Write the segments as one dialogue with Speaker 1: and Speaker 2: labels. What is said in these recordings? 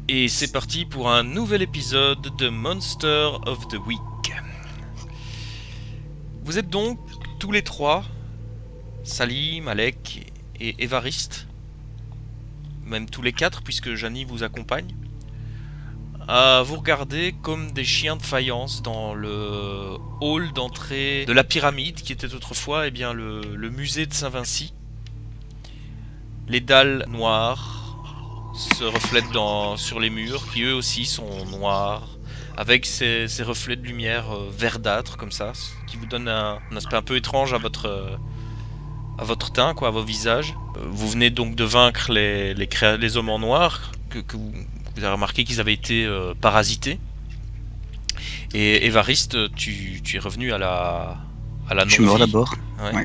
Speaker 1: Et c'est parti pour un nouvel épisode de Monster of the Week. Vous êtes donc tous les trois, Sally, Malek et Évariste, même tous les quatre puisque Janie vous accompagne, à vous regarder comme des chiens de faïence dans le hall d'entrée de la pyramide qui était autrefois le musée de Saint-Vinci. Les dalles noires se reflètent sur les murs qui eux aussi sont noirs avec ces reflets de lumière verdâtre comme ça qui vous donne un aspect un peu étrange à votre teint, quoi, à vos visages. Vous venez donc de vaincre les hommes en noir que vous avez remarqué qu'ils avaient été parasités. Et Évariste, tu es revenu à la non-vie.
Speaker 2: Je suis mort d'abord.
Speaker 1: Ouais.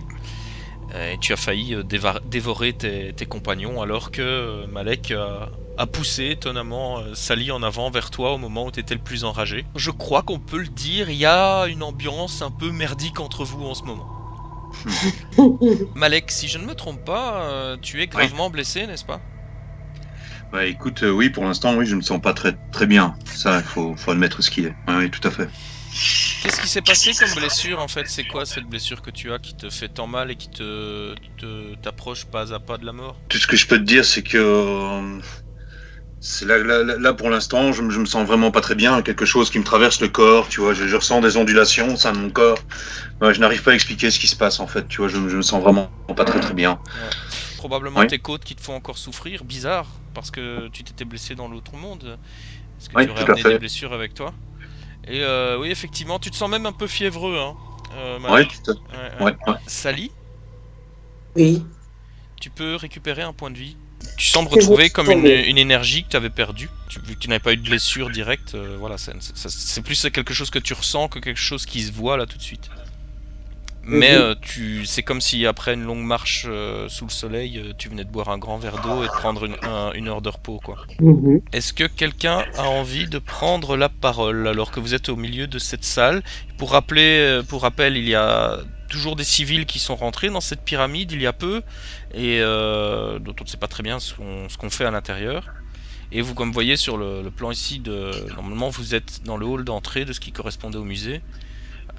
Speaker 1: Et tu as failli dévorer tes compagnons alors que Malek a poussé étonnamment Sally en avant vers toi au moment où tu étais le plus enragé. Je crois qu'on peut le dire, il y a une ambiance un peu merdique entre vous en ce moment. Malek, si je ne me trompe pas, tu es gravement blessé, n'est-ce pas ?
Speaker 3: Bah écoute, oui, pour l'instant, oui, je me sens pas très bien. Ça, il faut admettre ce qu'il est. Oui, tout à fait.
Speaker 1: Qu'est-ce qui s'est passé comme blessure en fait ? C'est quoi cette blessure que tu as qui te fait tant mal et qui t'approche pas à pas de la mort ?
Speaker 3: Tout ce que je peux te dire, c'est que c'est là pour l'instant, je me sens vraiment pas très bien. Quelque chose qui me traverse le corps, tu vois. Je ressens des ondulations au sein de mon corps. Ouais, je n'arrive pas à expliquer ce qui se passe en fait. Tu vois, je me sens vraiment pas très bien.
Speaker 1: Ouais. Probablement tes côtes qui te font encore souffrir. Bizarre, parce que tu t'étais blessé dans l'autre monde. Est-ce que tu aurais amené des blessures avec toi ? Et oui, effectivement, tu te sens même un peu fiévreux, hein.
Speaker 3: Ouais.
Speaker 1: Sally ?
Speaker 4: Oui.
Speaker 1: Tu peux récupérer un point de vie. Tu sembles retrouver comme une énergie que tu avais perdue. Vu que tu n'avais pas eu de blessure directe, voilà, c'est plus quelque chose que tu ressens que quelque chose qui se voit là tout de suite. Mais c'est comme si après une longue marche sous le soleil, tu venais de boire un grand verre d'eau et de prendre une heure de repos, quoi. Est-ce que quelqu'un a envie de prendre la parole alors que vous êtes au milieu de cette salle ? Pour rappel, il y a toujours des civils qui sont rentrés dans cette pyramide il y a peu et dont on ne sait pas très bien ce qu'on fait à l'intérieur. Et vous, comme vous voyez sur le plan ici, normalement vous êtes dans le hall d'entrée de ce qui correspondait au musée.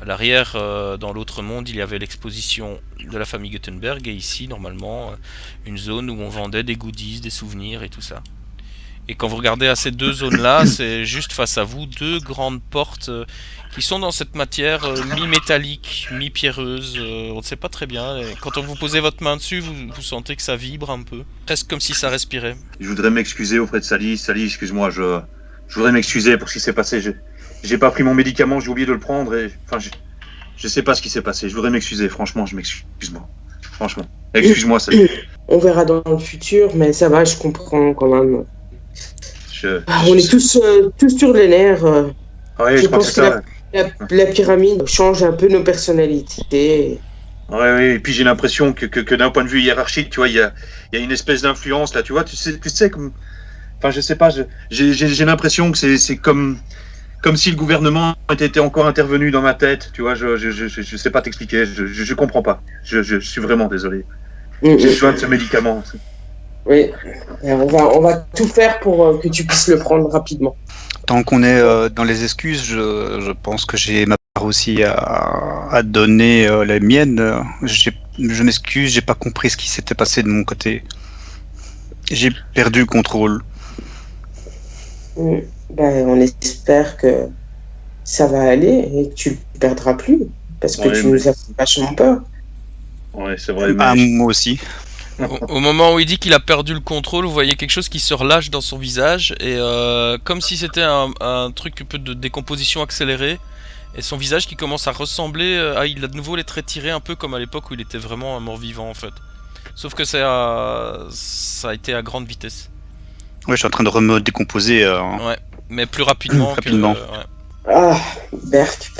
Speaker 1: À l'arrière, dans l'autre monde, il y avait l'exposition de la famille Gutenberg et ici, normalement, une zone où on vendait des goodies, des souvenirs et tout ça. Et quand vous regardez à ces deux zones-là, c'est juste face à vous deux grandes portes qui sont dans cette matière mi-métallique, mi-pierreuse, on ne sait pas très bien. Et quand vous posez votre main dessus, vous sentez que ça vibre un peu, presque comme si ça respirait.
Speaker 3: Je voudrais m'excuser auprès de Sally. Sally, excuse-moi, je voudrais m'excuser pour ce qui s'est passé. J'ai pas pris mon médicament, j'ai oublié de le prendre et je sais pas ce qui s'est passé. Je voudrais m'excuser, franchement, je m'excuse. Franchement, excuse-moi, Sally.
Speaker 4: On verra dans le futur, mais ça va, je comprends quand même. On est tous sur les nerfs.
Speaker 3: Ouais, je pense que
Speaker 4: la pyramide change un peu nos personnalités.
Speaker 3: Ouais, et puis j'ai l'impression que d'un point de vue hiérarchique, tu vois, il y a une espèce d'influence là, tu vois, tu sais comme, enfin, je sais pas, j'ai l'impression que c'est comme si le gouvernement était encore intervenu dans ma tête, tu vois, je sais pas t'expliquer, je comprends pas, je suis vraiment désolé. J'ai besoin de ce médicament.
Speaker 4: Oui, on va tout faire pour que tu puisses le prendre rapidement.
Speaker 2: Tant qu'on est dans les excuses, je pense que j'ai ma part aussi à donner la mienne. Je m'excuse, j'ai pas compris ce qui s'était passé de mon côté. J'ai perdu le contrôle.
Speaker 4: On espère que ça va aller et que tu le perdras plus, parce que tu nous as fait vachement peur.
Speaker 3: Ouais, c'est vrai.
Speaker 2: Moi aussi.
Speaker 1: Au moment où il dit qu'il a perdu le contrôle, vous voyez quelque chose qui se relâche dans son visage et comme si c'était un truc un peu de décomposition accélérée et son visage qui commence à ressembler il a de nouveau les traits tirés un peu comme à l'époque où il était vraiment un mort-vivant en fait. Sauf que ça a été à grande vitesse.
Speaker 2: Ouais, je suis en train de me décomposer.
Speaker 1: Ouais, mais plus rapidement.
Speaker 4: Ah, Berk.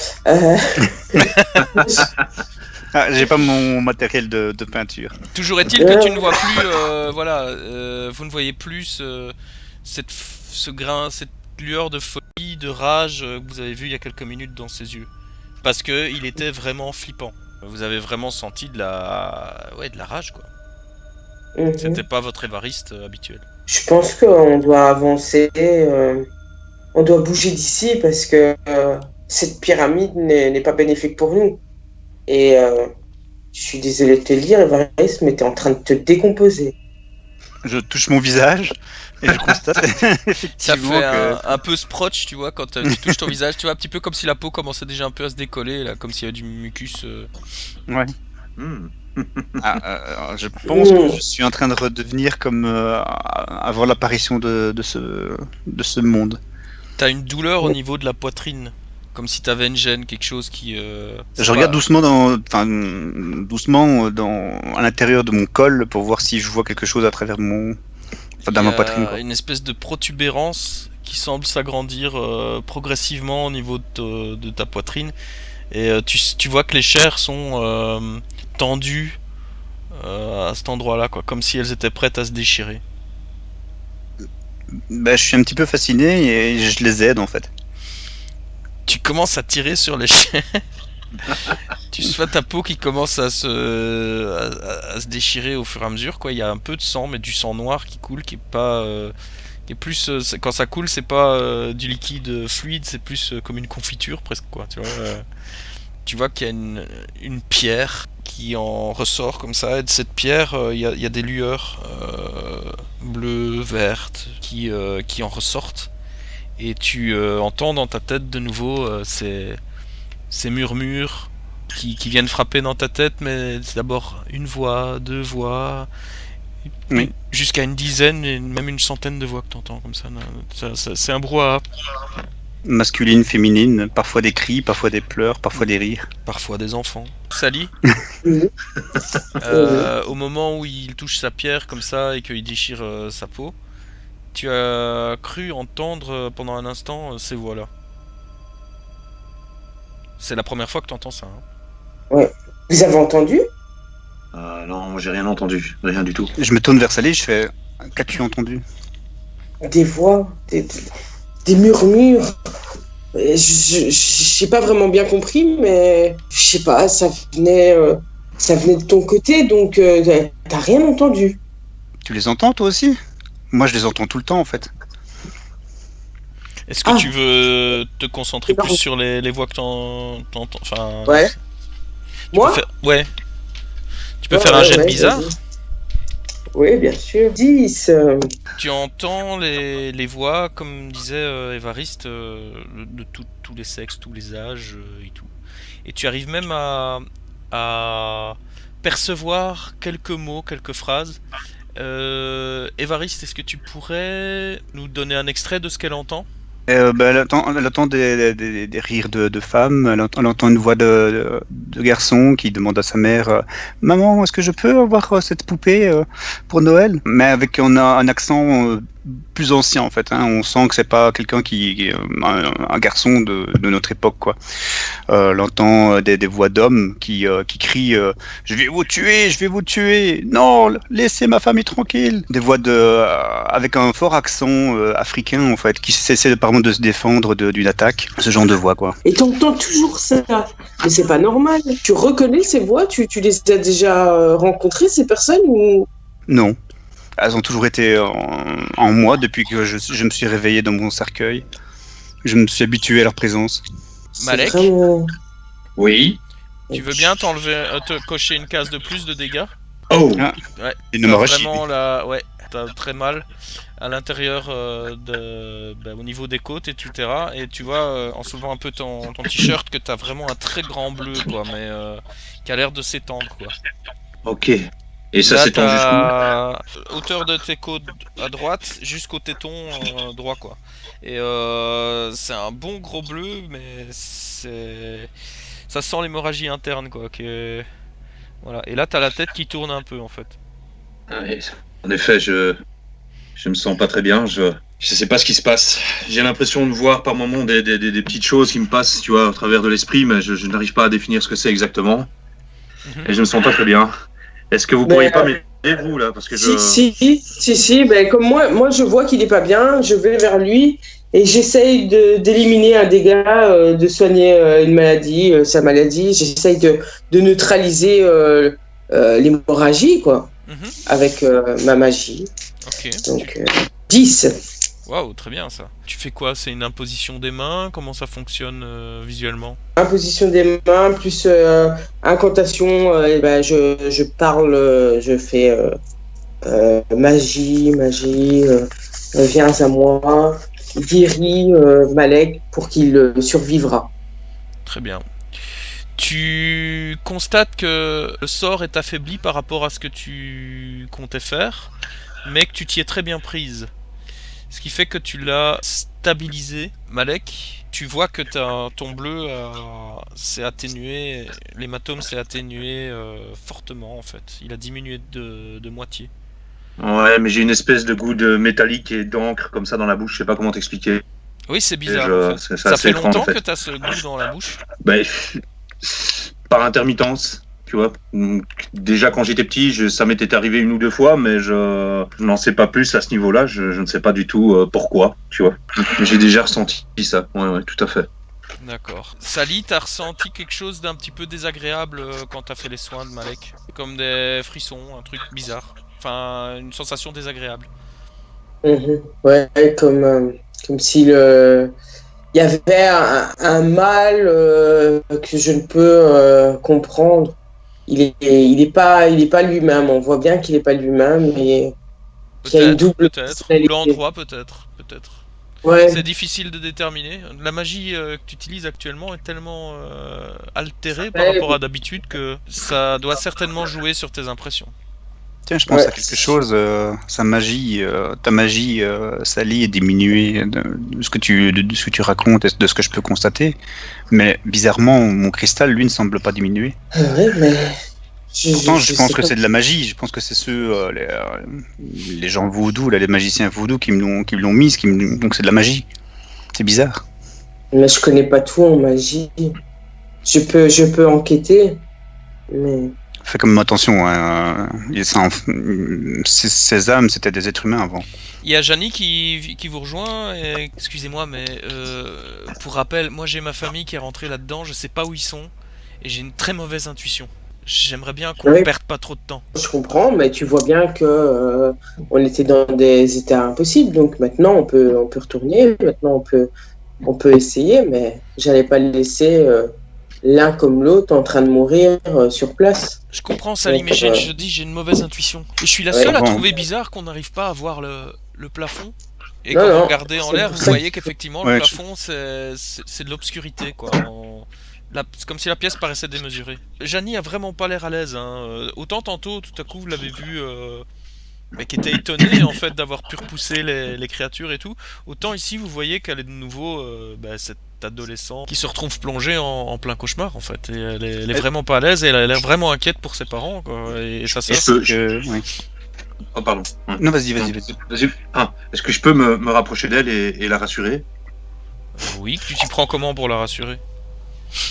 Speaker 2: J'ai pas mon matériel de peinture.
Speaker 1: Toujours est-il que tu ne vois plus, vous ne voyez plus ce grain, cette lueur de folie, de rage que vous avez vu il y a quelques minutes dans ses yeux. Parce que il était vraiment flippant. Vous avez vraiment senti de la rage, quoi. C'était pas votre Évariste habituel.
Speaker 4: Je pense qu'on doit avancer, on doit bouger d'ici parce que cette pyramide n'est pas bénéfique pour nous. Et je suis désolé de te le dire, Évariste, mais t'es en train de te décomposer.
Speaker 2: Je touche mon visage et je constate
Speaker 1: Ça
Speaker 2: effectivement
Speaker 1: fait
Speaker 2: que...
Speaker 1: un peu sprotch, tu vois, quand tu touches ton visage, tu vois, un petit peu comme si la peau commençait déjà un peu à se décoller, là, comme s'il y avait du mucus.
Speaker 2: Ouais.
Speaker 3: Hmm.
Speaker 2: Je pense que je suis en train de redevenir comme avant l'apparition de ce monde.
Speaker 1: T'as une douleur au niveau de la poitrine, comme si t'avais une gêne, quelque chose qui...
Speaker 2: Je regarde doucement à l'intérieur de mon col pour voir si je vois quelque chose à travers dans ma poitrine. Quoi.
Speaker 1: Une espèce de protubérance qui semble s'agrandir progressivement au niveau de ta poitrine. Et tu vois que les chairs sont tendues à cet endroit-là, quoi, comme si elles étaient prêtes à se déchirer.
Speaker 2: Je suis un petit peu fasciné et je les aide en fait.
Speaker 1: Tu commences à tirer sur les chairs. Tu vois ta peau qui commence à se déchirer au fur et à mesure, quoi. Il y a un peu de sang, mais du sang noir qui coule, qui est pas... qui est plus... quand ça coule, c'est pas du liquide fluide, c'est plus comme une confiture presque, quoi. Tu vois qu'il y a une pierre qui en ressort comme ça, et de cette pierre, il y a des lueurs bleues, vertes, qui en ressortent. Et tu entends dans ta tête de nouveau ces murmures qui viennent frapper dans ta tête, mais c'est d'abord une voix, deux voix,
Speaker 2: Oui.
Speaker 1: jusqu'à une dizaine et même une centaine de voix que tu entends comme ça. C'est un brouhaha.
Speaker 2: Masculine, féminine, parfois des cris, parfois des pleurs, parfois des rires.
Speaker 1: Parfois des enfants. Sally, au moment où il touche sa pierre comme ça et qu'il déchire sa peau, tu as cru entendre pendant un instant ces voix-là. C'est la première fois que tu entends ça. Hein.
Speaker 4: Ouais. Vous avez entendu?
Speaker 3: Non, moi j'ai rien entendu, rien du tout.
Speaker 2: Je me tourne vers Sally, je fais « Qu'as-tu entendu ?»
Speaker 4: Des voix, des murmures. J'ai pas vraiment bien compris, mais je sais pas, ça venait de ton côté, donc t'as rien entendu.
Speaker 2: Tu les entends toi aussi? Moi je les entends tout le temps en fait.
Speaker 1: Est-ce que tu veux te concentrer plus sur les voix que t'entends? Enfin,
Speaker 4: ouais. Moi?
Speaker 1: Ouais. Tu peux faire un jet de bizarre.
Speaker 4: Vas-y. Oui, bien sûr. 10.
Speaker 1: Tu entends les voix, comme disait Évariste, de tous les sexes, tous les âges et tout. Et tu arrives même à percevoir quelques mots, quelques phrases. Évariste, est-ce que tu pourrais nous donner un extrait de ce qu'elle entend?
Speaker 2: Elle entend des rires de femmes, elle entend une voix de garçon qui demande à sa mère Maman, est-ce que je peux avoir cette poupée pour Noël? Mais avec un accent plus ancien en fait, hein. On sent que c'est pas quelqu'un qui est un garçon de notre époque quoi. Elle entend des voix d'hommes qui crient je vais vous tuer, non, laissez ma famille tranquille. Des voix avec un fort accent africain en fait, qui essaie apparemment de se défendre d'une attaque, ce genre de voix quoi.
Speaker 4: Et t'entends toujours ça, mais c'est pas normal. Tu reconnais ces voix? Tu les as déjà rencontrées ces personnes ou?
Speaker 2: Non. Elles ont toujours été en moi depuis que je me suis réveillé dans mon cercueil. Je me suis habitué à leur présence.
Speaker 1: Malek,
Speaker 4: vraiment...
Speaker 3: Oui.
Speaker 1: tu veux bien te cocher une case de plus de dégâts?
Speaker 3: Oh.
Speaker 1: Ouais.
Speaker 2: Une hémorragie.
Speaker 1: Vraiment là, ouais, t'as très mal à l'intérieur au niveau des côtes, etc. Et tu vois, en soulevant un peu ton t-shirt, que t'as vraiment un très grand bleu, quoi, mais qui a l'air de s'étendre, quoi.
Speaker 3: Ok. Et ça
Speaker 1: là,
Speaker 3: s'étend jusqu'où?
Speaker 1: Hauteur de tes côtes à droite jusqu'au téton droit, quoi. Et c'est un bon gros bleu, mais ça sent l'hémorragie interne, quoi. Voilà. Et là, t'as la tête qui tourne un peu, en fait.
Speaker 3: Ouais. En effet, je me sens pas très bien. Je sais pas ce qui se passe. J'ai l'impression de voir par moments des petites choses qui me passent, tu vois, au travers de l'esprit, mais je n'arrive pas à définir ce que c'est exactement. Et je me sens pas très bien. Est-ce que vous pourriez pas m'aider, vous, là, parce que
Speaker 4: Si, ben, comme moi je vois qu'il est pas bien, je vais vers lui et j'essaye d'éliminer un dégât, de soigner une maladie, sa maladie. J'essaye de neutraliser l'hémorragie, quoi. avec ma magie.
Speaker 1: Ok.
Speaker 4: Donc 10.
Speaker 1: Waouh, très bien ça. Tu fais quoi? C'est une imposition des mains? Comment ça fonctionne visuellement?
Speaker 4: Imposition des mains plus incantation. Je parle, je fais magie, viens à moi, guéris Malek pour qu'il survivra.
Speaker 1: Très bien. Tu constates que le sort est affaibli par rapport à ce que tu comptais faire, mais que tu t'y es très bien prise. Ce qui fait que tu l'as stabilisé, Malek. Tu vois que ton bleu s'est atténué, l'hématome s'est atténué fortement en fait. Il a diminué de moitié.
Speaker 3: Ouais, mais j'ai une espèce de goût de métallique et d'encre comme ça dans la bouche, je sais pas comment t'expliquer.
Speaker 1: Oui, c'est bizarre en fait.
Speaker 3: C'est
Speaker 1: Ça
Speaker 3: assez
Speaker 1: fait
Speaker 3: étrange,
Speaker 1: longtemps
Speaker 3: en fait.
Speaker 1: que tu as ce goût dans la bouche?
Speaker 3: Ben, par intermittence, tu vois. Déjà quand j'étais petit, ça m'était arrivé 1 ou 2 fois, mais je n'en sais pas plus à ce niveau-là. Je ne sais pas du tout pourquoi, tu vois. J'ai déjà ressenti ça. Ouais, tout à fait.
Speaker 1: D'accord. Sally, t'as ressenti quelque chose d'un petit peu désagréable quand t'as fait les soins de Malek? Comme des frissons, un truc bizarre. Enfin, une sensation désagréable.
Speaker 4: Ouais, comme si il y avait un mal que je ne peux comprendre. Il est pas lui-même. On voit bien qu'il est pas lui-même, mais qu'il y a une double
Speaker 1: Peut-être. Ou
Speaker 4: personnalité.
Speaker 1: l'endroit, peut-être.
Speaker 4: Ouais.
Speaker 1: C'est difficile de déterminer. La magie que tu utilises actuellement est tellement altérée par rapport à d'habitude que ça doit certainement jouer sur tes impressions.
Speaker 2: Tiens, je pense à quelque chose. Ta magie, Sally, est diminuée de ce que tu racontes et de ce que je peux constater. Mais bizarrement, mon cristal, lui, ne semble pas diminuer.
Speaker 4: Ouais, mais
Speaker 2: Pourtant, je pense que c'est de la magie. Je pense que c'est ceux, les gens voodoo, là, les magiciens voodoo qui me l'ont mise. Donc c'est de la magie. C'est bizarre.
Speaker 4: Mais je connais pas tout en magie. Je peux enquêter, mais
Speaker 2: Fais comme attention. Hein, ces âmes, c'était des êtres humains avant.
Speaker 1: Il y a Janie qui vous rejoint. Et, excusez-moi, mais pour rappel, moi j'ai ma famille qui est rentrée là-dedans. Je sais pas où ils sont et j'ai une très mauvaise intuition. J'aimerais bien qu'on perde pas trop de temps.
Speaker 4: Je comprends, mais tu vois bien que on était dans des états impossibles. Donc maintenant, on peut retourner. Maintenant, on peut essayer, mais j'allais pas le laisser l'un comme l'autre en train de mourir sur place.
Speaker 1: Je comprends, Sally, mais je dis j'ai une mauvaise intuition. Et je suis la seule à trouver bizarre qu'on n'arrive pas à voir le plafond. Et quand vous regardez en l'air, vous voyez qu'effectivement le plafond c'est de l'obscurité, quoi. C'est comme si la pièce paraissait démesurée. Janie a vraiment pas l'air à l'aise. Hein. Autant tantôt, tout à coup, vous l'avez vu, mais qui était étonnée en fait d'avoir pu repousser les créatures et tout. Autant ici, vous voyez qu'elle est de nouveau cette adolescente qui se retrouve plongée en plein cauchemar en fait. Et elle est vraiment pas à l'aise et elle a l'air vraiment inquiète pour ses parents, quoi. Et ça c'est.
Speaker 2: Oui.
Speaker 3: Oh pardon.
Speaker 2: Non, vas-y.
Speaker 3: Est-ce que je peux me rapprocher d'elle et la rassurer?
Speaker 1: Oui, tu t'y prends comment pour la rassurer?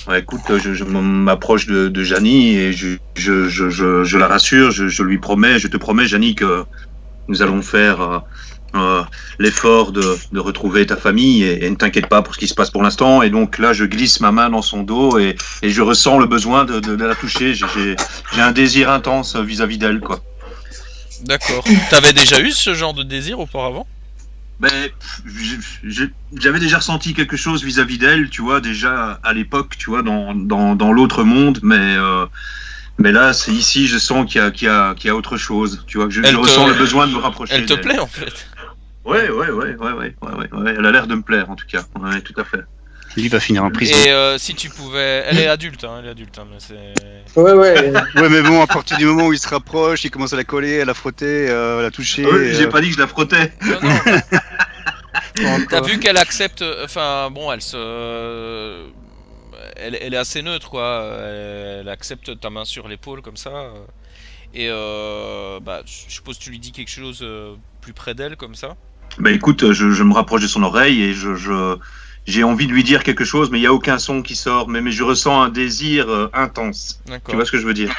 Speaker 3: Ouais, écoute, je m'approche de Janie et je la rassure, je te promets, Janie, que nous allons faire l'effort de retrouver ta famille et ne t'inquiète pas pour ce qui se passe pour l'instant. Et donc là, je glisse ma main dans son dos et je ressens le besoin de la toucher. J'ai un désir intense vis-à-vis d'elle, quoi.
Speaker 1: D'accord. T'avais déjà eu ce genre de désir auparavant?
Speaker 3: Ben, j'avais déjà ressenti quelque chose vis-à-vis d'elle, tu vois, déjà à l'époque, tu vois, dans l'autre monde, mais là, c'est ici, je sens qu'il y a autre chose, tu vois, je ressens le besoin de me rapprocher.
Speaker 1: Elle te plaît en fait?
Speaker 3: Ouais, elle a l'air de me plaire en tout cas, ouais, tout à fait.
Speaker 2: Lui va finir en prison.
Speaker 1: Et si tu pouvais, elle est adulte, mais c'est.
Speaker 4: Ouais.
Speaker 2: Ouais, mais bon, à partir du moment où il se rapproche, il commence à la coller, à la frotter, à la toucher.
Speaker 3: J'ai pas dit que je la frottais.
Speaker 1: Non. T'as vu qu'elle accepte, enfin bon, elle est assez neutre, quoi. Elle accepte ta main sur l'épaule comme ça. Et je suppose que tu lui dis quelque chose plus près d'elle comme ça.
Speaker 3: Bah écoute, je me rapproche de son oreille et j'ai envie de lui dire quelque chose, mais il n'y a aucun son qui sort, mais je ressens un désir intense.
Speaker 1: D'accord.
Speaker 3: Tu vois ce que je veux dire?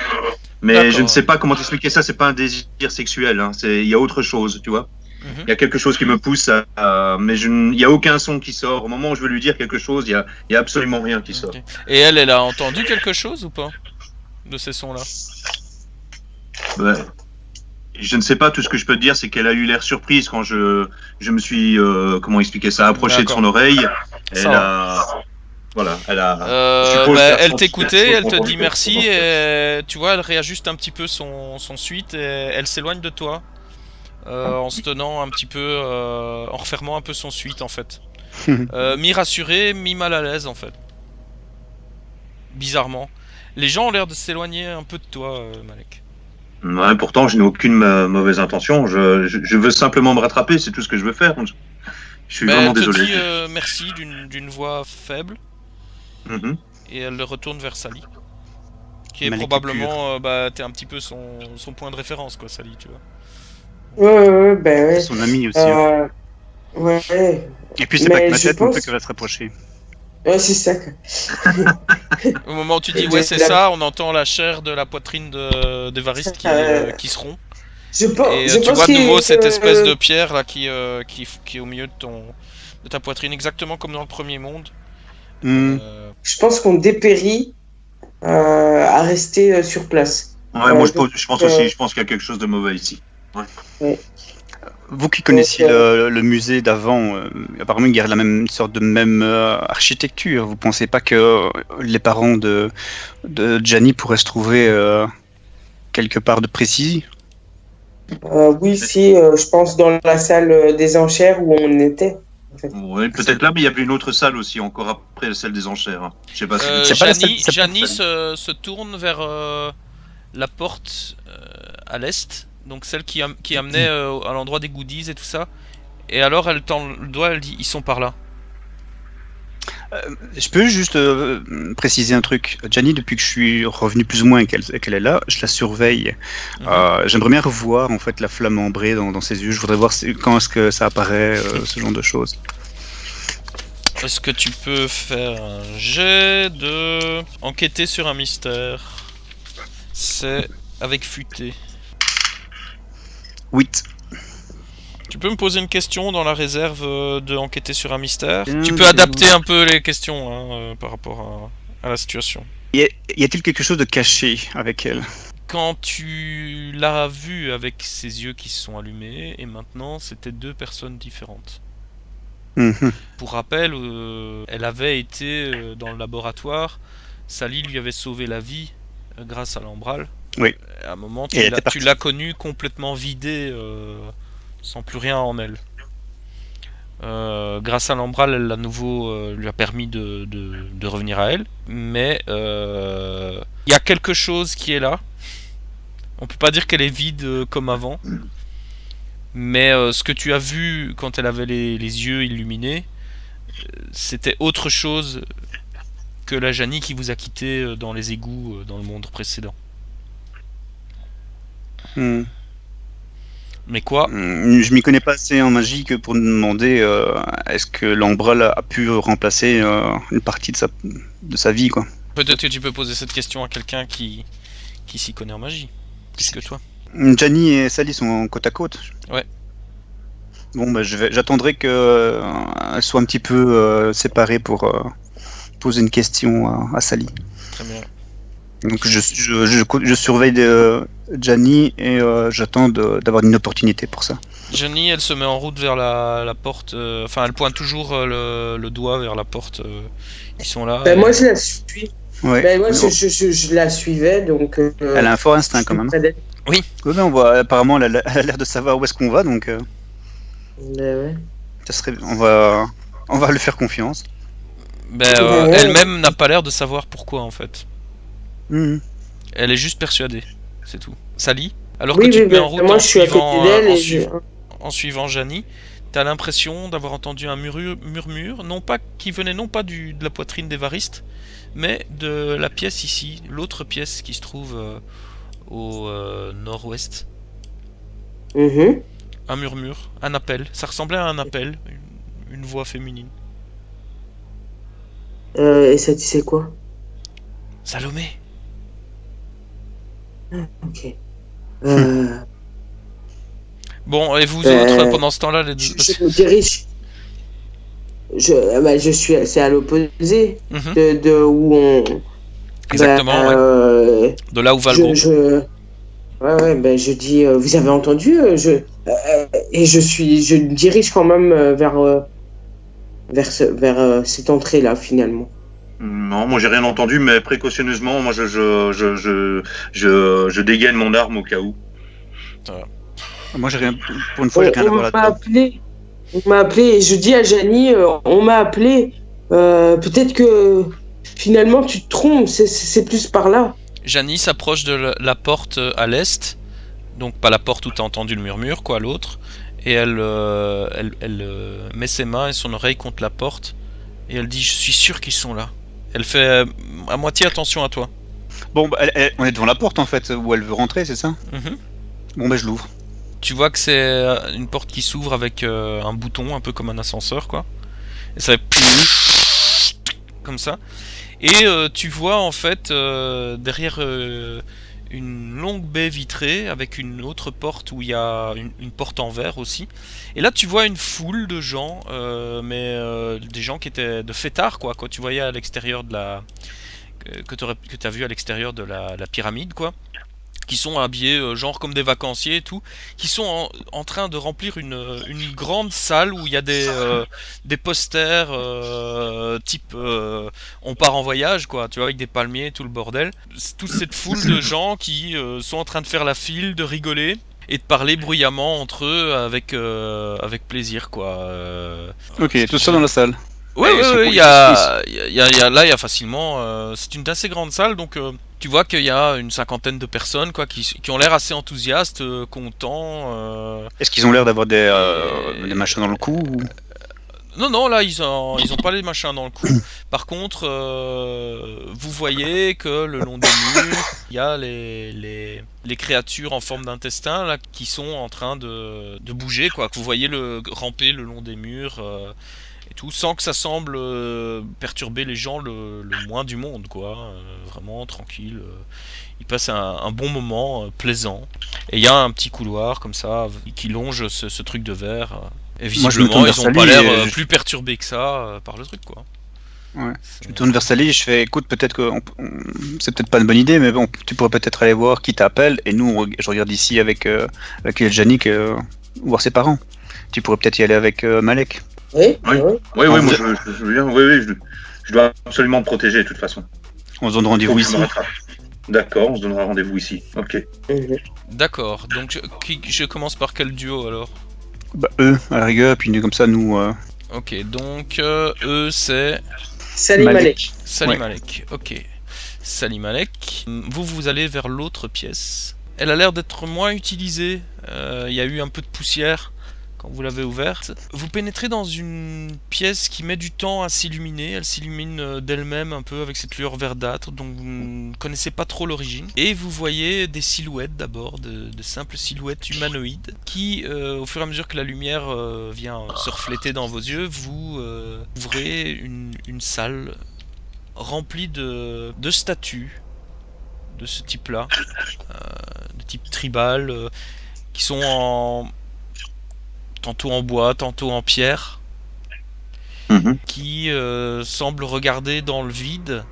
Speaker 3: Mais je ne sais pas comment t'expliquer ça, c'est pas un désir sexuel, hein. Il y a autre chose, tu vois. Il y a quelque chose qui me pousse mais il n'y a aucun son qui sort. Au moment où je veux lui dire quelque chose, il y a absolument rien qui sort.
Speaker 1: Okay. Et elle a entendu quelque chose ou pas de ces sons-là?
Speaker 3: Ouais. je ne sais pas, tout ce que je peux te dire, c'est qu'elle a eu l'air surprise quand je me suis, comment expliquer ça, approché de son oreille. Elle a... Voilà, elle a... je suppose qu'elle a
Speaker 1: elle
Speaker 3: senti
Speaker 1: t'écoutait,
Speaker 3: quelque
Speaker 1: elle te
Speaker 3: chose
Speaker 1: dit
Speaker 3: pendant
Speaker 1: merci,
Speaker 3: que-
Speaker 1: et tu vois, elle réajuste un petit peu son suite, et elle s'éloigne de toi, en se tenant un petit peu, en refermant un peu son suite en fait. Mi-rassuré, mi-mal à l'aise en fait. Bizarrement. Les gens ont l'air de s'éloigner un peu de toi, Malek.
Speaker 3: Ouais, pourtant, je n'ai aucune mauvaise intention. Je veux simplement me rattraper, c'est tout ce que je veux faire. Je suis vraiment
Speaker 1: Elle te
Speaker 3: désolé.
Speaker 1: dit merci d'une voix faible,
Speaker 3: Mhm.
Speaker 1: et elle le retourne vers Sally. Qui est
Speaker 2: Malek est
Speaker 1: probablement, t'es un petit peu son point de référence quoi, Sally, tu vois.
Speaker 4: Ouais, ben
Speaker 2: C'est
Speaker 4: ouais.
Speaker 2: son ami aussi. Hein.
Speaker 4: Ouais.
Speaker 2: Et puis c'est pas
Speaker 4: Mais
Speaker 2: que ma
Speaker 4: je
Speaker 2: tête non
Speaker 4: pense-
Speaker 2: plus qui va se rapprocher.
Speaker 4: Ouais, c'est ça.
Speaker 1: Au moment où tu dis
Speaker 4: Et
Speaker 1: ouais
Speaker 4: de
Speaker 1: c'est
Speaker 4: la-
Speaker 1: ça, on entend la chair de la poitrine d'Evariste qui se rompt.
Speaker 4: Je pense,
Speaker 1: Et
Speaker 4: je
Speaker 1: tu
Speaker 4: pense
Speaker 1: vois de nouveau
Speaker 4: que-
Speaker 1: cette espèce de pierre là qui est au milieu de ta poitrine, exactement comme dans le premier monde.
Speaker 2: Hmm.
Speaker 4: Je pense qu'on dépérit à rester sur place.
Speaker 3: Ouais, moi je
Speaker 4: donc,
Speaker 3: pense aussi, je pense qu'il y a quelque chose de mauvais ici.
Speaker 2: Vous qui connaissiez
Speaker 4: Donc,
Speaker 2: le musée d'avant, apparemment il y a la même sorte de même architecture. Vous pensez pas que les parents de Gianni pourraient se trouver quelque part de précis?
Speaker 4: Oui, si, je pense dans la salle des enchères où on était.
Speaker 3: Ouais, peut-être là, mais il y avait une autre salle aussi, encore après celle des enchères. Hein. Je sais pas si.
Speaker 2: C'est pas la salle- c'est pas
Speaker 1: Gianni
Speaker 2: la salle.
Speaker 1: se tourne vers la porte à l'est, donc celle qui amenait à l'endroit des goodies et tout ça. Et alors elle tend le doigt, elle dit ils sont par là.
Speaker 2: Je peux juste préciser un truc. Gianni, depuis que je suis revenu plus ou moins et qu'elle est là, je la surveille. J'aimerais bien revoir en fait la flamme ambrée dans ses yeux. Je voudrais voir quand est-ce que ça apparaît, ce genre de choses.
Speaker 1: Est-ce que tu peux faire un jet de enquêter sur un mystère? C'est avec futé.
Speaker 2: 8.
Speaker 1: Tu peux me poser une question dans la réserve de enquêter sur un mystère?
Speaker 2: Bien,
Speaker 1: Tu peux
Speaker 2: bien.
Speaker 1: adapter un peu les questions hein, par rapport à la situation.
Speaker 2: Y a-t-il quelque chose de caché avec elle?
Speaker 1: Quand tu l'as vue avec ses yeux qui se sont allumés, et maintenant c'était deux personnes différentes.
Speaker 2: Mhm.
Speaker 1: Pour rappel, elle avait été dans le laboratoire, Sally lui avait sauvé la vie grâce à l'embral.
Speaker 2: Oui.
Speaker 1: À un moment,
Speaker 2: Et elle était
Speaker 1: tu
Speaker 2: partie.
Speaker 1: l'as connue complètement vidée, sans plus rien en elle. Grâce à l'embral, elle à nouveau lui a permis de revenir à elle. Mais il y a quelque chose qui est là. On peut pas dire qu'elle est vide comme avant. Mais ce que tu as vu quand elle avait les yeux illuminés, c'était autre chose que la Gianni qui vous a quitté dans les égouts dans le monde précédent.
Speaker 2: Hmm.
Speaker 1: Mais quoi?
Speaker 2: Je m'y connais pas assez en magie que pour me demander est-ce que l'Umbral a pu remplacer une partie de sa vie, quoi.
Speaker 1: Peut-être que tu peux poser cette question à quelqu'un qui s'y connaît en magie, plus que toi.
Speaker 2: Gianni et Sally sont côte à côte.
Speaker 1: Ouais.
Speaker 2: Bon, bah, j'attendrai qu'elles soient un petit peu séparées pour poser une question à Sally.
Speaker 1: Très bien.
Speaker 2: Donc je surveille Gianni et j'attends d'avoir une opportunité pour ça.
Speaker 1: Gianni, elle se met en route vers la porte. Enfin, elle pointe toujours le doigt vers la porte. Ils sont là.
Speaker 4: Ben, moi, je la suis.
Speaker 2: Ouais.
Speaker 4: Ben, moi,
Speaker 2: Oui,
Speaker 4: je la suivais, donc.
Speaker 2: elle a un fort instinct quand même. Oui, mais on voit, apparemment elle a l'air de savoir où est-ce qu'on va, donc
Speaker 4: Ouais.
Speaker 2: ça serait, on va lui faire confiance.
Speaker 1: Ben,
Speaker 4: Ouais.
Speaker 1: elle-même n'a pas l'air de savoir pourquoi en fait.
Speaker 2: Mhm.
Speaker 1: Elle est juste persuadée, c'est tout. Sally, alors
Speaker 4: Oui,
Speaker 1: que tu
Speaker 4: oui,
Speaker 1: te mets
Speaker 4: ben,
Speaker 1: en route
Speaker 4: moi,
Speaker 1: en
Speaker 4: je suis à côté
Speaker 1: suivant,
Speaker 4: d'elle
Speaker 1: en
Speaker 4: et
Speaker 1: suivant- en suivant Gianni, t'as l'impression d'avoir entendu un murmure, non pas qui venait non pas de la poitrine d'Evariste, mais de la pièce ici, l'autre pièce qui se trouve au nord-ouest.
Speaker 4: Mhm.
Speaker 1: Un murmure, un appel. Ça ressemblait à un appel, une voix féminine.
Speaker 4: Et ça, tu sais quoi?
Speaker 1: Salomé.
Speaker 4: Ok.
Speaker 1: Bon, et vous
Speaker 4: Euh,
Speaker 1: autres, pendant ce temps-là, les deux...
Speaker 4: Je me dirige. Je suis, c'est à l'opposé
Speaker 1: Mhm,
Speaker 4: de où on.
Speaker 1: exactement, ouais. De là où va le groupe.
Speaker 4: Ouais, ben je dis, vous avez entendu, et je me dirige quand même vers cette entrée-là, finalement.
Speaker 3: Non, moi j'ai rien entendu, mais précautionneusement, moi je dégaine mon arme au cas où.
Speaker 2: Moi, j'ai rien. Pour une fois, j'ai rien à voir là-dedans.
Speaker 4: On m'a appelé et je dis à Janie, on m'a appelé. Peut-être que finalement tu te trompes, c'est plus par là.
Speaker 1: Janie s'approche de la porte à l'est, donc pas la porte où t'as entendu le murmure, quoi, l'autre, et elle met ses mains et son oreille contre la porte, et elle dit « Je suis sûr qu'ils sont là ». Elle fait à moitié attention à toi.
Speaker 2: Bon, bah, on est devant la porte en fait, où elle veut rentrer, c'est ça? Bon, bah, je l'ouvre.
Speaker 1: Tu vois que c'est une porte qui s'ouvre avec un bouton, un peu comme un ascenseur, quoi. Et ça fait comme ça. Et tu vois en fait derrière une longue baie vitrée avec une autre porte où il y a une porte en verre aussi. Et là tu vois une foule de gens, mais des gens qui étaient de fêtards, quoi. Quand tu voyais à l'extérieur de la que tu as vu à l'extérieur de la pyramide, quoi, qui sont habillés genre comme des vacanciers et tout, qui sont en train de remplir une grande salle où il y a des posters type on part en voyage, quoi, tu vois, avec des palmiers et tout le bordel. C'est toute cette foule de gens qui sont en train de faire la file, de rigoler et de parler bruyamment entre eux avec plaisir, quoi.
Speaker 2: Ok, tout ça dans la salle.
Speaker 1: Ouais, il y a facilement. C'est une assez grande salle, donc tu vois qu'il y a une cinquantaine de personnes, quoi, qui ont l'air assez enthousiastes, contents.
Speaker 2: Est-ce qu'ils ont l'air d'avoir des machins dans le cou ou...
Speaker 1: Non, là ils ont pas les machins dans le cou. Par contre, vous voyez que le long des murs, il y a les créatures en forme d'intestin là qui sont en train de bouger, quoi. Que vous voyez ramper le long des murs. Et tout, sans que ça semble perturber les gens le moins du monde, quoi. Vraiment tranquille. Ils passent un bon moment, plaisant. Et il y a un petit couloir comme ça qui longe ce truc de verre. Et visiblement, ils ont pas l'air plus perturbés que ça par le truc, quoi.
Speaker 2: Ouais. Je me tourne vers Sally et je fais écoute, peut-être que c'est peut-être pas une bonne idée, mais bon, tu pourrais peut-être aller voir qui t'appelle. Et nous, je regarde ici avec Janik, voir ses parents. Tu pourrais peut-être y aller avec Malek.
Speaker 4: Oui,
Speaker 3: moi je viens, je dois absolument me protéger de toute façon.
Speaker 2: On se donne rendez-vous ici.
Speaker 3: D'accord, on se donnera rendez-vous ici. Ok.
Speaker 1: D'accord, donc je commence par quel duo alors?
Speaker 2: Bah eux, à la rigueur, puis comme ça nous...
Speaker 1: Ok, donc eux c'est...
Speaker 4: Salim Malek.
Speaker 1: Salim Malek, ok. Salim Malek. Vous allez vers l'autre pièce. Elle a l'air d'être moins utilisée. Il y a eu un peu de poussière quand vous l'avez ouverte. Vous pénétrez dans une pièce qui met du temps à s'illuminer. Elle s'illumine d'elle-même un peu avec cette lueur verdâtre dont vous ne connaissez pas trop l'origine. Et vous voyez des silhouettes d'abord, de simples silhouettes humanoïdes qui, au fur et à mesure que la lumière vient se refléter dans vos yeux, vous ouvrez une salle remplie de statues de ce type-là, de type tribal, qui sont tantôt en bois, tantôt en pierre, qui semblent regarder dans le vide.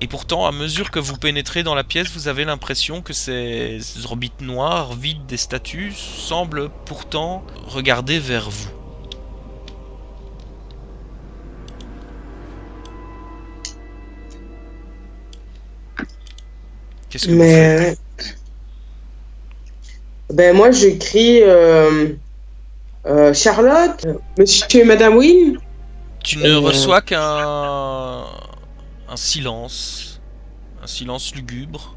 Speaker 1: Et pourtant, à mesure que vous pénétrez dans la pièce, vous avez l'impression que ces orbites noires, vides des statues, semblent pourtant regarder vers vous. Qu'est-ce que vous faites ?
Speaker 4: Ben moi je crie Charlotte, monsieur et madame Wynne.
Speaker 1: Tu ne reçois qu'un silence lugubre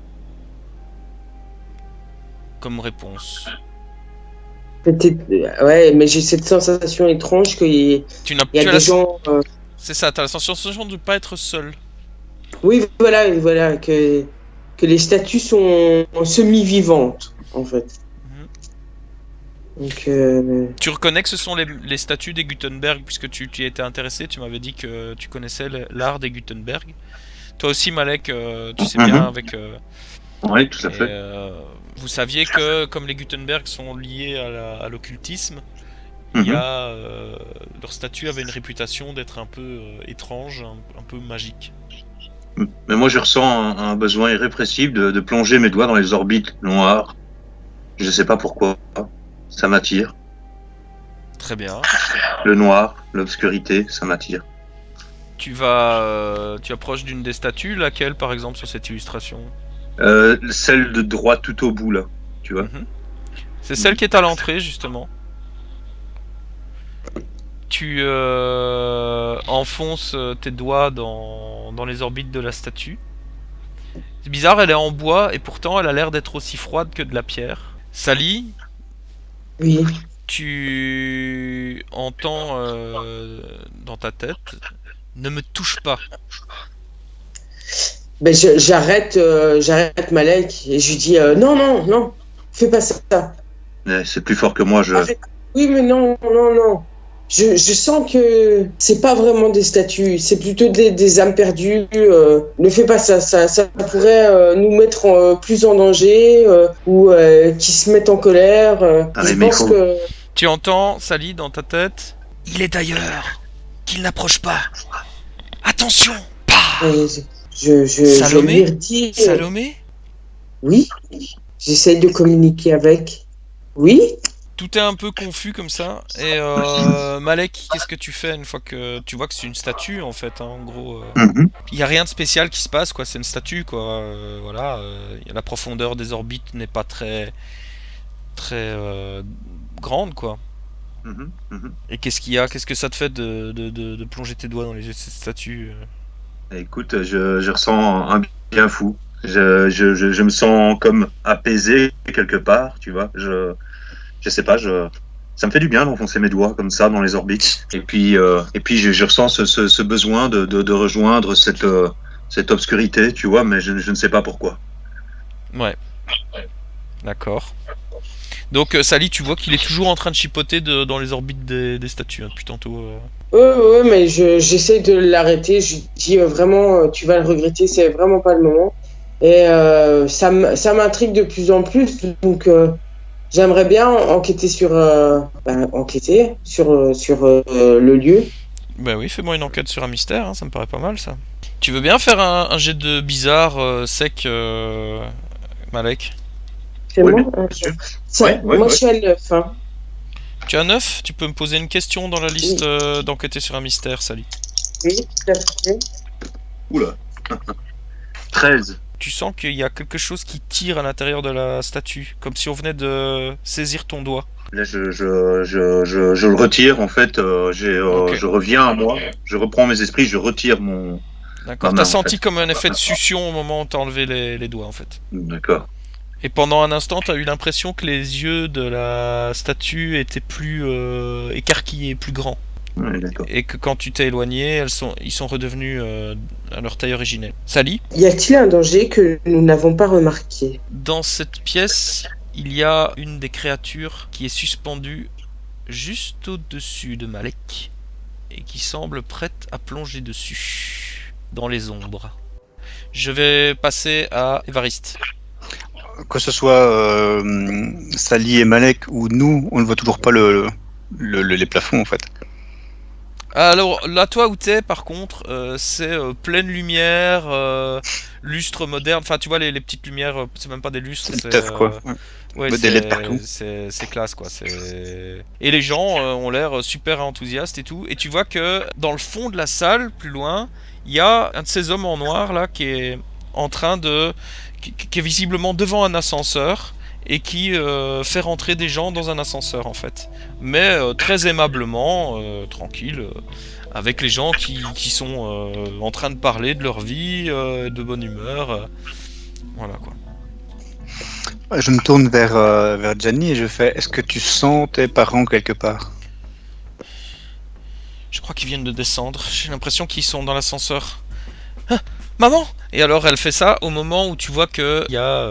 Speaker 1: comme réponse.
Speaker 4: Peut-être, ouais, mais j'ai cette sensation étrange qu'il y a des gens.
Speaker 1: C'est ça, t'as la sensation de ne pas être seul.
Speaker 4: Oui, voilà, que les statues sont semi-vivantes en fait. Donc,
Speaker 1: tu reconnais que ce sont les statues des Gutenberg, puisque tu y étais intéressé, tu m'avais dit que tu connaissais l'art des Gutenberg. Toi aussi, Malek, tu sais bien avec...
Speaker 3: oui, tout à fait.
Speaker 1: Vous saviez que, comme les Gutenberg sont liés à l'occultisme, il y a, leur statue avait une réputation d'être un peu étrange, un peu magique.
Speaker 3: Mais moi, je ressens un besoin irrépressible de plonger mes doigts dans les orbites noires. Je sais pas pourquoi. Ça m'attire.
Speaker 1: Très bien.
Speaker 3: Le noir, l'obscurité, ça m'attire.
Speaker 1: Tu approches d'une des statues, laquelle par exemple sur cette illustration?
Speaker 3: Celle de droite tout au bout, là. Tu vois.
Speaker 1: C'est celle qui est à l'entrée, justement. Tu enfonces tes doigts dans les orbites de la statue. C'est bizarre, elle est en bois et pourtant elle a l'air d'être aussi froide que de la pierre. Sally,
Speaker 4: Oui.
Speaker 1: tu entends dans ta tête, ne me touche pas.
Speaker 4: Ben, j'arrête Malek et je lui dis non, fais pas ça.
Speaker 3: C'est plus fort que moi,
Speaker 4: Arrête. Oui, mais non. Je sens que c'est pas vraiment des statues, c'est plutôt des âmes perdues. Ne fais pas ça, ça pourrait nous mettre plus en danger ou qui se mettent en colère. Je pense que...
Speaker 1: Tu entends, Sally, dans ta tête, il est d'ailleurs, qu'il n'approche pas. Attention.
Speaker 4: Je lui redis...
Speaker 1: Salomé.
Speaker 4: Oui, j'essaye de communiquer avec. Oui.
Speaker 1: Tout est un peu confus comme ça. Et Malek, qu'est-ce que tu fais une fois que tu vois que c'est une statue en fait, hein, en gros. Il y a rien de spécial qui se passe, quoi. C'est une statue, quoi. Voilà. La profondeur des orbites n'est pas très grande, quoi. Et qu'est-ce qu'il y a? Qu'est-ce que ça te fait de plonger tes doigts dans les yeux de cette statue?
Speaker 3: Écoute, je ressens un bien fou. Je me sens comme apaisé quelque part, tu vois. Je sais pas, ça me fait du bien d'enfoncer mes doigts comme ça dans les orbites. Et puis je ressens ce besoin de rejoindre cette obscurité, tu vois, mais je ne sais pas pourquoi.
Speaker 1: Ouais. D'accord. Donc Sally, tu vois qu'il est toujours en train de chipoter dans les orbites des statues, hein, depuis tantôt.
Speaker 4: Ouais, mais j'essaie de l'arrêter. Je dis vraiment, tu vas le regretter, c'est vraiment pas le moment. Et ça m'intrigue de plus en plus, donc j'aimerais bien enquêter sur le lieu.
Speaker 1: Bah oui, fais-moi une enquête sur un mystère, hein, ça me paraît pas mal ça. Tu veux bien faire un jet de bizarre sec, Malek?
Speaker 4: C'est
Speaker 3: Oui,
Speaker 4: moi
Speaker 3: monsieur.
Speaker 4: Moi, je suis à 9. Hein.
Speaker 1: Tu as 9? Tu peux me poser une question dans la liste d'enquêter sur un mystère, Sally?
Speaker 4: Oui, tout à fait.
Speaker 3: Oula. 13.
Speaker 1: Tu sens qu'il y a quelque chose qui tire à l'intérieur de la statue, comme si on venait de saisir ton doigt.
Speaker 3: Là, je le retire, en fait.
Speaker 1: Ok.
Speaker 3: Je reviens à moi. Je reprends mes esprits, je retire mon...
Speaker 1: D'accord.
Speaker 3: Ah,
Speaker 1: T'as
Speaker 3: non, en
Speaker 1: senti
Speaker 3: fait.
Speaker 1: comme un effet de succion au moment où t'as enlevé les doigts, en fait.
Speaker 3: D'accord.
Speaker 1: Et pendant un instant, t'as eu l'impression que les yeux de la statue étaient plus écarquillés, plus grands.
Speaker 3: Ouais, d'accord.
Speaker 1: Et que quand tu t'es éloigné, ils sont redevenus à leur taille originelle. Sally,
Speaker 4: Y a-t-il un danger que nous n'avons pas remarqué?
Speaker 1: dans cette pièce, il y a une des créatures qui est suspendue juste au-dessus de Malek et qui semble prête à plonger dessus, dans les ombres. Je vais passer à Évariste.
Speaker 2: Que ce soit Sally et Malek ou nous, on ne voit toujours pas les plafonds en fait.
Speaker 1: Alors là, toi où t'es, par contre, c'est pleine lumière, lustre moderne. Enfin, tu vois les petites lumières, c'est même pas des lustres,
Speaker 2: C'est
Speaker 1: c'est
Speaker 2: peut-être quoi.
Speaker 1: ouais,
Speaker 2: Des LED partout.
Speaker 1: c'est classe quoi. Et les gens ont l'air super enthousiastes et tout. Et tu vois que dans le fond de la salle, plus loin, il y a un de ces hommes en noir là qui est en train qui est visiblement devant un ascenseur et qui fait rentrer des gens dans un ascenseur en fait, mais très aimablement, tranquille, avec les gens qui sont en train de parler de leur vie, de bonne humeur, voilà quoi.
Speaker 2: Je me tourne vers Gianni et je fais: est-ce que tu sens tes parents quelque part?
Speaker 1: Je crois qu'ils viennent de descendre, j'ai l'impression qu'ils sont dans l'ascenseur. Ah, maman! Et alors elle fait ça au moment où tu vois qu'il y a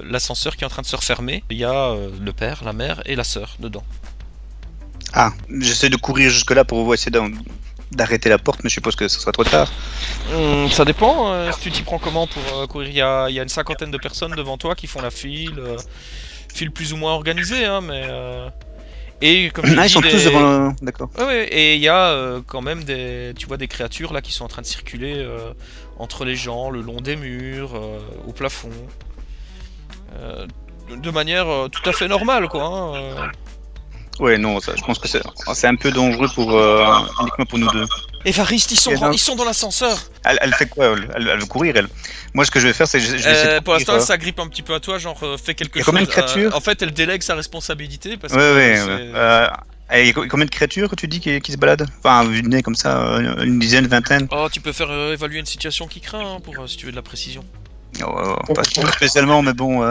Speaker 1: l'ascenseur qui est en train de se refermer. Il y a le père, la mère et la sœur dedans.
Speaker 2: Ah, j'essaie de courir jusque-là pour essayer d'arrêter la porte, mais je suppose que ce sera trop tard.
Speaker 1: Ça dépend, si tu t'y prends comment pour courir. Il y a une 50aine de personnes devant toi qui font la file plus ou moins organisée, hein, mais... Et comme je
Speaker 2: Ah, ils
Speaker 1: dis,
Speaker 2: sont tous devant. D'accord.
Speaker 1: Ouais, et il y a quand même tu vois des créatures là qui sont en train de circuler entre les gens, le long des murs, au plafond, de manière tout à fait normale, quoi. Hein.
Speaker 2: Ouais, non, ça, je pense que c'est un peu dangereux uniquement pour nous deux.
Speaker 1: Évariste, ils sont dans l'ascenseur.
Speaker 2: Elle fait quoi elle veut courir, elle. Moi, ce que je vais faire, c'est que je vais essayer de
Speaker 1: pour l'instant,
Speaker 2: courir,
Speaker 1: elle s'agrippe un petit peu à toi, genre fais quelque
Speaker 2: Il y a
Speaker 1: chose.
Speaker 2: combien de créatures
Speaker 1: En fait, elle délègue sa responsabilité parce
Speaker 2: Ouais,
Speaker 1: que
Speaker 2: ouais.
Speaker 1: c'est-
Speaker 2: Il y a combien de créatures que tu dis qui se baladent? Enfin, vu de nez comme ça, une dizaine, vingtaine?
Speaker 1: Oh, tu peux faire évaluer une situation qui craint hein, pour si tu veux de la précision.
Speaker 2: Pas spécialement, mais bon.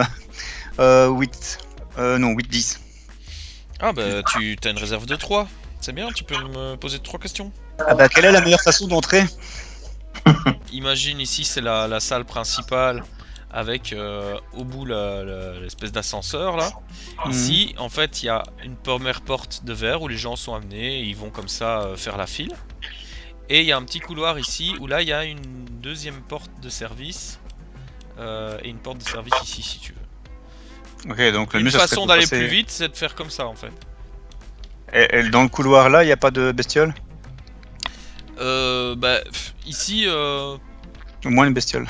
Speaker 2: 8. Non, 8, 10.
Speaker 1: Ah bah tu as une réserve de 3. C'est bien, tu peux me poser 3 questions.
Speaker 2: Ah bah, quelle est la meilleure façon d'entrer?
Speaker 1: Imagine ici c'est la salle principale avec au bout l'espèce d'ascenseur là. Ici en fait il y a une première porte de verre où les gens sont amenés et ils vont comme ça faire la file. Et il y a un petit couloir ici où là il y a une deuxième porte de service et une porte de service ici si tu veux.
Speaker 2: Ok, donc le
Speaker 1: Une
Speaker 2: mieux ça serait
Speaker 1: façon
Speaker 2: de
Speaker 1: d'aller
Speaker 2: passer-
Speaker 1: plus vite c'est de faire comme ça en fait.
Speaker 2: Et dans le couloir là, il n'y a pas de bestioles?
Speaker 1: Ici
Speaker 2: Au moins une bestiole.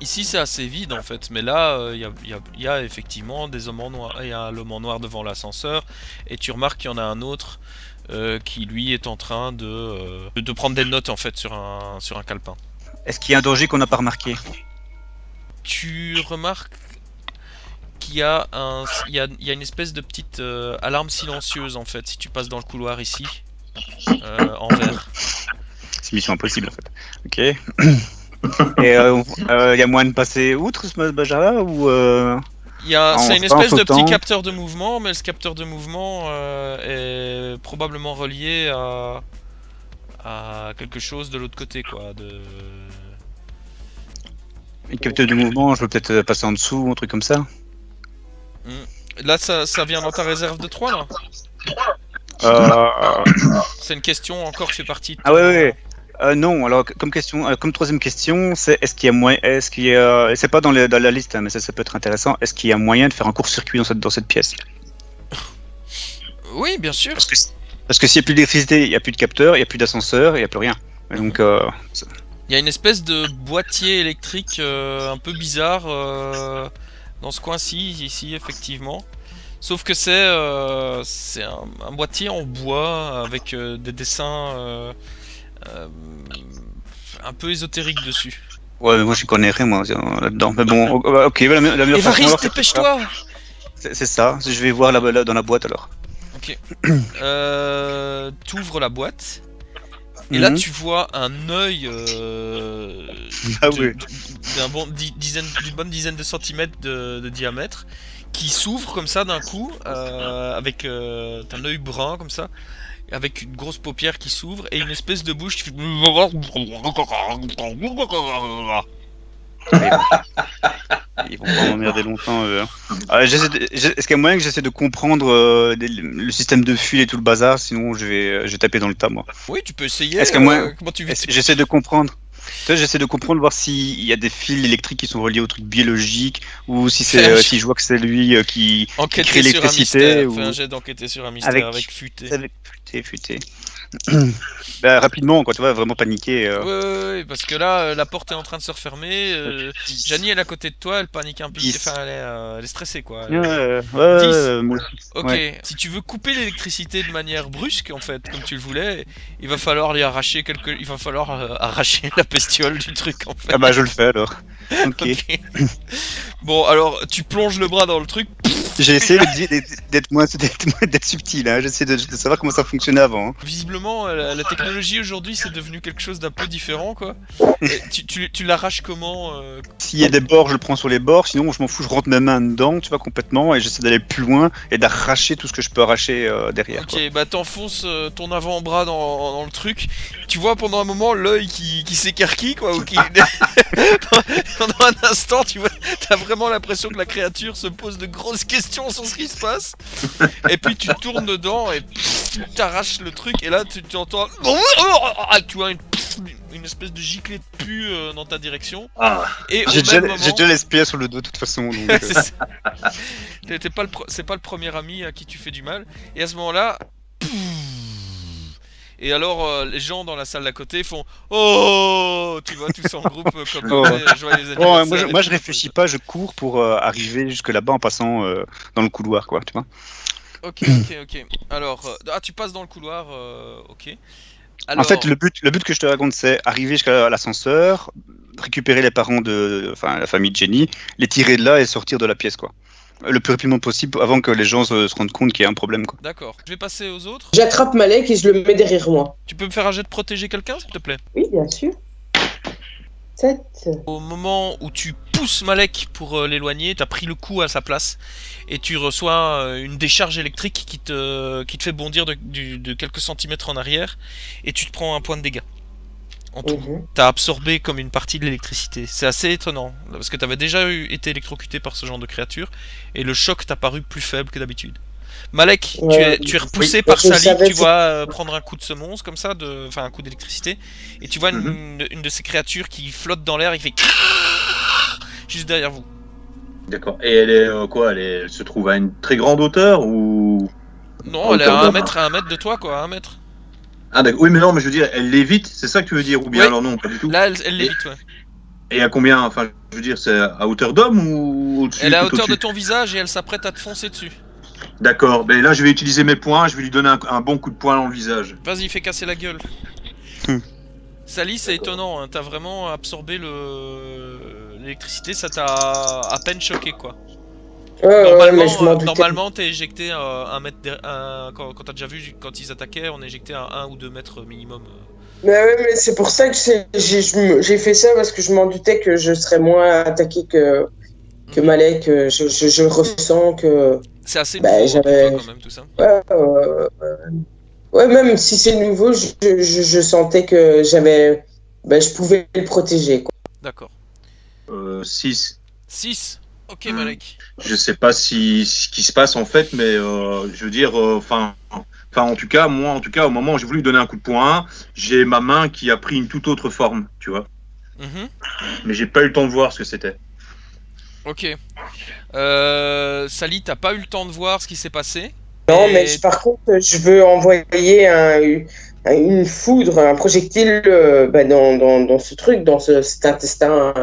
Speaker 1: ici c'est assez vide en fait, mais là il y a effectivement des hommes en noir. Il y a l'homme en noir devant l'ascenseur et tu remarques qu'il y en a un autre qui lui est en train de prendre des notes en fait sur un calepin.
Speaker 2: Est-ce qu'il y a un danger qu'on n'a pas remarqué?
Speaker 1: Tu remarques qu'il y a une espèce de petite alarme silencieuse en fait si tu passes dans le couloir ici en vert.
Speaker 2: C'est mission impossible en fait. Ok. Et il y a moyen de passer outre ce bazar-là ou
Speaker 1: C'est une
Speaker 2: en
Speaker 1: espèce de petit
Speaker 2: sautant.
Speaker 1: capteur de mouvement, mais ce capteur de mouvement est probablement relié à quelque chose de l'autre côté quoi.
Speaker 2: Une capteur de mouvement, je peux peut-être passer en dessous, un truc comme ça.
Speaker 1: Là ça vient dans ta réserve de 3 là. C'est une question encore qui fait partie de
Speaker 2: Ah ouais. Non, alors comme question, comme troisième question, c'est c'est pas dans la liste, hein, mais ça peut être intéressant. Est-ce qu'il y a moyen de faire un court-circuit dans cette pièce?
Speaker 1: Oui, bien sûr.
Speaker 2: Parce que s'il n'y a plus d'électricité, il n'y a plus de capteur, il n'y a plus d'ascenseur, il n'y a plus rien. Et donc,
Speaker 1: Il y a une espèce de boîtier électrique un peu bizarre dans ce coin-ci, ici effectivement. Sauf que c'est un boîtier en bois avec des dessins un peu ésotériques dessus.
Speaker 2: ouais, mais moi je connais rien moi là-dedans. Mais bon, ok, la meilleure façon.
Speaker 1: Évariste,
Speaker 2: alors,
Speaker 1: dépêche-toi!
Speaker 2: c'est ça. Je vais voir là dans la boîte alors.
Speaker 1: Ok. T'ouvres la boîte. Et là, tu vois un œil
Speaker 2: ouais.
Speaker 1: d'une bonne dizaine de centimètres de diamètre qui s'ouvre comme ça d'un coup avec un œil brun comme ça, avec une grosse paupière qui s'ouvre et une espèce de bouche qui fait.
Speaker 2: Ils vont pas m'emmerder longtemps. Est-ce qu'il y a moyen que j'essaie de comprendre le système de fuite et tout le bazar, sinon je vais taper dans le tas moi.
Speaker 1: Oui, tu peux essayer.
Speaker 2: Est-ce que moi,
Speaker 1: comment tu vis?
Speaker 2: j'essaie de comprendre. J'essaie de comprendre, voir s'il y a des fils électriques qui sont reliés au truc biologique, ou si si je vois que c'est lui qui crée l'électricité.
Speaker 1: Fais un jet d'enquêter sur un mystère avec futé.
Speaker 2: Avec futé. Bah, rapidement, quand tu vas vraiment paniquer.
Speaker 1: Ouais, parce que là, la porte est en train de se refermer. Janie, elle est à côté de toi, elle panique un peu. Enfin, elle est stressée quoi.
Speaker 2: Moi aussi.
Speaker 1: Ok, si tu veux couper l'électricité de manière brusque, en fait, comme tu le voulais, il va falloir arracher la bestiole du truc, en fait.
Speaker 2: Ah bah je le fais alors. Ok.
Speaker 1: Bon, alors, tu plonges le bras dans le truc.
Speaker 2: J'ai essayé d'être subtil, hein. J'essaie de savoir comment ça fonctionnait avant. Hein.
Speaker 1: Visiblement, la technologie aujourd'hui, c'est devenu quelque chose d'un peu différent, quoi. Et tu l'arraches comment
Speaker 2: S'il y a des bords, je le prends sur les bords, sinon je m'en fous, je rentre mes mains dedans, tu vois, complètement, et j'essaie d'aller plus loin et d'arracher tout ce que je peux arracher derrière.
Speaker 1: Ok,
Speaker 2: Quoi.
Speaker 1: bah t'enfonces ton avant-bras dans le truc. Tu vois pendant un moment l'œil qui s'écarquille, quoi, ou qui... pendant un instant, tu vois, t'as vraiment l'impression que la créature se pose de grosses questions sur ce qui se passe. Et puis tu tournes dedans et tu t'arraches le truc, et là tu entends... Tu vois une espèce de giclée de pu dans ta direction.
Speaker 3: Ah,
Speaker 1: Et au
Speaker 2: J'ai
Speaker 1: même moment,
Speaker 2: déjà l'esprit sur le dos de toute façon. Donc,
Speaker 1: c'est ça. C'est pas le premier ami à qui tu fais du mal. Et à ce moment-là, et alors les gens dans la salle d'à côté font oh, tu vois, tous en groupe comme
Speaker 2: Oh.
Speaker 1: joyeux
Speaker 2: Bon,
Speaker 1: anniversaire.
Speaker 2: moi je réfléchis pas, je cours pour arriver jusque là-bas en passant dans le couloir, quoi, tu vois.
Speaker 1: Ok. Alors, tu passes dans le couloir, ok.
Speaker 2: En
Speaker 1: Alors,
Speaker 2: fait, le but que je te raconte, c'est arriver jusqu'à l'ascenseur, récupérer les parents enfin la famille de Jenny, les tirer de là et sortir de la pièce, quoi. Le plus rapidement possible avant que les gens se rendent compte qu'il y a un problème, quoi.
Speaker 1: d'accord. Je vais passer aux autres.
Speaker 4: J'attrape Malek et je le mets derrière moi.
Speaker 1: Tu peux me faire un jet de protéger quelqu'un, s'il te plaît?
Speaker 4: Oui, bien sûr. 7.
Speaker 1: Au moment où tu pousses Malek pour l'éloigner, t'as pris le coup à sa place et tu reçois une décharge électrique qui te fait bondir de quelques centimètres en arrière et tu te prends un point de dégâts. En tout, t'as absorbé comme une partie de l'électricité. C'est assez étonnant parce que t'avais déjà été électrocuté par ce genre de créature et le choc t'a paru plus faible que d'habitude. Malek,
Speaker 4: Ouais,
Speaker 1: tu es repoussé
Speaker 4: oui,
Speaker 1: par
Speaker 4: je
Speaker 1: Sally,
Speaker 4: savais
Speaker 1: tu
Speaker 4: que-
Speaker 1: vois prendre un coup de semonce comme ça, enfin un coup d'électricité, et tu vois une de ces créatures qui flotte dans l'air, il fait juste derrière vous.
Speaker 3: d'accord. Et elle est quoi? Elle se trouve à une très grande hauteur ou?
Speaker 1: Non,
Speaker 3: À
Speaker 1: elle est à
Speaker 3: hauteur
Speaker 1: 1 mètre de toi, quoi, à 1 mètre.
Speaker 3: Ah d'accord. Oui, mais non, mais je veux dire, elle lévite, c'est ça que tu veux dire? Ou bien
Speaker 1: Oui.
Speaker 3: alors non, pas du tout.
Speaker 1: Là, elle l'évite, ouais.
Speaker 3: Et à combien? Enfin, je veux dire, c'est à hauteur d'homme ou au-dessus?
Speaker 1: Elle est à
Speaker 3: tout
Speaker 1: hauteur de
Speaker 3: au-dessus
Speaker 1: ton visage et elle s'apprête à te foncer dessus.
Speaker 3: D'accord. Ben là, je vais utiliser mes poings. Je vais lui donner un bon coup de poing dans le visage.
Speaker 1: Vas-y, fais casser la gueule. Sally, c'est étonnant, hein, t'as vraiment absorbé l'électricité, ça t'a à peine choqué, quoi.
Speaker 4: mais je m'en doutais.
Speaker 1: Normalement, t'es éjecté à 1 mètre. Quand t'as déjà vu, quand ils attaquaient, on est éjecté à 1 ou 2 mètres minimum.
Speaker 4: Mais c'est pour ça que j'ai fait ça, parce que je m'en doutais que je serais moins attaqué que Malek. Je ressens que.
Speaker 1: C'est assez
Speaker 4: Bah,
Speaker 1: nouveau hein, pour
Speaker 4: j'avais-
Speaker 1: toi, quand même, tout ça.
Speaker 4: Ouais, même si c'est nouveau, je sentais que je pouvais le protéger, quoi.
Speaker 1: D'accord.
Speaker 3: 6.
Speaker 1: 6. Ok, Malek.
Speaker 3: Je sais pas ce qui se passe en fait, mais je veux dire, enfin, en tout cas, au moment où j'ai voulu lui donner un coup de poing, j'ai ma main qui a pris une toute autre forme, tu vois.
Speaker 1: Mhm.
Speaker 3: Mais j'ai pas eu le temps de voir ce que c'était.
Speaker 1: Ok. Sally, t'as pas eu le temps de voir ce qui s'est passé.
Speaker 4: Non,
Speaker 1: Et-
Speaker 4: mais par contre, je veux envoyer une foudre, un projectile dans ce truc, cet intestin.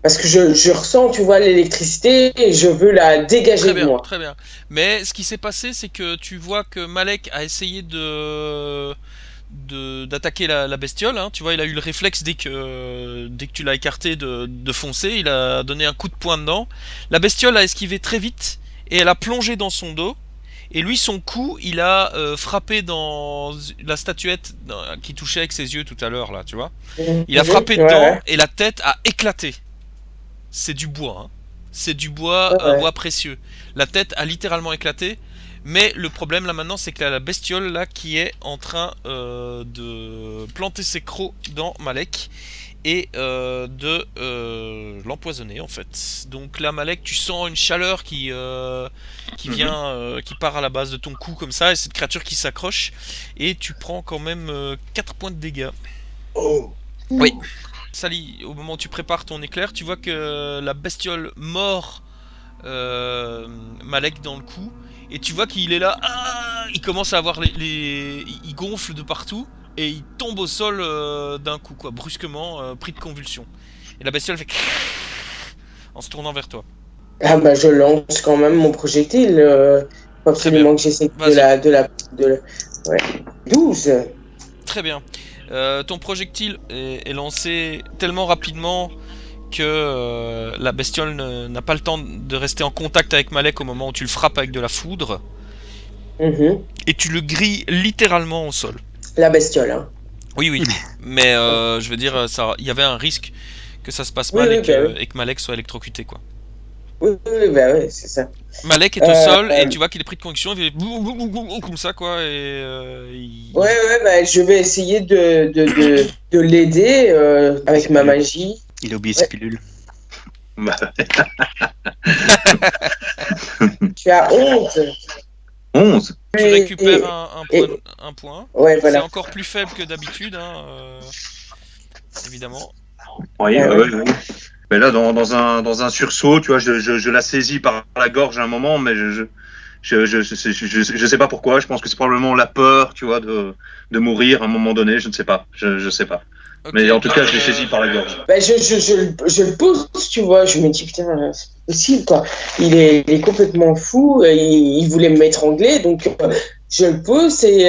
Speaker 4: Parce que je ressens, tu vois, l'électricité et je veux la dégager
Speaker 1: Très
Speaker 4: de
Speaker 1: bien,
Speaker 4: moi.
Speaker 1: très bien. Mais ce qui s'est passé, c'est que tu vois que Malek a essayé d'attaquer la bestiole. Hein. Tu vois, il a eu le réflexe dès que tu l'as écarté de foncer. Il a donné un coup de poing dedans. La bestiole a esquivé très vite et elle a plongé dans son dos. Et lui, son coup, il a frappé dans la statuette qui touchait avec ses yeux tout à l'heure, là, tu vois. Il a frappé
Speaker 4: Ouais,
Speaker 1: dedans
Speaker 4: ouais.
Speaker 1: et la tête a éclaté. C'est du bois, hein. C'est du bois,
Speaker 4: Ouais,
Speaker 1: un
Speaker 4: ouais.
Speaker 1: bois précieux. La tête a littéralement éclaté. Mais le problème là maintenant, c'est que la bestiole là qui est en train de planter ses crocs dans Malek et de l'empoisonner en fait. Donc là, Malek, tu sens une chaleur qui vient, qui part à la base de ton cou comme ça, et cette créature qui s'accroche, et tu prends quand même 4 points de dégâts.
Speaker 3: Oh.
Speaker 1: Oui. Sally, au moment où tu prépares ton éclair, tu vois que la bestiole mord Malek dans le cou, et tu vois qu'il est là, il commence à avoir il gonfle de partout, et il tombe au sol d'un coup, quoi, brusquement, pris de convulsions. Et la bestiole fait en se tournant vers toi.
Speaker 4: Ah bah je lance quand même mon projectile. Faut absolument que j'essaie Ouais. 12.
Speaker 1: Très bien. Ton projectile est lancé tellement rapidement que la bestiole n'a pas le temps de rester en contact avec Malek au moment où tu le frappes avec de la foudre,
Speaker 4: Mhm.
Speaker 1: et tu le grilles littéralement au sol.
Speaker 4: La bestiole, hein.
Speaker 1: Oui, mais je veux dire, il y avait un risque que ça se passe
Speaker 4: Oui,
Speaker 1: mal
Speaker 4: oui,
Speaker 1: et que Malek soit électrocuté, quoi.
Speaker 4: Oui, bah ouais, c'est ça.
Speaker 1: Malek est au sol et tu vois qu'il est pris de conviction, il fait comme ça, quoi, et
Speaker 4: Ouais, bah je vais essayer de l'aider avec ma magie.
Speaker 2: Il a oublié ses pilules.
Speaker 3: Bah,
Speaker 4: Tu as honte.
Speaker 3: 11.
Speaker 1: tu
Speaker 4: Et-
Speaker 1: récupères un point.
Speaker 4: Ouais,
Speaker 1: C'est
Speaker 4: voilà.
Speaker 1: encore plus faible que d'habitude, hein. évidemment.
Speaker 3: Oui, oui. Mais là, dans un sursaut, tu vois, je la saisis par la gorge à un moment, mais je sais pas pourquoi. Je pense que c'est probablement la peur, tu vois, de mourir à un moment donné. Je ne sais pas. Je sais pas.
Speaker 1: Ok,
Speaker 3: Mais en tout cas, je l'ai saisi par la gorge.
Speaker 4: Bah, je le pose, tu vois, je me dis, putain, c'est pas possible, quoi. Il est complètement fou, il voulait m'étrangler, donc je le pose et...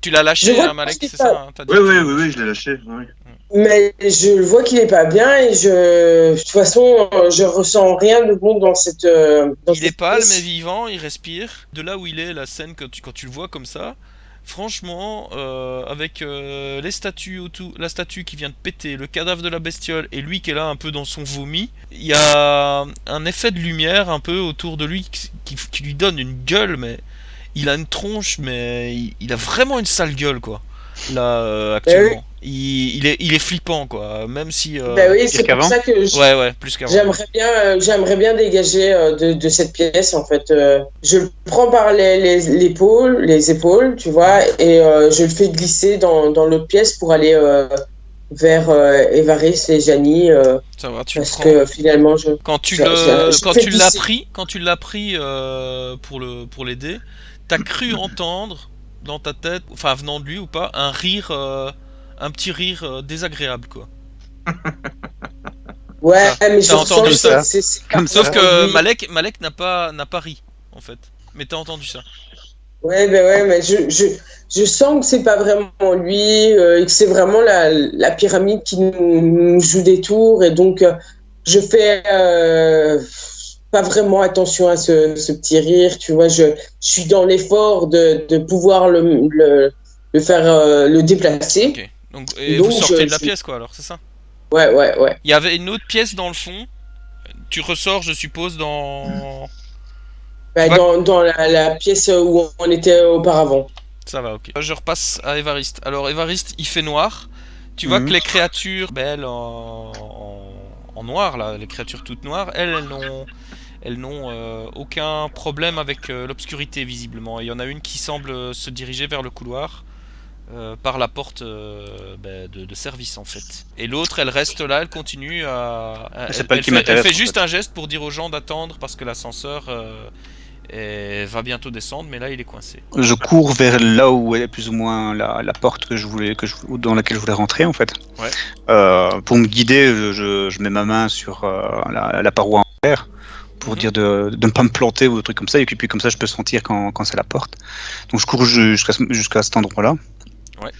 Speaker 1: tu l'as lâché,
Speaker 4: je vois
Speaker 1: hein, Malek,
Speaker 4: que
Speaker 1: c'est ça, hein, t'as dit
Speaker 3: Oui,
Speaker 1: que
Speaker 3: oui,
Speaker 1: tu l'as
Speaker 3: oui,
Speaker 1: lâché.
Speaker 3: oui, je l'ai lâché. Oui.
Speaker 4: Mais je vois qu'il est pas bien et de toute façon, je ressens rien de bon dans cette. Dans
Speaker 1: Il est
Speaker 4: cette
Speaker 1: pâle
Speaker 4: pièce.
Speaker 1: mais vivant, il respire. De là où il est, la scène, quand tu le vois comme ça, franchement, avec les statues autour, la statue qui vient de péter, le cadavre de la bestiole et lui qui est là un peu dans son vomi, il y a un effet de lumière un peu autour de lui qui lui donne une gueule, mais il a une tronche, mais il a vraiment une sale gueule, quoi. Là, actuellement. Il est flippant, quoi. Même si.
Speaker 4: Ben oui, c'est pour
Speaker 2: qu'avant.
Speaker 4: ça que
Speaker 1: Ouais, plus qu'avant.
Speaker 4: j'aimerais bien dégager de cette pièce en fait. Je le prends par les épaules, tu vois, et je le fais glisser dans l'autre pièce pour aller vers Évariste et Janie,
Speaker 1: Ça va, tu le
Speaker 4: parce
Speaker 1: prends.
Speaker 4: que finalement je.
Speaker 1: Quand tu
Speaker 4: je- je
Speaker 1: quand
Speaker 4: fais
Speaker 1: tu l'as
Speaker 4: glisser.
Speaker 1: pris pour l'aider, t'as cru entendre dans ta tête, enfin venant de lui ou pas, un rire, un petit rire désagréable, quoi.
Speaker 4: Ouais,
Speaker 1: Ça,
Speaker 4: mais je
Speaker 1: t'as
Speaker 4: ressens
Speaker 1: entendu
Speaker 4: que
Speaker 1: ça
Speaker 4: c'est
Speaker 2: Comme
Speaker 4: pas
Speaker 2: ça.
Speaker 1: Sauf
Speaker 4: pour
Speaker 1: que
Speaker 4: lui.
Speaker 1: Malek n'a pas ri, en fait. Mais t'as entendu ça.
Speaker 4: Ouais, ben ouais, mais je sens que c'est pas vraiment lui, et que c'est vraiment la pyramide qui nous joue des tours, et donc je fais pas vraiment attention à ce petit rire, tu vois, je suis dans l'effort de pouvoir le faire le déplacer.
Speaker 1: Ok. Donc, et
Speaker 4: Donc,
Speaker 1: vous sortez de la pièce, quoi, alors, c'est ça?
Speaker 4: Ouais.
Speaker 1: Il y avait une autre pièce dans le fond. Tu ressors, je suppose, dans.
Speaker 4: Bah,
Speaker 1: Tu vas-
Speaker 4: dans la pièce où on était auparavant.
Speaker 1: Ça va, ok. Je repasse à Évariste. Alors, Évariste, il fait noir. Tu vois
Speaker 2: Mhm.
Speaker 1: que les créatures, belles en noir, là, les créatures toutes noires, elles n'ont aucun problème avec l'obscurité, visiblement. Il y en a une qui semble se diriger vers le couloir par la porte de service, en fait. Et l'autre, elle reste là, elle continue
Speaker 2: C'est pas le qui
Speaker 1: elle
Speaker 2: m'intéresse,
Speaker 1: fait
Speaker 2: en
Speaker 1: juste
Speaker 2: fait.
Speaker 1: un geste pour dire aux gens d'attendre parce que l'ascenseur va bientôt descendre, mais là, il est coincé.
Speaker 2: Je cours vers là où est plus ou moins la porte dans laquelle je voulais rentrer en fait.
Speaker 1: Ouais.
Speaker 2: Pour me guider, je mets ma main sur la paroi en fer pour dire de ne pas me planter ou des trucs comme ça, et puis comme ça je peux sentir quand c'est la porte. Donc je cours jusqu'à cet endroit-là.
Speaker 1: Ouais.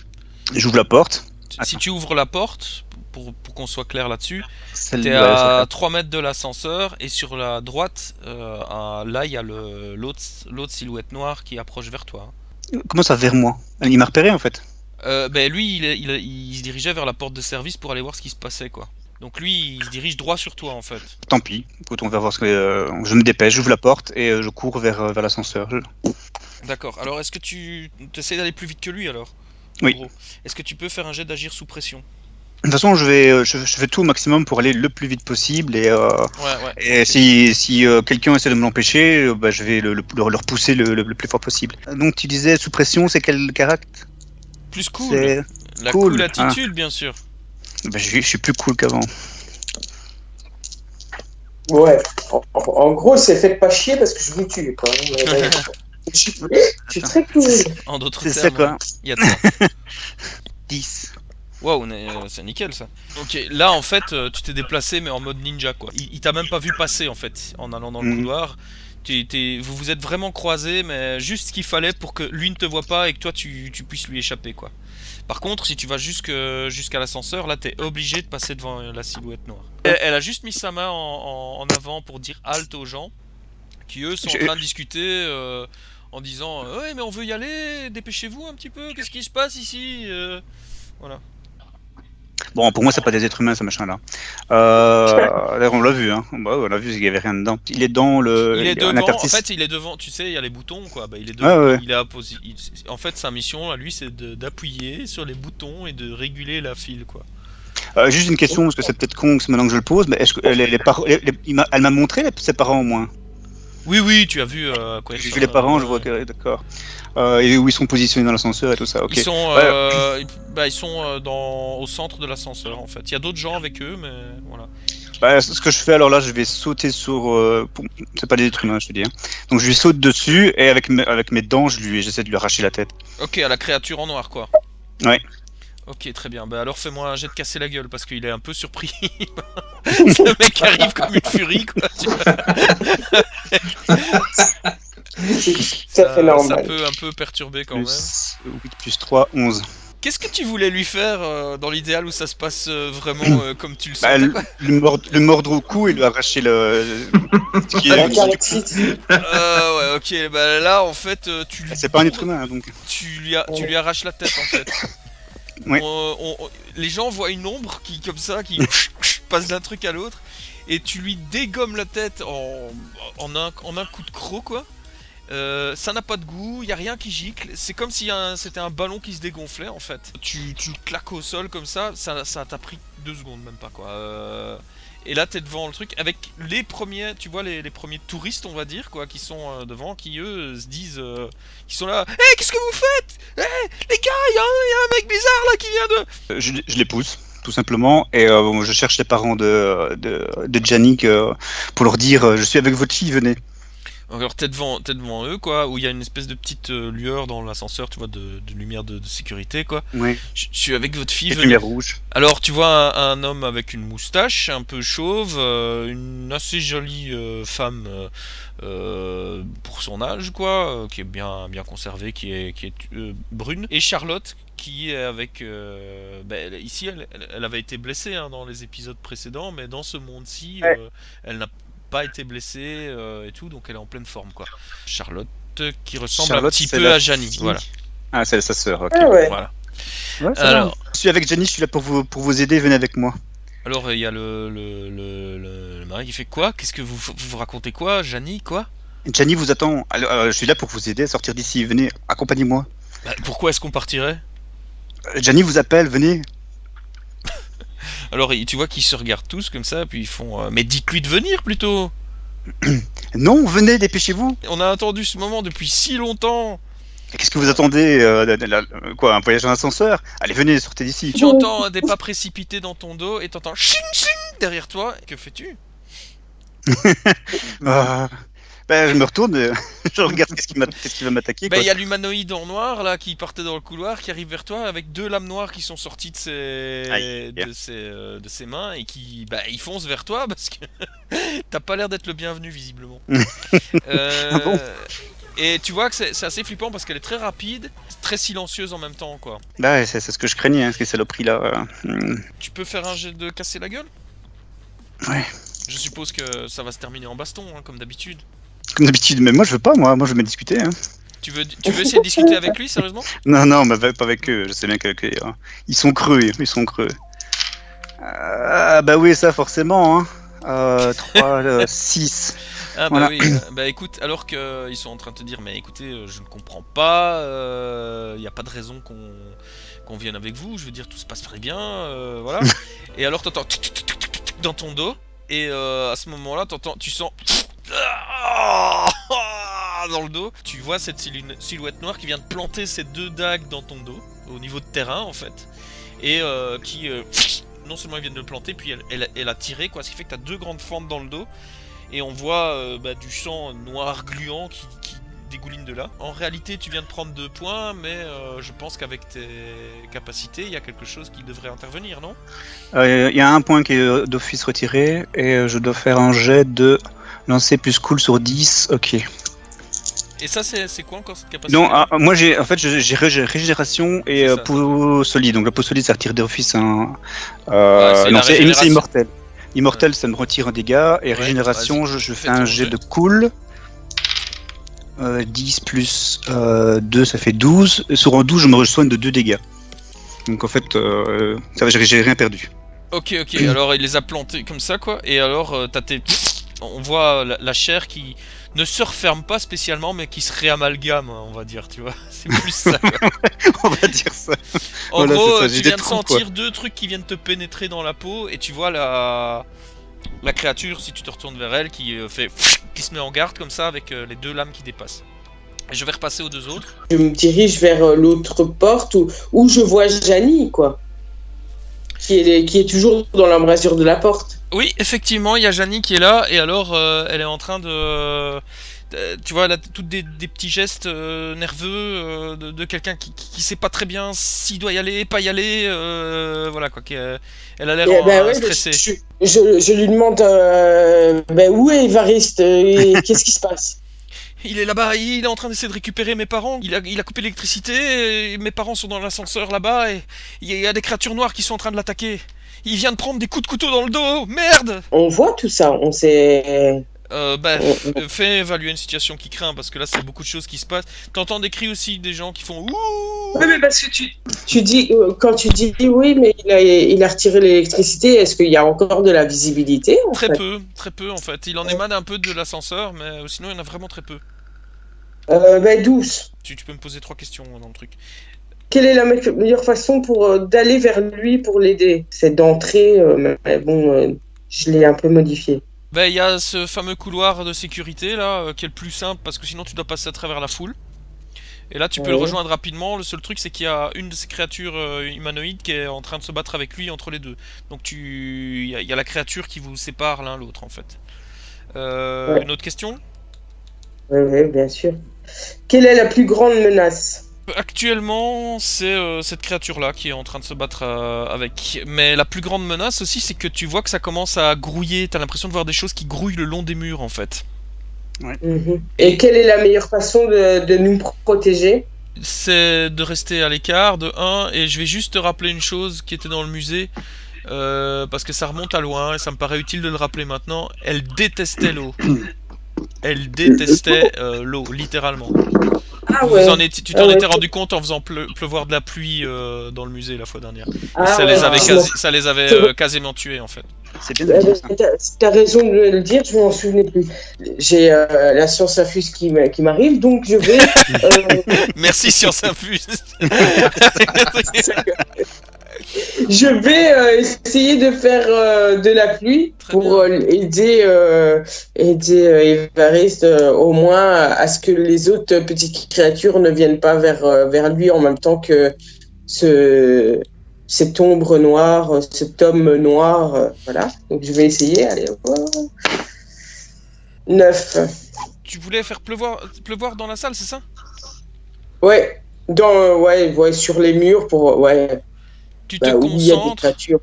Speaker 2: J'ouvre la porte.
Speaker 1: Si tu ouvres la porte, pour qu'on soit clair là-dessus,
Speaker 2: Celle
Speaker 1: t'es
Speaker 2: ouais,
Speaker 1: à
Speaker 2: c'est
Speaker 1: 3 mètres de l'ascenseur et sur la droite, là il y a l'autre silhouette noire qui approche vers toi.
Speaker 2: comment ça vers moi? Il m'a repéré en fait.
Speaker 1: Lui il se dirigeait vers la porte de service pour aller voir ce qui se passait, quoi. Donc lui il se dirige droit sur toi, en fait.
Speaker 2: Tant pis. Écoute, on va voir ce que. Je me dépêche, j'ouvre la porte et je cours vers l'ascenseur.
Speaker 1: D'accord, alors est-ce que tu essaies d'aller plus vite que lui, alors? En
Speaker 2: Oui.
Speaker 1: gros. Est-ce que tu peux faire un jet d'agir sous pression?
Speaker 2: De toute façon, je fais tout au maximum pour aller le plus vite possible
Speaker 1: Ouais.
Speaker 2: et si quelqu'un essaie de me l'empêcher, je vais le repousser le plus fort possible. Donc tu disais sous pression, c'est quel caractère?
Speaker 1: Plus cool.
Speaker 2: C'est
Speaker 1: La
Speaker 2: cool,
Speaker 1: cool attitude, bien sûr.
Speaker 2: je suis plus cool qu'avant.
Speaker 4: Ouais, en gros, c'est faites pas chier parce que je vous tue, quoi. Je suis très cool.
Speaker 1: En d'autres
Speaker 2: C'est ça
Speaker 1: termes,
Speaker 2: quoi.
Speaker 1: il y a de ça.
Speaker 2: 10.
Speaker 1: Waouh, c'est nickel ça. Ok, là en fait, tu t'es déplacé mais en mode ninja, quoi. Il t'a même pas vu passer, en fait, en allant dans le couloir. Vous vous êtes vraiment croisés, mais juste ce qu'il fallait pour que lui ne te voit pas et que toi tu puisses lui échapper, quoi. Par contre, si tu vas jusqu'à l'ascenseur, là t'es obligé de passer devant la silhouette noire. Elle a juste mis sa main en avant pour dire halte aux gens qui eux sont en train de discuter en disant ouais, mais on veut y aller, dépêchez-vous un petit peu, qu'est-ce qui se passe ici Voilà.
Speaker 2: Bon, pour moi, c'est pas des êtres humains, ce machin-là. D'ailleurs, on l'a vu, hein. Bah, on l'a vu, il y avait rien dedans. Il est dans
Speaker 1: Il est devant, en
Speaker 2: l'interstice.
Speaker 1: fait, il est devant, tu sais, il y a les boutons, quoi. Bah, il est devant,
Speaker 2: Ouais.
Speaker 1: il est en fait, sa mission, à lui, c'est d'appuyer sur les boutons et de réguler la file, quoi.
Speaker 2: Juste une question, parce que c'est peut-être con maintenant que je le pose, mais est-ce que elle m'a montré ses parents au moins?
Speaker 1: Oui, tu as vu quoi ils
Speaker 2: J'ai
Speaker 1: sont,
Speaker 2: vu les parents, je vois que d'accord. Et où ils sont positionnés dans l'ascenseur et tout ça. Ok.
Speaker 1: Ils sont, Bah, ils sont au centre de l'ascenseur en fait. Il y a d'autres gens avec eux, mais voilà.
Speaker 2: Bah, ce que je fais alors là, je vais sauter sur. C'est pas des êtres humains, je veux dire. Donc je lui saute dessus et avec mes dents, j'essaie de lui arracher la tête.
Speaker 1: Ok, à la créature en noir quoi.
Speaker 2: Ouais.
Speaker 1: Ok, très bien. Bah alors fais-moi un jet de casser la gueule parce qu'il est un peu surpris. Ce mec arrive comme une furie quoi. Tu vois.
Speaker 4: Ça fait normal.
Speaker 1: Ça peut un peu perturber quand même.
Speaker 2: 8 plus 3, 11.
Speaker 1: Qu'est-ce que tu voulais lui faire dans l'idéal où ça se passe vraiment comme tu le
Speaker 2: Bah,
Speaker 1: sentais quoi
Speaker 2: le mordre au cou et lui arracher ce qui est
Speaker 4: La
Speaker 2: là.
Speaker 4: carotide.
Speaker 1: Ouais, ok. Bah là en fait, tu lui
Speaker 2: C'est pas un être humain donc.
Speaker 1: tu lui arraches la tête en fait.
Speaker 2: Oui.
Speaker 1: Les gens voient une ombre qui comme ça qui passe d'un truc à l'autre et tu lui dégommes la tête en un coup de croc quoi. Ça n'a pas de goût, y a rien qui gicle, c'est comme si c'était un ballon qui se dégonflait en fait. Tu le claques au sol comme ça t'a pris 2 secondes même pas quoi. Et là t'es devant le truc avec les premiers, tu vois les premiers touristes on va dire quoi, qui sont devant, qui eux se disent, qui sont là, hey, qu'est-ce que vous faites? Hey, les gars, y a un mec bizarre là qui vient de...
Speaker 2: Je les pousse tout simplement et je cherche les parents de Jannick pour leur dire je suis avec votre fille, venez.
Speaker 1: Alors t'es devant eux quoi, où il y a une espèce de petite lueur dans l'ascenseur, tu vois, de lumière de sécurité quoi.
Speaker 2: Oui.
Speaker 1: Je suis avec votre fille.
Speaker 2: Lumière rouge.
Speaker 1: Alors tu vois un homme avec une moustache, un peu chauve, une assez jolie femme pour son âge quoi, qui est bien conservée, qui est brune, et Charlotte qui est avec ici elle avait été blessée hein, dans les épisodes précédents, mais dans ce monde-ci elle n'a pas été blessée et tout, donc elle est en pleine forme quoi. Charlotte qui ressemble un petit peu à Janny, voilà.
Speaker 2: Ah, c'est sa sœur, ok.
Speaker 4: Ah ouais.
Speaker 1: Voilà.
Speaker 2: Ouais,
Speaker 1: Alors,
Speaker 2: je suis avec Jannick, je suis là pour vous aider, venez avec moi.
Speaker 1: alors il y a le mari qui fait quoi? Qu'est-ce que vous racontez quoi, Janny, quoi?
Speaker 2: Jannick vous attend, alors, je suis là pour vous aider à sortir d'ici, venez, accompagnez-moi.
Speaker 1: Bah, pourquoi est-ce qu'on partirait?
Speaker 2: Jannick vous appelle, venez.
Speaker 1: Alors tu vois qu'ils se regardent tous comme ça, puis ils font mais dites-lui de venir plutôt.
Speaker 2: Non, venez, dépêchez-vous.
Speaker 1: On a attendu ce moment depuis si longtemps.
Speaker 2: Qu'est-ce que vous attendez quoi, un voyage en ascenseur? Allez, venez, sortez d'ici.
Speaker 1: Tu entends des pas précipités dans ton dos et t'entends ching ching derrière toi. Que fais-tu?
Speaker 2: Je me retourne, je regarde qu'est-ce qui va m'attaquer.
Speaker 1: Il y a l'humanoïde en noir là qui partait dans le couloir, qui arrive vers toi avec 2 lames noires qui sont sorties de ses mains et qui ils foncent vers toi parce que t'as pas l'air d'être le bienvenu visiblement.
Speaker 2: Bon.
Speaker 1: Et tu vois que c'est assez flippant parce qu'elle est très rapide, très silencieuse en même temps quoi.
Speaker 2: Bah, c'est ce que je craignais, hein, ces saloperies là.
Speaker 1: Tu peux faire un jet de casser la gueule?
Speaker 2: Ouais.
Speaker 1: Je suppose que ça va se terminer en baston hein, comme d'habitude.
Speaker 2: Comme d'habitude, mais moi je veux pas, moi je veux me discuter. Hein.
Speaker 1: Tu veux essayer de discuter avec lui sérieusement?
Speaker 2: Non, mais pas avec eux, je sais bien ils sont creux, bah oui, ça forcément, hein. 3, 6.
Speaker 1: Ah bah
Speaker 2: voilà.
Speaker 1: oui, bah écoute, alors qu'ils sont en train de te dire mais écoutez, je ne comprends pas, y a pas de raison qu'on vienne avec vous, je veux dire tout se passe très bien, voilà. Et alors t'entends dans ton dos, et à ce moment-là tu sens dans le dos, tu vois cette silhouette noire qui vient de planter ces 2 dagues dans ton dos, au niveau de terrain en fait, et qui non seulement ils viennent de le planter, puis elle a tiré quoi, ce qui fait que t'as 2 grandes fentes dans le dos. Et on voit du sang noir gluant qui dégouline de là. En réalité, tu viens de prendre 2 points, mais je pense qu'avec tes capacités, il y a quelque chose qui devrait intervenir, non?
Speaker 2: Il y a un point qui est d'office retiré, et je dois faire un jet de lancer plus cool sur 10, ok.
Speaker 1: Et ça, c'est quoi encore cette capacité?
Speaker 2: Non, moi j'ai régénération et peau solide. Donc la peau solide ça retire d'office un. C'est immortel. Immortel ça me retire un dégât et régénération je fais un jet de cool. 10 plus 2 ça fait 12. Sur un 12 je me soigne de 2 dégâts. Donc en fait ça va, j'ai rien perdu.
Speaker 1: Ok, alors il les a plantés comme ça quoi. Et alors on voit la chair qui ne se referme pas spécialement, mais qui se réamalgame, on va dire, tu vois. C'est plus ça, quoi.
Speaker 2: On va dire ça.
Speaker 1: En gros, tu viens de sentir 2 trucs qui viennent te pénétrer dans la peau, et tu vois la créature, si tu te retournes vers elle, qui se met en garde comme ça, avec les 2 lames qui dépassent. Je vais repasser aux deux autres.
Speaker 4: Je me dirige vers l'autre porte où je vois Janie, quoi. Qui est toujours dans l'embrasure de la porte.
Speaker 1: Oui, effectivement, il y a Janie qui est là, et alors elle est en train tu vois, elle a toutes des petits gestes nerveux de quelqu'un qui sait pas très bien s'il doit y aller, pas y aller, voilà quoi. Elle a l'air stressée.
Speaker 4: Je lui demande où est Évariste qu'est-ce qui se passe?
Speaker 1: Il est là-bas, il est en train d'essayer de récupérer mes parents. Il a coupé l'électricité, et mes parents sont dans l'ascenseur là-bas, et il y a des créatures noires qui sont en train de l'attaquer. Il vient de prendre des coups de couteau dans le dos, merde!
Speaker 4: On voit tout ça, on sait...
Speaker 1: Fais évaluer une situation qui craint, parce que là c'est beaucoup de choses qui se passent. T'entends des cris aussi, des gens qui font ouh.
Speaker 4: Oui, mais parce que tu dis, quand tu dis oui, mais il a retiré l'électricité, est-ce qu'il y a encore de la visibilité
Speaker 1: Très peu en fait. Il en émane un peu de l'ascenseur, mais sinon il y en a vraiment très peu.
Speaker 4: 12.
Speaker 1: Tu peux me poser 3 questions dans le truc.
Speaker 4: Quelle est la meilleure façon d'aller vers lui pour l'aider? C'est d'entrer, mais bon, je l'ai un peu modifié.
Speaker 1: Il y a ce fameux couloir de sécurité là, qui est le plus simple, parce que sinon tu dois passer à travers la foule. Et là tu peux le rejoindre rapidement. Le seul truc c'est qu'il y a une de ces créatures humanoïdes qui est en train de se battre avec lui entre les deux. Donc il y a la créature qui vous sépare l'un l'autre en fait. Une autre question?
Speaker 4: Oui, bien sûr. Quelle est la plus grande menace?
Speaker 1: Actuellement, c'est cette créature-là qui est en train de se battre avec. Mais la plus grande menace aussi, c'est que tu vois que ça commence à grouiller. T'as l'impression de voir des choses qui grouillent le long des murs, en fait.
Speaker 2: Ouais.
Speaker 4: Et quelle est la meilleure façon de nous protéger?
Speaker 1: C'est de rester à l'écart, de 1. Et je vais juste te rappeler une chose qui était dans le musée. Parce que ça remonte à loin et ça me paraît utile de le rappeler maintenant. Elle détestait l'eau. Elle détestait l'eau, littéralement.
Speaker 4: Ah ouais.
Speaker 1: Tu t'en étais rendu compte en faisant pleuvoir de la pluie dans le musée la fois dernière. Ça les avait quasiment tués en fait.
Speaker 2: C'est bien de dire ça.
Speaker 4: T'as raison de le dire, je m'en souvenais plus. J'ai la science infuse qui m'arrive, donc je vais...
Speaker 1: Merci Science Infuse.
Speaker 4: Je vais essayer de faire de la pluie pour aider Évariste au moins à ce que les autres petites créatures ne viennent pas vers lui en même temps que cette ombre noire, cet homme noir. Voilà, donc je vais essayer. Allez, 9.
Speaker 1: Tu voulais faire pleuvoir dans la salle, c'est ça?
Speaker 4: Ouais, sur les murs pour... Ouais.
Speaker 1: Tu te concentres,
Speaker 4: tu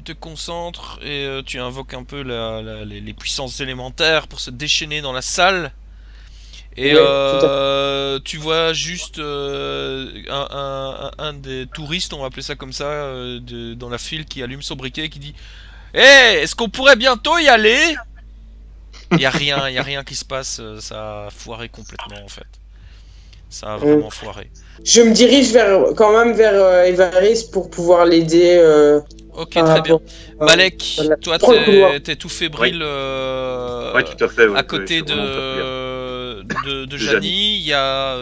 Speaker 1: te concentres et tu invoques un peu les puissances élémentaires pour se déchaîner dans la salle. Et tu vois juste un des touristes, on va appeler ça comme ça, dans la file qui allume son briquet et qui dit hey, est-ce qu'on pourrait bientôt y aller? Il y a rien qui se passe, ça a foiré complètement en fait. Ça a vraiment foiré.
Speaker 4: Je me dirige quand même vers Évariste pour pouvoir l'aider.
Speaker 1: Ok, très bien. Malek, toi t'es tout fébrile
Speaker 3: ouais, tout à, fait,
Speaker 1: à côté de Janie. Il y a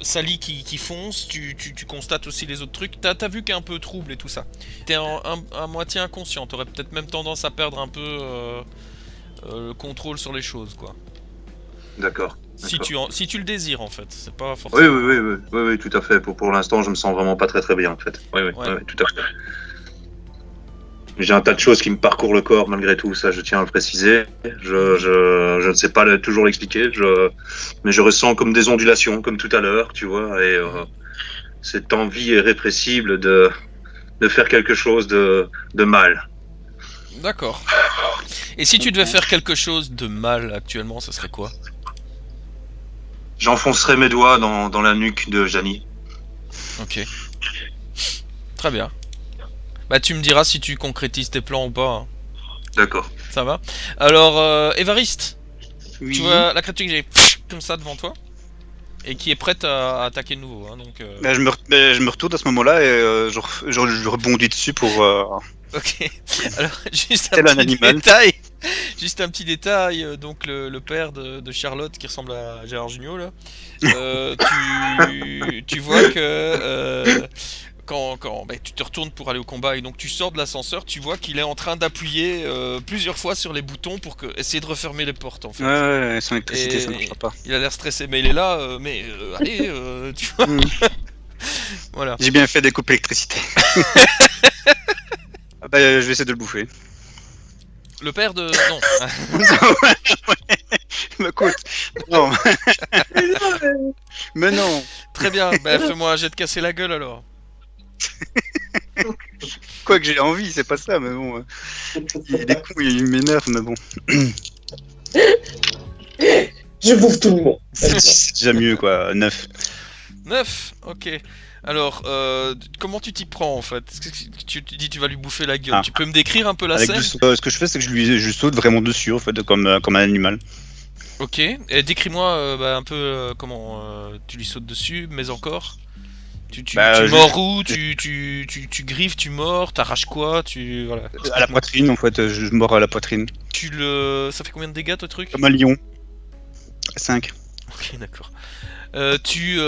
Speaker 1: Sally qui fonce. Tu constates aussi les autres trucs. T'as vu qu'elle est un peu trouble et tout ça. T'es à moitié inconscient. T'aurais peut-être même tendance à perdre un peu le contrôle sur les choses, quoi.
Speaker 3: D'accord.
Speaker 1: Si tu le désires en fait, c'est pas forcément.
Speaker 3: Oui, tout à fait. Pour l'instant, je me sens vraiment pas très bien en fait. Oui, tout à fait. J'ai un tas de choses qui me parcourent le corps malgré tout, ça je tiens à le préciser. Je ne sais pas toujours l'expliquer, mais je ressens comme des ondulations, comme tout à l'heure, tu vois, et cette envie irrépressible de faire quelque chose de mal.
Speaker 1: D'accord. Et si tu devais faire quelque chose de mal actuellement, ça serait quoi?
Speaker 3: J'enfoncerai mes doigts dans la nuque de Janie.
Speaker 1: Ok. Très bien. Bah tu me diras si tu concrétises tes plans ou pas. Hein.
Speaker 3: D'accord.
Speaker 1: Ça va. Alors, Évariste,
Speaker 2: Oui.
Speaker 1: tu vois la créature que j'ai comme ça devant toi et qui est prête à attaquer de nouveau. Hein, donc,
Speaker 2: je me retourne à ce moment-là et je rebondis dessus pour...
Speaker 1: Ok. Alors, juste
Speaker 2: un petit
Speaker 1: détail. Juste un petit détail. Donc, le père de Charlotte qui ressemble à Gérard Jugnot, là. Tu vois que quand tu te retournes pour aller au combat et donc tu sors de l'ascenseur, tu vois qu'il est en train d'appuyer plusieurs fois sur les boutons pour essayer de refermer les portes en fait.
Speaker 2: Ouais, sans électricité,
Speaker 1: Et
Speaker 2: ça marchera pas.
Speaker 1: il a l'air stressé, mais il est là, allez, tu vois. Voilà.
Speaker 2: J'ai bien fait de couper l'électricité. Ah bah, je vais essayer de le bouffer.
Speaker 1: Le père de... Non.
Speaker 2: Mais écoute, non. Mais non.
Speaker 1: Très bien, fais-moi un jet de casser la gueule alors.
Speaker 2: Quoi que j'ai envie, c'est pas ça, mais bon. Il est con, il m'énerve, mais bon.
Speaker 4: Je bouffe tout le monde.
Speaker 2: C'est déjà mieux, quoi. 9.
Speaker 1: 9, ok. Alors, comment tu t'y prends en fait? Tu dis tu vas lui bouffer la gueule.
Speaker 2: Ah.
Speaker 1: Tu peux me décrire un peu la
Speaker 2: Avec
Speaker 1: scène?
Speaker 2: ce que je fais, c'est que je saute vraiment dessus, en fait, comme un animal.
Speaker 1: Ok, et décris-moi un peu comment tu lui sautes dessus, mais encore. Tu mords où? Tu griffes, tu mords, t'arraches quoi? Voilà.
Speaker 2: À la poitrine, en fait, je mords à la poitrine.
Speaker 1: Ça fait combien de dégâts, ton truc?
Speaker 2: Comme un lion. 5.
Speaker 1: Ok, d'accord. Tu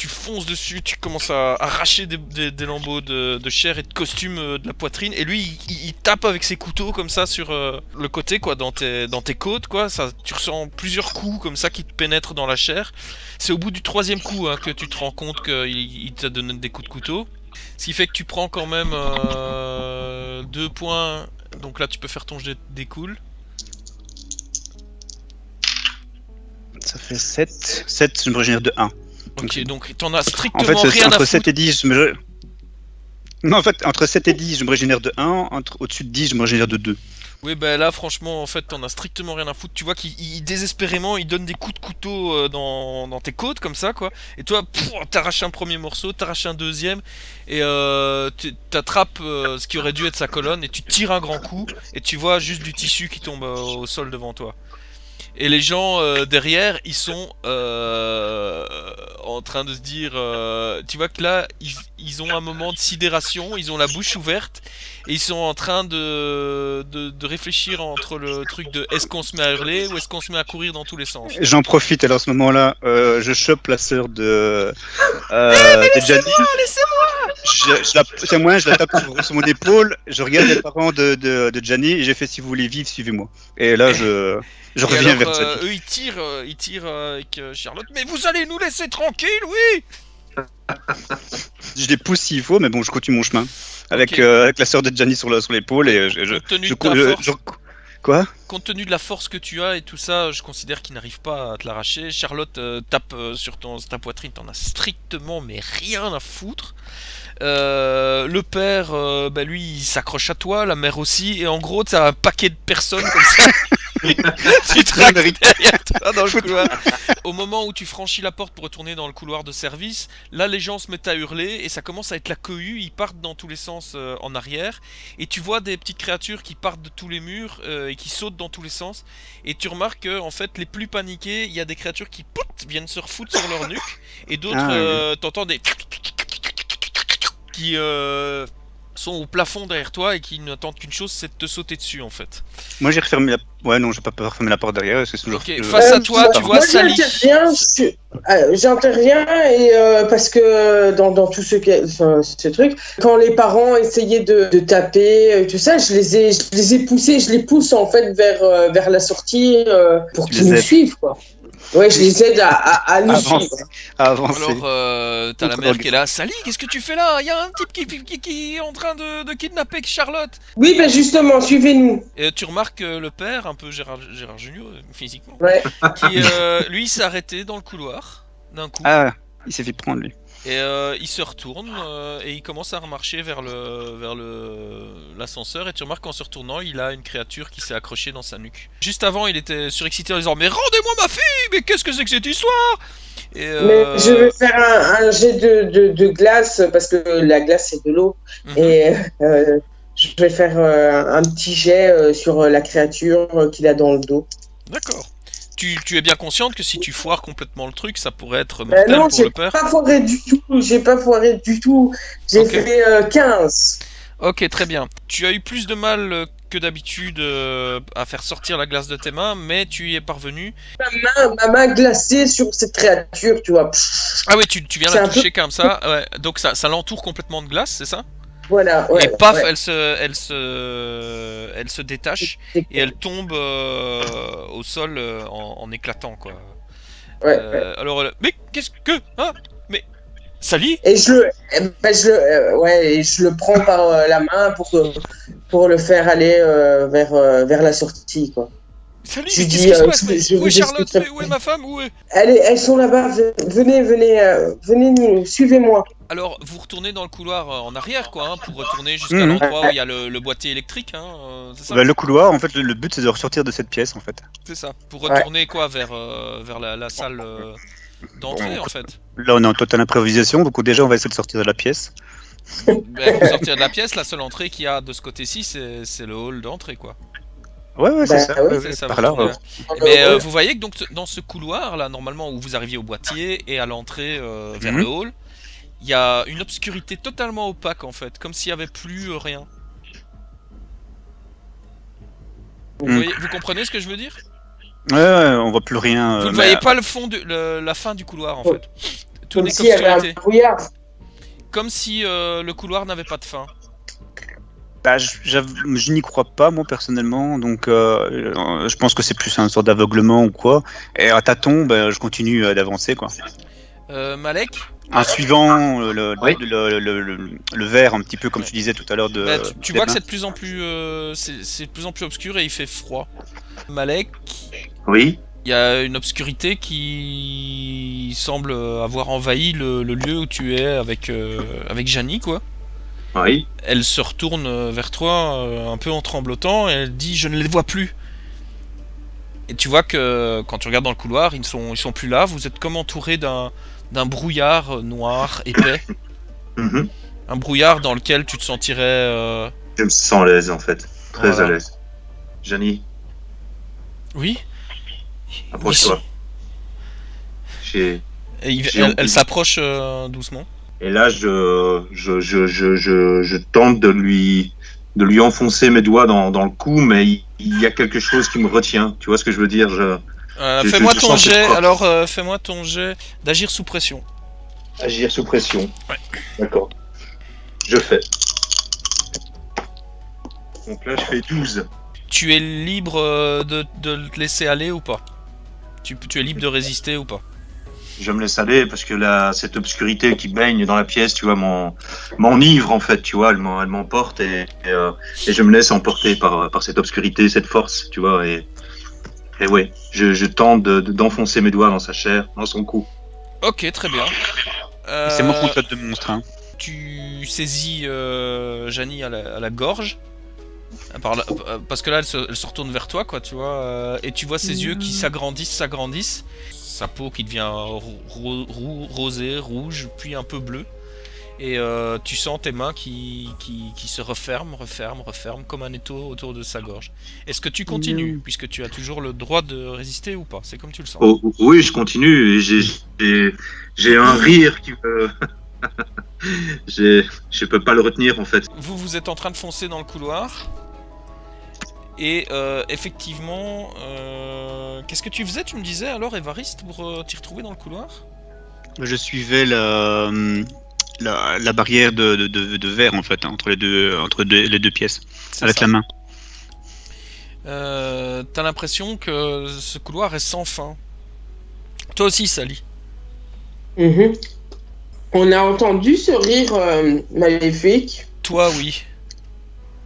Speaker 1: fonces dessus, tu commences à arracher des lambeaux de chair et de costume de la poitrine, et lui il tape avec ses couteaux comme ça sur le côté quoi, dans tes côtes quoi. Ça, tu ressens plusieurs coups comme ça qui te pénètrent dans la chair. C'est au bout du 3e coup que tu te rends compte qu'il t'a donné des coups de couteau, ce qui fait que tu prends quand même 2 points. Donc là tu peux faire ton jet des coups.
Speaker 2: Ça fait 7. 7, je me régénère de 1.
Speaker 1: Ok, donc t'en as
Speaker 2: En
Speaker 1: strictement
Speaker 2: fait, c'est
Speaker 1: rien à
Speaker 2: entre
Speaker 1: foutre.
Speaker 2: 7 et 10, Non, en fait, entre 7 et 10, je me régénère de 1. Au-dessus de 10, je me régénère de 2.
Speaker 1: Oui, là, franchement, en fait, t'en as strictement rien à foutre. Tu vois qu'il désespérément, il donne des coups de couteau dans tes côtes, comme ça, quoi. Et toi, t'arraches un premier morceau, t'arraches un deuxième, et t'attrapes ce qui aurait dû être sa colonne, et tu tires un grand coup, et tu vois juste du tissu qui tombe au sol devant toi. Et les gens derrière, ils sont en train de se dire... tu vois que là, ils ont un moment de sidération, ils ont la bouche ouverte, et ils sont en train de réfléchir entre le truc de est-ce qu'on se met à hurler ou est-ce qu'on se met à courir dans tous les sens.
Speaker 2: J'en profite, alors à ce moment-là, je chope la sœur de Gianni.
Speaker 1: Laissez-moi
Speaker 2: C'est moi, je la tape sur mon épaule, je regarde les parents de Gianni, et j'ai fait si vous voulez vivre, suivez-moi. Et là, je reviens
Speaker 1: alors,
Speaker 2: vers Gianni.
Speaker 1: eux ils tirent avec Charlotte. Mais vous allez nous laisser tranquille, oui.
Speaker 2: Je les pousse s'il faut, mais bon, je continue mon chemin. Avec,
Speaker 1: Ok.
Speaker 2: avec la sœur de Gianni sur l'épaule, et
Speaker 1: Compte tenu de ta force.
Speaker 2: Quoi?
Speaker 1: Compte tenu de la force que tu as et tout ça, je considère qu'il n'arrive pas à te l'arracher. Charlotte tape sur ta poitrine, t'en as strictement mais rien à foutre. Le père, lui, il s'accroche à toi, la mère aussi, et en gros, t'as un paquet de personnes comme ça. Tu traques derrière toi dans le couloir. Au moment où tu franchis la porte pour retourner dans le couloir de service, là, les gens se mettent à hurler et ça commence à être la cohue. Ils partent dans tous les sens en arrière, et tu vois des petites créatures qui partent de tous les murs et qui sautent dans tous les sens. Et tu remarques que, en fait, les plus paniqués, il y a des créatures qui viennent se refoutre sur leur nuque, et d'autres, t'entends des qui sont au plafond derrière toi et qui n'attendent qu'une chose, c'est de te sauter dessus en fait.
Speaker 2: Moi j'ai refermé la... Ouais, non, j'ai pas peur de refermer la porte derrière, parce que c'est toujours...
Speaker 1: Ok, face à toi, tu vois
Speaker 4: moi,
Speaker 1: Sally.
Speaker 4: J'interviens et parce que dans tout ce truc, quand les parents essayaient de taper, tout ça, je les ai poussés, je les pousse en fait vers la sortie pour qu'ils nous suivent quoi. Ouais, je les aide à nous suivre.
Speaker 2: Avancer.
Speaker 1: Alors, t'as la mère qui est là. Sally, qu'est-ce que tu fais là? Il y a un type qui est en train de kidnapper Charlotte.
Speaker 4: Oui, ben justement, suivez-nous.
Speaker 1: Et tu remarques le père, un peu Gérard Junior, physiquement,
Speaker 4: Ouais.
Speaker 1: qui lui s'est arrêté dans le couloir d'un coup.
Speaker 2: Ah, il s'est fait prendre lui.
Speaker 1: Et il se retourne et il commence à remarcher vers l'ascenseur, et tu remarques qu'en se retournant, il a une créature qui s'est accrochée dans sa nuque. Juste avant, il était surexcité en disant « Mais rendez-moi ma fille! Mais qu'est-ce que c'est que cette histoire ?» Et
Speaker 4: Mais je vais faire un jet de glace parce que la glace c'est de l'eau. Et je vais faire un petit jet sur la créature qu'il a dans le dos.
Speaker 1: D'accord. Tu es bien consciente que si tu foires complètement le truc, ça pourrait être mortel
Speaker 4: non,
Speaker 1: pour le père?
Speaker 4: J'ai pas foiré du tout. J'ai fait 15.
Speaker 1: Ok, très bien. Tu as eu plus de mal que d'habitude à faire sortir la glace de tes mains, mais tu y es parvenu.
Speaker 4: Ma main glacée sur cette créature, tu vois.
Speaker 1: Ah oui, tu viens
Speaker 4: C'est
Speaker 1: la
Speaker 4: un peu-
Speaker 1: toucher comme ça, ouais. Donc ça l'entoure complètement de glace, c'est ça?
Speaker 4: Voilà, ouais.
Speaker 1: Et paf,
Speaker 4: ouais.
Speaker 1: elle se détache et elle tombe au sol en éclatant, quoi.
Speaker 4: Ouais,
Speaker 1: Alors, mais qu'est-ce que... Hein? Mais... Sally?
Speaker 4: Et je le prends par la main pour le faire aller vers la sortie, quoi.
Speaker 1: Sally,
Speaker 4: Je
Speaker 1: mais
Speaker 4: dis,
Speaker 1: qu'est-ce qui se passe? Mais
Speaker 4: je
Speaker 1: où est
Speaker 4: vous
Speaker 1: Charlotte?
Speaker 4: expliquerai
Speaker 1: Mais où est ma femme? Où est...
Speaker 4: Allez, elles sont là-bas. Venez nous, suivez-moi.
Speaker 1: Alors, vous retournez dans le couloir en arrière, quoi, hein, pour retourner jusqu'à l'endroit où il y a le boîtier électrique, hein, c'est ça?
Speaker 2: Bah, le couloir, en fait, le but c'est de ressortir de cette pièce, en fait.
Speaker 1: C'est ça. Pour retourner, quoi, vers la salle d'entrée,
Speaker 2: Bon.
Speaker 1: en fait.
Speaker 2: Là, on est en totale improvisation, donc déjà, on va essayer de sortir de la pièce.
Speaker 1: Ben, pour sortir de la pièce, la seule entrée qu'il y a de ce côté-ci, c'est le hall d'entrée, quoi.
Speaker 2: Ouais, c'est
Speaker 4: Bah,
Speaker 2: ça.
Speaker 4: oui.
Speaker 2: ouais,
Speaker 1: C'est ça,
Speaker 2: par
Speaker 1: vous
Speaker 2: là.
Speaker 1: retournez
Speaker 2: ouais.
Speaker 1: là. Mais
Speaker 4: Ouais.
Speaker 1: vous voyez que donc dans ce couloir là, normalement où vous arriviez au boîtier et à l'entrée vers
Speaker 2: Mhm.
Speaker 1: le hall, il y a une obscurité totalement opaque en fait, comme s'il y avait plus rien. Vous,
Speaker 2: Mhm.
Speaker 1: vous comprenez ce que je veux dire?
Speaker 2: Ouais, on voit plus rien.
Speaker 1: Vous ne
Speaker 2: mais-
Speaker 1: voyez pas le fond de la fin du couloir en
Speaker 4: Oh.
Speaker 1: fait. Tout
Speaker 4: Comme
Speaker 1: n'est
Speaker 4: s'il y avait un
Speaker 1: qu'obscurité.
Speaker 4: brouillard.
Speaker 1: Comme si le couloir n'avait pas de fin.
Speaker 2: Bah, je n'y crois pas, moi, personnellement, donc je pense que c'est plus un sort d'aveuglement ou quoi. Et à tâtons, bah, je continue d'avancer, quoi.
Speaker 1: Malek,
Speaker 2: En suivant
Speaker 3: Oui.
Speaker 2: le verre, un petit peu comme tu disais tout à l'heure de.
Speaker 1: bah, tu
Speaker 2: des
Speaker 1: vois que
Speaker 2: mains.
Speaker 1: c'est de plus en plus, c'est de plus en plus obscur et il fait froid. Malek,
Speaker 3: Oui.
Speaker 1: il y a une obscurité qui semble avoir envahi le lieu où tu es avec Janie, quoi.
Speaker 3: Oui.
Speaker 1: Elle se retourne vers toi un peu en tremblotant et elle dit je ne les vois plus. Et tu vois que quand tu regardes dans le couloir, ils sont plus là, vous êtes comme entouré d'un brouillard noir, épais.
Speaker 3: Mhm.
Speaker 1: Un brouillard dans lequel tu te sentirais...
Speaker 3: Je me sens à l'aise en fait. Très
Speaker 1: Voilà.
Speaker 3: à l'aise. Janie,
Speaker 1: Oui.
Speaker 3: approche-toi. J'ai-
Speaker 1: Et
Speaker 3: J'ai
Speaker 1: elle
Speaker 3: envie.
Speaker 1: s'approche doucement.
Speaker 3: Et là, je tente de lui enfoncer mes doigts dans le cou, mais il y a quelque chose qui me retient. Tu vois ce que je veux dire?
Speaker 1: Fais-moi
Speaker 3: je
Speaker 1: ton
Speaker 3: sens cette
Speaker 1: jet.
Speaker 3: force.
Speaker 1: Alors, fais-moi ton jet d'agir sous pression.
Speaker 3: Agir sous pression.
Speaker 1: Ouais.
Speaker 3: D'accord. Je fais. Donc là, je fais 12.
Speaker 1: Tu es libre de te laisser aller ou pas? Tu es libre de résister ou pas?
Speaker 3: Je me laisse aller parce que là, cette obscurité qui baigne dans la pièce, tu vois, m'enivre en fait, tu vois, elle m'emporte et je me laisse emporter par cette obscurité, cette force, tu vois, et ouais, je tente d'enfoncer mes doigts dans sa chair, dans son cou.
Speaker 1: Ok, très bien.
Speaker 2: C'est mon contact de monstre. Hein.
Speaker 1: Tu saisis Janie à la gorge. Parce que là, elle se retourne vers toi, quoi, tu vois. Et tu vois ses yeux qui s'agrandissent. Sa peau qui devient rosée, rouge, puis un peu bleue. Et tu sens tes mains qui se referment comme un étau autour de sa gorge. Est-ce que tu continues, puisque tu as toujours le droit de résister ou pas? C'est comme tu le sens.
Speaker 3: Oh, oui, je continue. Et j'ai un rire qui me... je peux pas le retenir en fait.
Speaker 1: Vous êtes en train de foncer dans le couloir. Et effectivement, qu'est-ce que tu faisais, tu me disais alors, Évariste, pour t'y retrouver dans le couloir?
Speaker 2: Je suivais la barrière de verre, en fait, hein, entre les deux pièces, avec la main.
Speaker 1: T'as l'impression que ce couloir est sans fin. Toi aussi, Sally.
Speaker 4: Mhm. On a entendu ce rire maléfique.
Speaker 1: Toi, oui.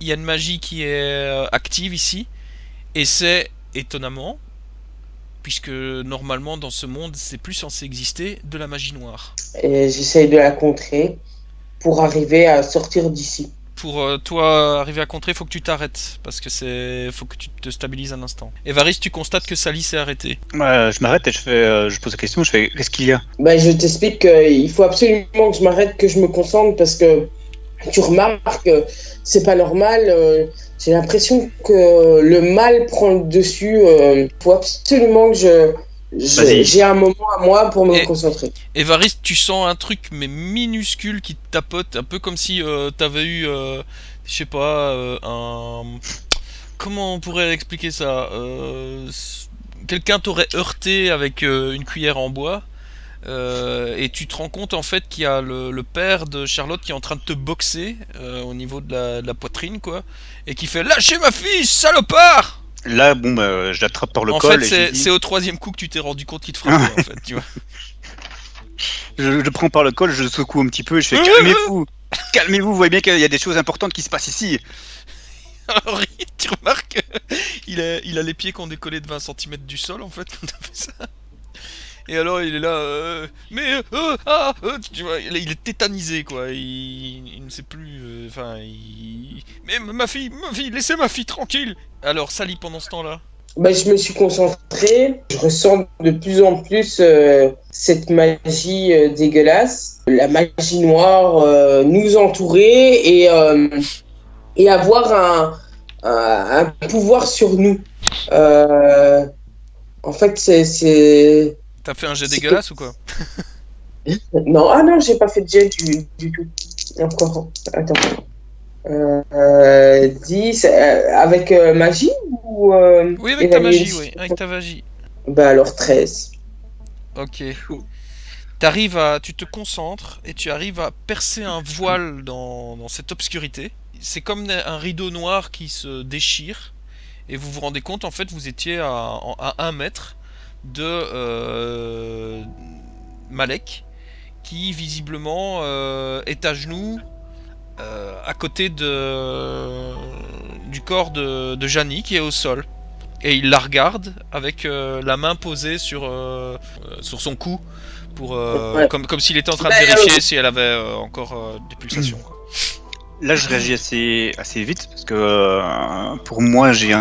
Speaker 1: Il y a une magie qui est active ici, et c'est étonnamment, puisque normalement dans ce monde c'est plus censé exister, de la magie noire.
Speaker 4: Et j'essaye de la contrer pour arriver à sortir d'ici.
Speaker 1: Pour toi arriver à contrer, faut que tu t'arrêtes, parce que faut que tu te stabilises un instant. Évariste, tu constates que Sally s'est arrêtée.
Speaker 2: Je m'arrête et je pose la question, je fais qu'est-ce qu'il y a?
Speaker 4: Ben, je t'explique qu'il faut absolument que je m'arrête, que je me concentre, parce que tu remarques que c'est pas normal. J'ai l'impression que le mal prend le dessus. Il faut absolument que j'ai un moment à moi pour me concentrer.
Speaker 1: Évariste, tu sens un truc mais minuscule qui te tapote, un peu comme si t'avais eu, je sais pas, Comment on pourrait expliquer ça? Quelqu'un t'aurait heurté avec une cuillère en bois, et tu te rends compte en fait qu'il y a le père de Charlotte qui est en train de te boxer au niveau de la poitrine, quoi, et qui fait lâchez ma fille, salopard!
Speaker 2: Là, bon, je l'attrape par le
Speaker 1: En
Speaker 2: col.
Speaker 1: fait,
Speaker 2: Et je lui dis-
Speaker 1: c'est au troisième coup que tu t'es rendu compte qu'il te frappait, en fait, tu vois.
Speaker 2: je prends par le col, je le secoue un petit peu, et je fais calmez-vous, calmez-vous, vous voyez bien qu'il y a des choses importantes qui se passent ici.
Speaker 1: Alors, tu remarques il a les pieds qui ont décollé de 20 cm du sol, en fait, quand t'as fait ça. Et alors, il est là, tu vois, il est tétanisé, quoi. Il ne sait plus, enfin, mais ma fille, laissez ma fille tranquille. Alors, Sally, pendant ce temps-là.
Speaker 4: Bah, je me suis concentré. Je ressens de plus en plus cette magie dégueulasse, la magie noire nous entourer et avoir un pouvoir sur nous. En fait, c'est...
Speaker 1: T'as fait un jet dégueulasse ou quoi?
Speaker 4: Non, ah non, j'ai pas fait de jet du tout. Encore, attends. 10, avec magie ou
Speaker 1: Oui, avec ta
Speaker 4: évaluer
Speaker 1: magie,
Speaker 4: le-
Speaker 1: oui, avec ta magie.
Speaker 4: Bah alors 13.
Speaker 1: Ok. Tu te concentres et tu arrives à percer un voile dans cette obscurité. C'est comme un rideau noir qui se déchire et vous vous rendez compte, en fait, vous étiez à 1 mètre de Malek qui visiblement est à genoux à côté du corps de Janie qui est au sol. Et il la regarde avec la main posée sur son cou pour
Speaker 4: Ouais.
Speaker 1: comme s'il était en train de vérifier si elle avait encore des pulsations, quoi.
Speaker 2: Là, je réagis assez vite parce que pour moi, je veux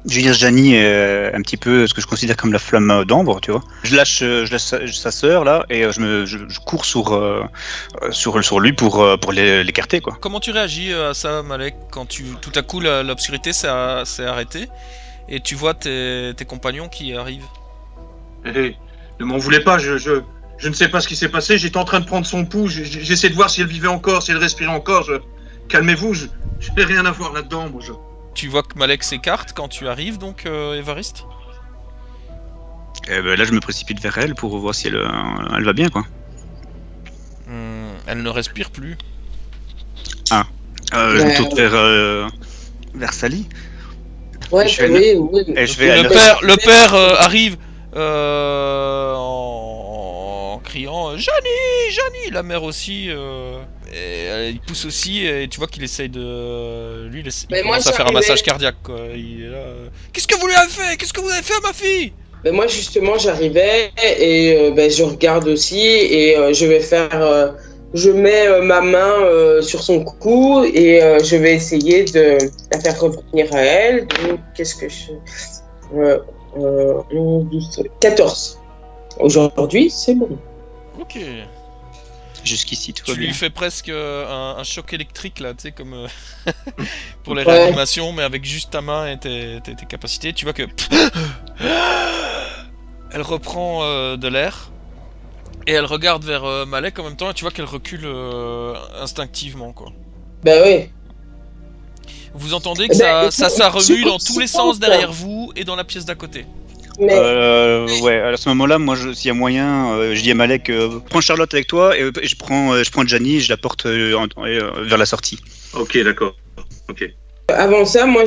Speaker 2: dire, Janie est un petit peu ce que je considère comme la flamme d'ambre, tu vois. Je lâche sa sœur là et je cours sur lui pour l'écarter, quoi.
Speaker 1: Comment tu réagis à ça, Malek, quand tout à coup l'obscurité s'est arrêtée et tu vois tes compagnons qui arrivent?
Speaker 3: Eh, ne m'en voulez pas, je ne sais pas ce qui s'est passé, j'étais en train de prendre son pouls, j'essaie de voir si elle vivait encore, si elle respirait encore, calmez-vous, je n'ai rien à voir là-dedans, moi,
Speaker 1: Tu vois que Malek s'écarte quand tu arrives, donc Évariste?
Speaker 2: Et ben, là, je me précipite vers elle pour voir si elle va bien, quoi.
Speaker 1: Elle ne respire plus.
Speaker 2: Je me tourne vers Sally.
Speaker 4: Ouais,
Speaker 2: Je vais
Speaker 4: oui.
Speaker 2: Et je vais à
Speaker 1: Le père arrive en criant Janie, la mère aussi, et il pousse aussi, et tu vois qu'il essaye de lui, il
Speaker 4: Mais moi,
Speaker 1: commence à faire un
Speaker 4: j'arrivais-
Speaker 1: massage cardiaque, quoi. Il est là, qu'est-ce que vous lui avez fait? Qu'est-ce que vous avez fait à ma fille?
Speaker 4: Ben moi justement j'arrivais et je regarde aussi et je mets ma main sur son cou et je vais essayer de la faire revenir à elle. Donc qu'est-ce que je 11, 12, 14. Aujourd'hui c'est bon.
Speaker 1: Ok.
Speaker 2: Jusqu'ici, tout
Speaker 1: Tu
Speaker 2: va
Speaker 1: lui
Speaker 2: bien.
Speaker 1: fais presque un choc électrique là, tu sais, comme pour les
Speaker 4: Ouais.
Speaker 1: réanimations, mais avec juste ta main et tes capacités. Tu vois que elle reprend de l'air et elle regarde vers Malek en même temps, et tu vois qu'elle recule instinctivement, quoi.
Speaker 4: Ben oui.
Speaker 1: Vous entendez que
Speaker 4: Ben,
Speaker 1: ça remue dans tous les sens
Speaker 4: ça.
Speaker 1: derrière vous et dans la pièce d'à côté.
Speaker 4: Mais
Speaker 2: Ouais, à ce moment-là, moi, s'il y a moyen, je dis à Malek, prends Charlotte avec toi et je prends Janie et je la porte vers la sortie.
Speaker 3: Ok, d'accord. Ok.
Speaker 4: avant ça moi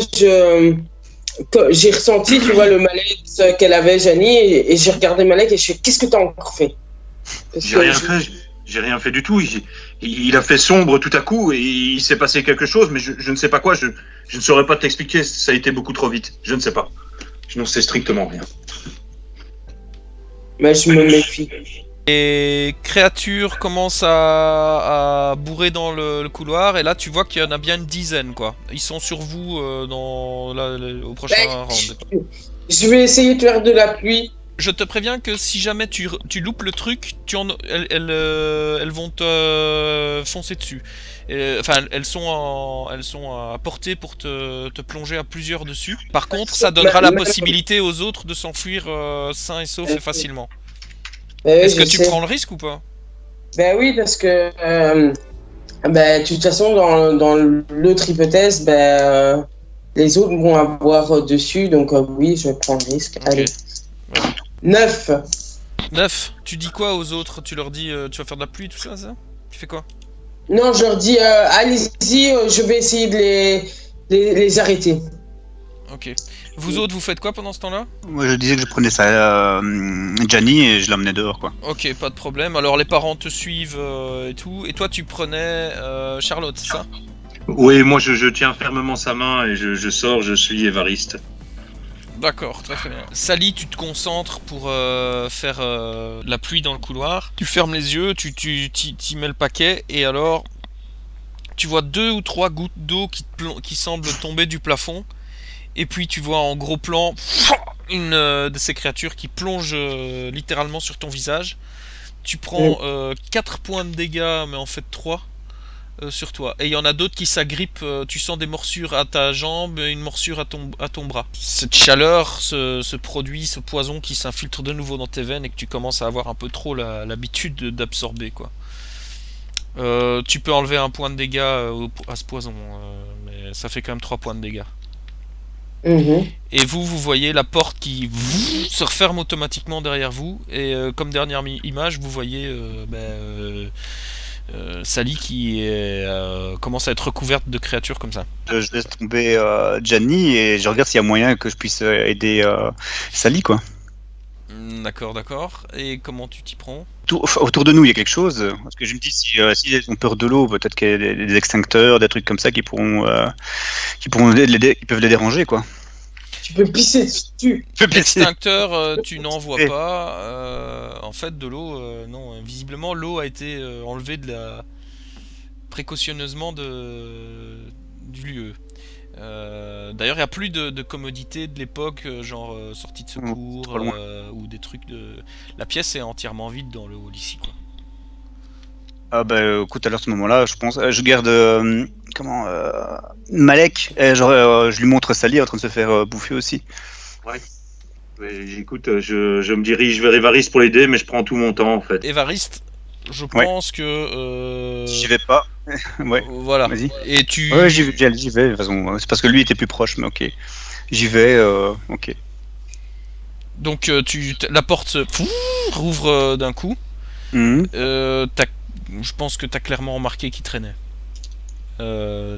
Speaker 4: j'ai ressenti tu vois le malaise qu'elle avait Janie et j'ai regardé Malek et je fais qu'est-ce que t'as encore fait? Parce
Speaker 3: J'ai
Speaker 4: que
Speaker 3: rien fait. J'ai rien fait du tout. Il a fait sombre tout à coup et il s'est passé quelque chose, mais je ne sais pas quoi. Je ne saurais pas t'expliquer. Ça a été beaucoup trop vite. Je ne sais pas. Je n'en sais strictement rien.
Speaker 4: Ben, je me méfie.
Speaker 1: Les créatures commencent à bourrer dans le couloir, et là tu vois qu'il y en a bien une dizaine, quoi. Ils sont sur vous au prochain
Speaker 4: Ben,
Speaker 1: round.
Speaker 4: je vais essayer de faire de la pluie.
Speaker 1: Je te préviens que si jamais tu loupes le truc, elles vont te foncer dessus. Enfin, elles sont à portée pour te plonger à plusieurs dessus. Par contre, ça donnera la possibilité aux autres de s'enfuir sains et saufs et facilement.
Speaker 4: Ben,
Speaker 1: Est-ce
Speaker 4: je
Speaker 1: que tu
Speaker 4: sais.
Speaker 1: prends le risque ou pas?
Speaker 4: Ben oui, parce que ben, de toute façon, dans l'autre hypothèse, les autres vont avoir dessus, donc oui, je prends le risque.
Speaker 1: Ok.
Speaker 4: Allez.
Speaker 1: Vas-y.
Speaker 4: 9.
Speaker 1: 9. Tu dis quoi aux autres? Tu leur dis tu vas faire de la pluie, tout ça, ça? Tu fais quoi?
Speaker 4: Non, je leur dis, allez-y, je vais essayer de les arrêter.
Speaker 1: Ok. Vous autres, vous faites quoi pendant ce temps-là?
Speaker 2: Moi, je disais que je prenais ça Gianni et je l'emmenais dehors, quoi.
Speaker 1: Ok, pas de problème. Alors les parents te suivent et tout. Et toi, tu prenais Charlotte, c'est ça?
Speaker 3: Oui, moi je tiens fermement sa main et je sors, je suis Évariste.
Speaker 1: D'accord, très bien. Sally, tu te concentres pour faire la pluie dans le couloir. Tu fermes les yeux, t'y mets le paquet et alors tu vois 2 ou 3 gouttes d'eau qui semblent tomber du plafond. Et puis tu vois en gros plan une de ces créatures qui plonge littéralement sur ton visage. Tu prends 4 points de dégâts, mais en fait 3 sur toi. Et il y en a d'autres qui s'agrippent, tu sens des morsures à ta jambe, une morsure à ton bras. Cette chaleur, ce produit, ce poison qui s'infiltre de nouveau dans tes veines et que tu commences à avoir un peu trop l'habitude d'absorber, quoi. Tu peux enlever un point de dégâts à ce poison, mais ça fait quand même 3 points de dégâts. Et vous voyez la porte qui se referme automatiquement derrière vous. Et comme dernière image, vous voyez Sally qui commence à être recouverte de créatures comme ça.
Speaker 2: Je laisse tomber Gianni et je regarde s'il y a moyen que je puisse aider Sally, quoi.
Speaker 1: D'accord. Et comment tu t'y prends?
Speaker 2: Autour de nous, il y a quelque chose. Parce que je me dis, si ils ont peur de l'eau, peut-être qu'il y a des extincteurs, des trucs comme ça qui peuvent les déranger, quoi.
Speaker 4: Tu peux pisser dessus.
Speaker 1: L'extincteur, tu n'en vois pas. En fait, de l'eau, non. Visiblement, l'eau a été enlevée précautionneusement du lieu. D'ailleurs, il n'y a plus de commodités de l'époque, genre sortie de secours ou des trucs de. La pièce est entièrement vide dans le hall ici, quoi.
Speaker 2: Ah bah écoute, alors à ce moment-là, je pense, je garde Malek, et je lui montre Sally en train de se faire bouffer aussi.
Speaker 3: Ouais. Écoute, je me dirige vers Évariste pour l'aider, mais je prends tout mon temps en fait.
Speaker 1: Évariste, je pense que.
Speaker 2: J'y vais pas. Ouais.
Speaker 1: Voilà.
Speaker 2: Vas-y.
Speaker 1: Et tu.
Speaker 2: Ouais, j'y vais. De toute façon, c'est parce que lui était plus proche, mais ok. J'y vais. Ok.
Speaker 1: Donc la porte se rouvre d'un coup. Je pense que t'as clairement remarqué qu'il traînait. Ton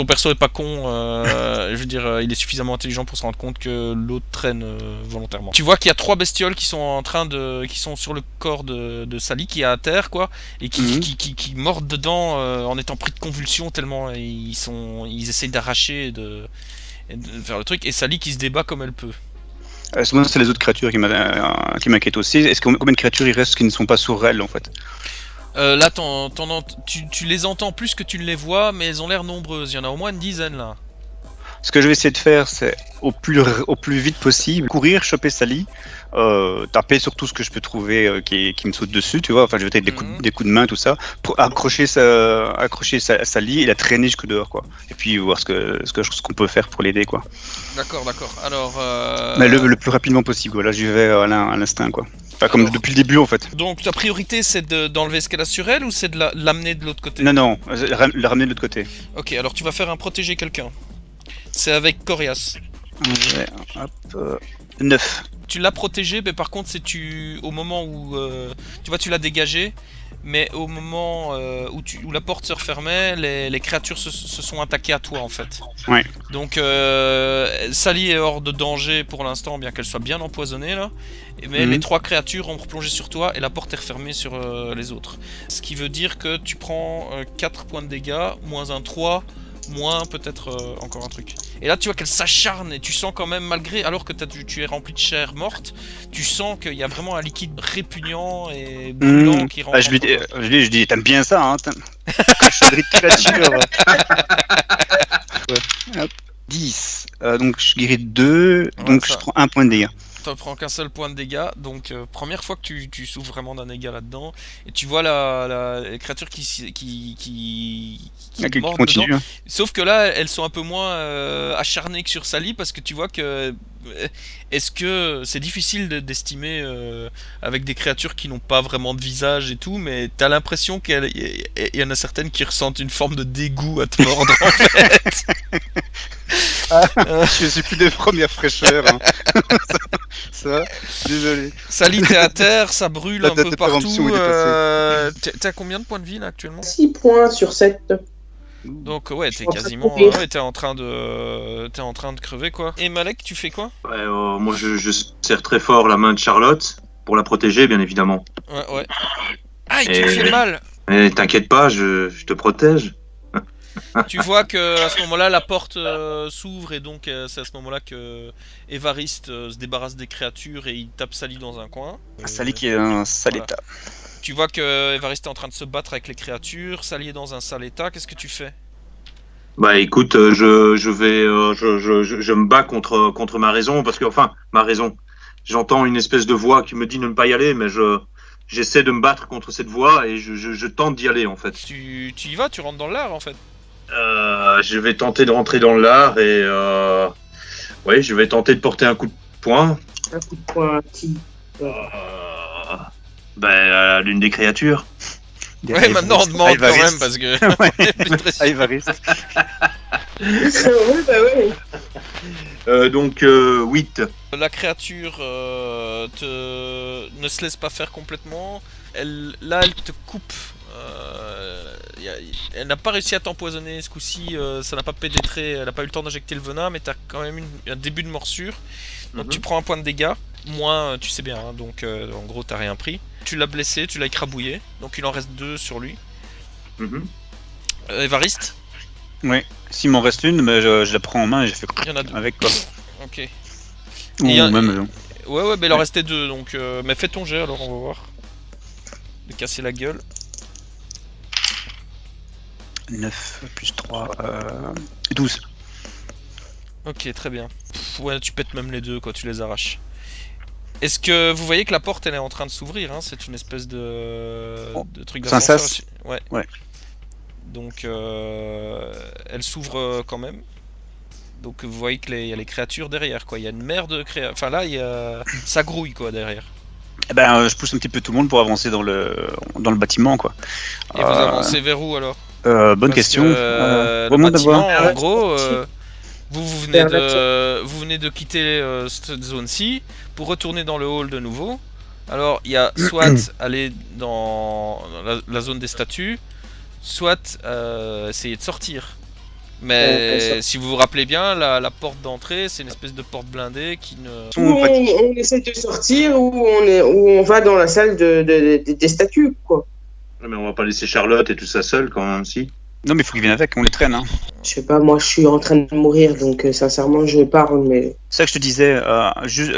Speaker 1: perso est pas con, je veux dire, il est suffisamment intelligent pour se rendre compte que l'autre traîne volontairement. Tu vois qu'il y a 3 bestioles qui sont qui sont sur le corps de Sally, qui est à terre, quoi, et qui mordent dedans en étant pris de convulsions tellement ils essayent d'arracher et de faire le truc, et Sally qui se débat comme elle peut.
Speaker 2: C'est les autres créatures qui m'inquiètent aussi. Est-ce combien de créatures il reste qui ne sont pas sur elle en fait?
Speaker 1: Là, tu les entends plus que tu ne les vois, mais elles ont l'air nombreuses. Il y en a au moins une dizaine là.
Speaker 2: Ce que je vais essayer de faire, c'est au plus vite possible courir, choper Sally, taper sur tout ce que je peux trouver qui me saute dessus, tu vois. Enfin, je vais peut-être des coups de main, tout ça, pour accrocher Sally et la traîner jusque dehors, quoi. Et puis voir ce qu'on peut faire pour l'aider, quoi.
Speaker 1: D'accord. Alors.
Speaker 2: Mais le plus rapidement possible, voilà. J'y vais à l'instinct, quoi. Enfin, comme depuis le début, en fait.
Speaker 1: Donc ta priorité, c'est d'enlever ce qu'elle a sur elle ou c'est de l'amener de l'autre côté?
Speaker 2: Non, la ramener de l'autre côté.
Speaker 1: Ok, alors tu vas faire un protéger quelqu'un. C'est avec Corias.
Speaker 2: Ouais, hop, 9.
Speaker 1: Tu l'as protégé, mais par contre, au moment où tu vois, tu l'as dégagé, mais au moment où la porte se refermait, les créatures se sont attaquées à toi en fait.
Speaker 2: Ouais.
Speaker 1: Donc Sally est hors de danger pour l'instant, bien qu'elle soit bien empoisonnée là. Mais les 3 créatures ont replongé sur toi et la porte est refermée sur les autres. Ce qui veut dire que tu prends 4 points de dégâts, moins un 3. Moins peut-être encore un truc. Et là tu vois qu'elle s'acharne et tu sens quand même, malgré, alors que tu es rempli de chair morte, tu sens qu'il y a vraiment un liquide répugnant et brûlant qui rentre.
Speaker 2: Je lui dis, t'aimes bien ça, hein, cochonnerie de créature. Ouais. Hop. 10. Donc je guéris 2, donc je prends 1 point de dégâts.
Speaker 1: T'en prends qu'un seul point de dégâts, donc première fois que tu souffres vraiment d'un dégât là-dedans, et tu vois la créature qui mord
Speaker 2: continue.
Speaker 1: Dedans. Sauf que là, elles sont un peu moins acharnées que sur Sally, parce que tu vois que est-ce que c'est difficile d'estimer avec des créatures qui n'ont pas vraiment de visage et tout, mais t'as l'impression qu'il y en a certaines qui ressentent une forme de dégoût à te mordre en fait.
Speaker 2: Je suis plus des premières fraîcheurs. Hein. ça, désolé.
Speaker 1: Ça lit, t'es à terre, ça brûle
Speaker 2: La
Speaker 1: un
Speaker 2: date
Speaker 1: peu
Speaker 2: de péremption
Speaker 1: partout.
Speaker 2: est
Speaker 1: T'es à combien de points de vie là actuellement?
Speaker 4: 6 points sur 7.
Speaker 1: Donc ouais,
Speaker 4: Je
Speaker 1: t'es
Speaker 4: suis en train de
Speaker 1: quasiment,
Speaker 4: courir.
Speaker 1: ouais, t'es en train de crever quoi. Et Malek, tu fais quoi?
Speaker 3: Ouais, moi, je serre très fort la main de Charlotte pour la protéger, bien évidemment.
Speaker 1: Ouais. Aïe, tu
Speaker 3: Et-
Speaker 1: me fais mal.
Speaker 3: Mais t'inquiète pas, je te protège.
Speaker 1: Tu vois que à ce moment-là, la porte s'ouvre et donc c'est à ce moment-là que Évariste se débarrasse des créatures et il tape Sally dans un coin.
Speaker 2: Sally qui est un sale
Speaker 1: voilà.
Speaker 2: état.
Speaker 1: Tu vois que Évariste est en train de se battre avec les créatures, Sally est dans un sale état. Qu'est-ce que tu fais?
Speaker 3: Bah écoute, je me bats contre ma raison parce que enfin ma raison. J'entends une espèce de voix qui me dit de ne pas y aller, mais j'essaie de me battre contre cette voix et je tente d'y aller en fait.
Speaker 1: Tu y vas, tu rentres dans l'art en fait.
Speaker 3: Je vais tenter de rentrer dans l'art et ouais, je vais tenter de porter un coup de poing.
Speaker 4: Un coup de poing à qui?
Speaker 3: À l'une des créatures.
Speaker 1: Ouais, maintenant on demande quand même parce que.
Speaker 2: Ah, Évariste.
Speaker 4: Ouais, bah ouais.
Speaker 3: Donc 8.
Speaker 1: La créature ne se laisse pas faire complètement. Elle te coupe. Elle n'a pas réussi à t'empoisonner ce coup-ci. Ça n'a pas pénétré. Elle n'a pas eu le temps d'injecter le venin, mais t'as quand même un début de morsure. Donc tu prends un point de dégâts. Moins, tu sais bien. Hein, donc en gros, t'as rien pris. Tu l'as blessé, tu l'as écrabouillé. Donc il en reste 2 sur lui. Évariste.
Speaker 2: Oui. S'il m'en reste une, mais je la prends en main et j'ai fait
Speaker 1: Il y en a 2.
Speaker 2: avec quoi.
Speaker 1: Ok.
Speaker 2: Ou
Speaker 1: Et
Speaker 2: même.
Speaker 1: Ouais, mais il en restait 2, donc mais fais ton jet alors, on va voir. De casser la gueule.
Speaker 2: 9 plus 3, 12.
Speaker 1: Ok, très bien. Ouais, tu pètes même les 2, quoi, tu les arraches. Est-ce que vous voyez que la porte, elle est en train de s'ouvrir, hein? C'est une espèce de truc
Speaker 2: C'est un
Speaker 1: d'ascenseur.
Speaker 2: sas.
Speaker 1: Ouais. Donc, elle s'ouvre quand même. Donc, vous voyez qu'il y a les créatures derrière, quoi. Il y a une mer de créatures. Enfin, là, ça grouille, quoi, derrière.
Speaker 2: Eh ben, je pousse un petit peu tout le monde pour avancer dans le bâtiment, quoi.
Speaker 1: Et vous avancez vers où, alors?
Speaker 2: Bonne
Speaker 1: Parce
Speaker 2: question.
Speaker 1: que, le
Speaker 2: Vraiment
Speaker 1: bâtiment,
Speaker 2: d'avoir.
Speaker 1: en gros, vous venez de quitter cette zone-ci pour retourner dans le hall de nouveau. Alors, il y a soit aller dans la zone des statues, soit essayer de sortir. Mais si vous vous rappelez bien, la porte d'entrée, c'est une espèce de porte blindée qui ne...
Speaker 4: Ou on essaie de sortir, ou on va dans la salle des statues, quoi.
Speaker 3: Mais on va pas laisser Charlotte et tout ça seul quand même, si.
Speaker 2: Non, mais il faut qu'ils viennent avec, on les traîne. Hein.
Speaker 4: Je sais pas, moi je suis en train de mourir, donc sincèrement je parle, mais...
Speaker 2: C'est ça que je te disais,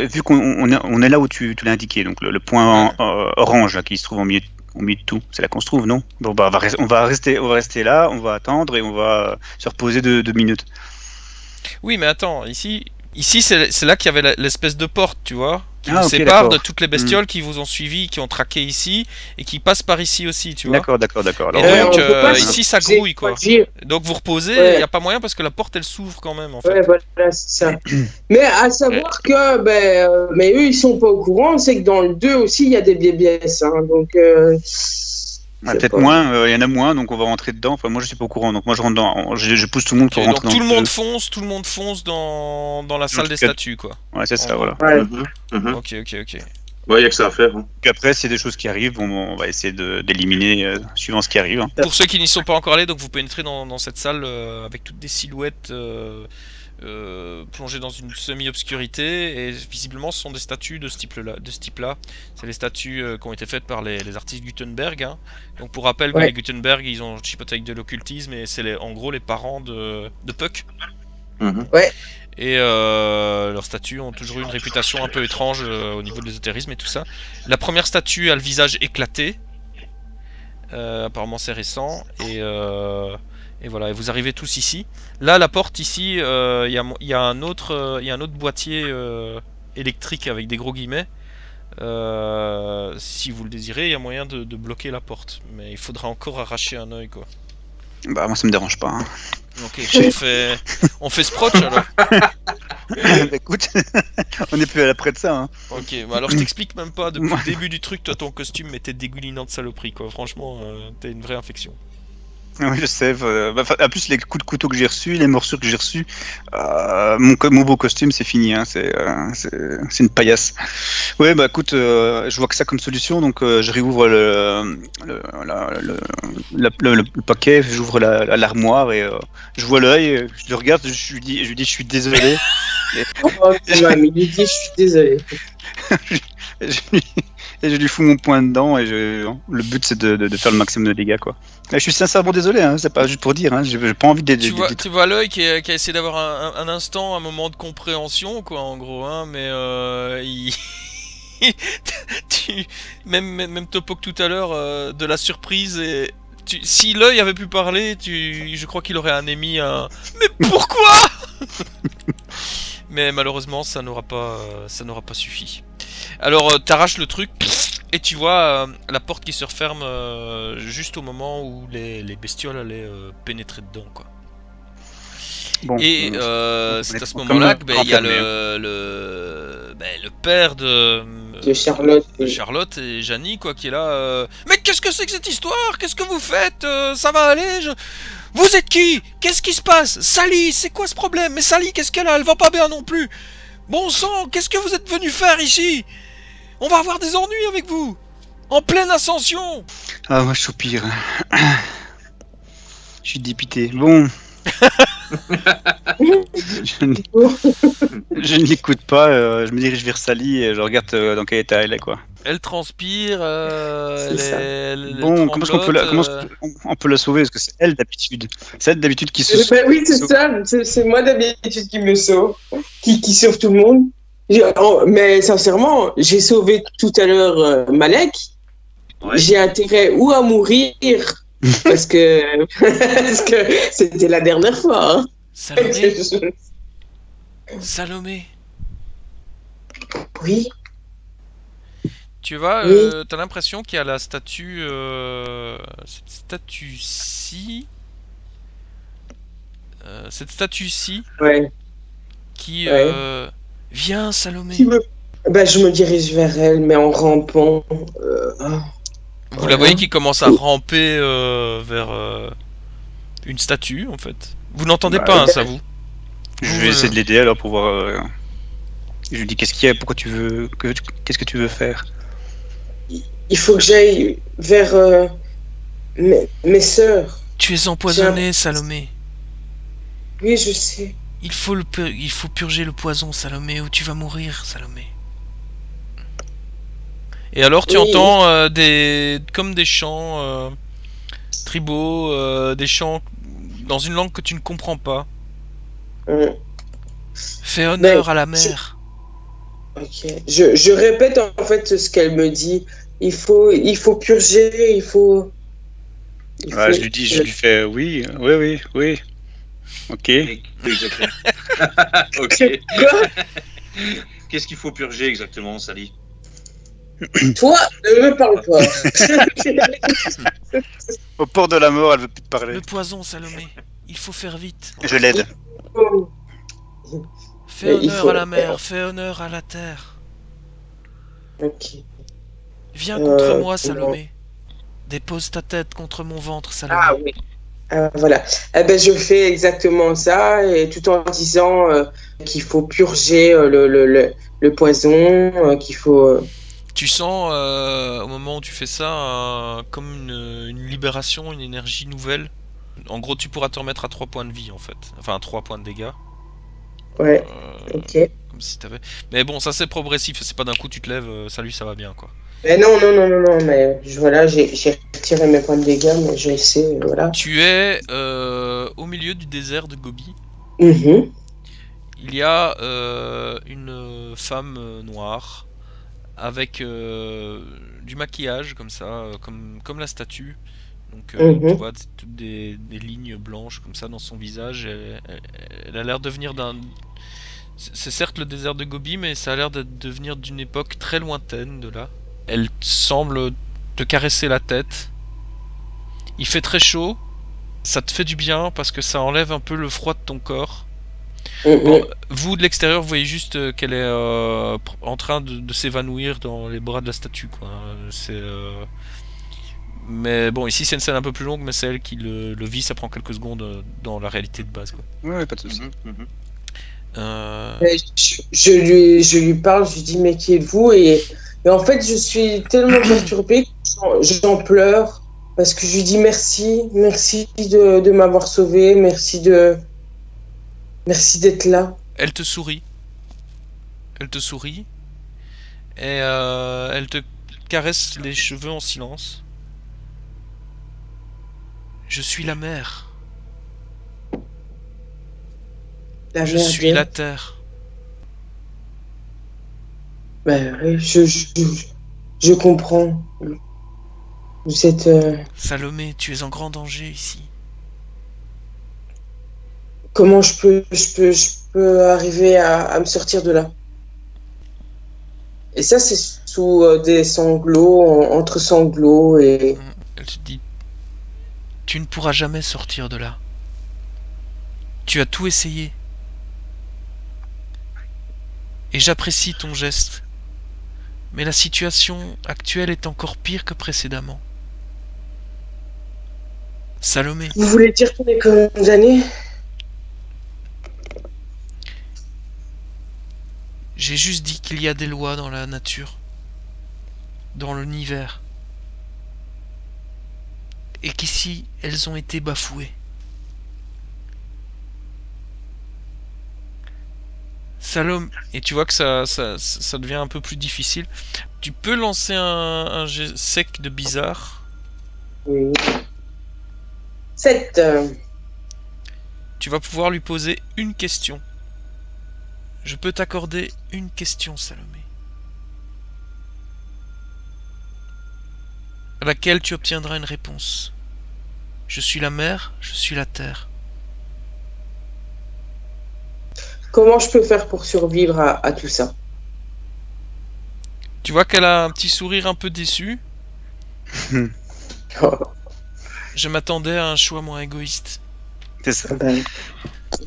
Speaker 2: vu qu'on est là où tu l'as indiqué, donc le point orange là, qui se trouve au milieu de tout, c'est là qu'on se trouve, non? Bon, bah, on va rester là, on va attendre et on va se reposer 2 minutes.
Speaker 1: Oui, mais attends, ici c'est là qu'il y avait l'espèce de porte, tu vois, qui vous
Speaker 2: ok,
Speaker 1: sépare de
Speaker 2: d'accord.
Speaker 1: toutes les bestioles qui vous ont suivi, qui ont traqué ici, et qui passent par ici aussi, tu vois.
Speaker 2: D'accord.
Speaker 1: Et
Speaker 2: Alors,
Speaker 1: donc,
Speaker 4: on peut pas
Speaker 1: ici ça
Speaker 4: j'ai
Speaker 1: grouille, quoi.
Speaker 4: pas dire.
Speaker 1: Donc vous reposez, il
Speaker 4: Ouais.
Speaker 1: n'y a pas moyen parce que la porte elle s'ouvre quand même, en fait.
Speaker 4: Ouais, voilà, c'est ça. Mais à savoir que, mais eux ils sont pas au courant, c'est que dans le 2 aussi il y a des BBS, hein, donc...
Speaker 2: peut-être moins, il y en a moins, donc on va rentrer dedans. Enfin, moi je suis pas au courant, donc moi je rentre dans, je pousse tout le monde pour
Speaker 1: Ok,
Speaker 2: rentrer
Speaker 1: donc
Speaker 2: dans
Speaker 1: tout le
Speaker 2: le
Speaker 1: monde fonce dans la salle des
Speaker 2: cas-
Speaker 1: statues, quoi.
Speaker 2: Ouais, c'est ça,
Speaker 1: en
Speaker 2: voilà.
Speaker 4: Ouais.
Speaker 1: Ok.
Speaker 3: Ouais, y a que ça à faire. Hein.
Speaker 2: Puis après, s'il y a des choses qui arrivent, on va essayer d'éliminer suivant ce qui arrive. Hein.
Speaker 1: Pour ceux qui n'y sont pas encore allés, donc vous pouvez entrer dans cette salle avec toutes des silhouettes plongées dans une semi-obscurité, et visiblement ce sont des statues de ce type-là. C'est les statues qui ont été faites par les artistes Gutenberg. Hein. Donc pour rappel, que
Speaker 4: Ouais.
Speaker 1: les Gutenberg, ils ont chipoté avec de l'occultisme, et c'est en gros les parents de Puck. Et leurs statues ont toujours eu une réputation un peu étrange au niveau de l'ésotérisme et tout ça. La première statue a le visage éclaté. Apparemment c'est récent. Et voilà, et vous arrivez tous ici. Là, la porte ici, il y a un autre boîtier électrique avec des gros guillemets. Si vous le désirez, il y a moyen de bloquer la porte. Mais il faudra encore arracher un œil, quoi.
Speaker 2: Bah, moi ça me dérange pas. Hein.
Speaker 1: Ok, on fait Sproch alors.
Speaker 2: Bah, écoute, on est plus à l'après de ça. Hein.
Speaker 1: Ok, bah alors je t'explique même pas, depuis le début du truc, toi ton costume était dégoulinant de saloperie, quoi. Franchement, t'es une vraie infection.
Speaker 2: Oui, je sais. En plus, les coups de couteau que j'ai reçus, les morsures que j'ai reçues, mon beau costume, c'est fini. Hein, c'est une paillasse. Ouais, bah écoute, je vois que ça comme solution, donc je réouvre le paquet, j'ouvre l'armoire et je vois l'œil, je le regarde, je lui dis, je suis désolé.
Speaker 4: Oh, quand même, il lui dit, je suis désolé.
Speaker 2: Et je lui fous mon poing dedans et le but c'est de faire le maximum de dégâts quoi. Et je suis sincèrement désolé, hein, c'est pas juste pour dire, hein, j'ai pas envie d'être.
Speaker 1: Tu vois l'œil qui a essayé d'avoir un instant, un moment de compréhension, quoi, en gros, hein, mais même Topo que tout à l'heure, de la surprise et. Si l'œil avait pu parler, je crois qu'il aurait émis un. Mais pourquoi? Mais malheureusement, ça n'aura pas suffi. Alors, t'arraches le truc et tu vois la porte qui se referme juste au moment où les bestioles allaient pénétrer dedans, quoi.
Speaker 2: Bon,
Speaker 1: et c'est à ce moment-là que il y a le père de Charlotte et Janie, quoi, qui est là. Mais qu'est-ce que c'est que cette histoire? Qu'est-ce que vous faites? Ça va aller? Vous êtes qui? Qu'est-ce qui se passe? Sally, c'est quoi ce problème? Mais Sally, qu'est-ce qu'elle a? Elle va pas bien non plus. Bon sang, qu'est-ce que vous êtes venu faire ici? On va avoir des ennuis avec vous. En pleine ascension.
Speaker 2: Ah, moi je soupire. Je suis dépité. Bon. je ne l'écoute pas, je me dirige vers Sally et je regarde dans quel état elle est, quoi.
Speaker 1: Elle transpire,
Speaker 2: bon, comment est-ce qu'on peut la sauver? Parce que c'est elle d'habitude. C'est elle d'habitude qui se
Speaker 4: sauve. Oui, c'est ça. C'est moi d'habitude qui me sauve. Qui sauve tout le monde. Mais sincèrement, j'ai sauvé tout à l'heure Malek. Ouais. J'ai intérêt ou à mourir parce que c'était la dernière fois. Hein.
Speaker 1: Salomé.
Speaker 4: Oui.
Speaker 1: Tu vois, t'as l'impression qu'il y a la statue, cette statue-ci,
Speaker 4: ouais.
Speaker 1: Qui vient, Salomé.
Speaker 4: Ben, je me dirige vers elle, mais en rampant.
Speaker 1: Vous la voyez qui commence à ramper vers une statue, en fait. Vous n'entendez pas, hein, ça vous.
Speaker 2: Je vais essayer de l'aider alors pour voir. Je lui dis qu'est-ce qu'il y a, pourquoi tu veux, qu'est-ce que tu veux faire?
Speaker 4: Il faut que j'aille vers mes sœurs.
Speaker 1: Tu es empoisonné, Salomé.
Speaker 4: Oui, je sais.
Speaker 1: Il faut purger le poison, Salomé, ou tu vas mourir, Salomé. Et alors tu entends comme des chants tribaux, des chants dans une langue que tu ne comprends pas. Fais honneur à la mère.
Speaker 4: Ok. Je répète en fait ce qu'elle me dit. Il faut purger, il faut...
Speaker 2: Je lui fais oui. Ok.
Speaker 3: Ok. Qu'est-ce qu'il faut purger exactement, Sally?
Speaker 4: Toi, ne me parle pas.
Speaker 2: Au port de la mort, elle veut plus te parler.
Speaker 1: Le poison, Salomé. Il faut faire vite.
Speaker 2: Je l'aide.
Speaker 1: Fais honneur à la mer, fais honneur à la terre.
Speaker 4: Ok.
Speaker 1: Viens contre moi, Salomé. Dépose ta tête contre mon ventre, Salomé.
Speaker 4: Ah oui. Voilà. Eh ben, je fais exactement ça, et tout en disant qu'il faut purger le poison, qu'il faut...
Speaker 1: Tu sens, au moment où tu fais ça, comme une libération, une énergie nouvelle. En gros, tu pourras te remettre à 3 points de vie, en fait. Enfin, 3 points de dégâts.
Speaker 4: Ouais, ok.
Speaker 1: Comme si t'avais... Mais bon, ça c'est progressif, c'est pas d'un coup tu te lèves, salut, ça va bien, quoi.
Speaker 4: Mais non, mais voilà, j'ai retiré mes points de dégâts, mais je sais, voilà.
Speaker 1: Tu es au milieu du désert de Gobi.
Speaker 4: Mm-hmm.
Speaker 1: Il y a une femme noire avec du maquillage comme ça, comme la statue. Donc tu vois toutes des lignes blanches comme ça dans son visage. Elle a l'air de venir d'un... C'est certes le désert de Gobi, mais ça a l'air de venir d'une époque très lointaine de là. Elle semble te caresser la tête. Il fait très chaud. Ça te fait du bien parce que ça enlève un peu le froid de ton corps. Bon, vous de l'extérieur, vous voyez juste qu'elle est en train de s'évanouir dans les bras de la statue, quoi. Mais bon, ici c'est une scène un peu plus longue, mais c'est elle qui le vit, ça prend quelques secondes dans la réalité de base, quoi.
Speaker 2: Ouais, pas de soucis.
Speaker 4: Je lui parle, je lui dis mais qui êtes-vous et en fait je suis tellement perturbée que j'en pleure parce que je lui dis merci de m'avoir sauvé, merci d'être là.
Speaker 1: Elle te sourit. Et elle te caresse les cheveux en silence. Je suis la mer. Je suis la terre.
Speaker 4: Ben oui, je comprends. Vous êtes...
Speaker 1: Salomé, tu es en grand danger ici.
Speaker 4: Comment je peux arriver à me sortir de là? Et ça, c'est sous des sanglots, entre sanglots et...
Speaker 1: Elle te dit, tu ne pourras jamais sortir de là. Tu as tout essayé. Et j'apprécie ton geste. Mais la situation actuelle est encore pire que précédemment. Salomé.
Speaker 4: Vous voulez dire qu'on est condamné?
Speaker 1: J'ai juste dit qu'il y a des lois dans la nature, dans l'univers, et qu'ici, elles ont été bafouées. Salomé, et tu vois que ça devient un peu plus difficile. Tu peux lancer un jet sec de bizarre.
Speaker 4: Oui. 7.
Speaker 1: Tu vas pouvoir lui poser une question. Je peux t'accorder une question, Salomé. À laquelle tu obtiendras une réponse. Je suis la mer, je suis la terre.
Speaker 4: Comment je peux faire pour survivre à tout ça?
Speaker 1: Tu vois qu'elle a un petit sourire un peu déçu. Je m'attendais à un choix moins égoïste.
Speaker 2: C'est ça.
Speaker 4: Ben,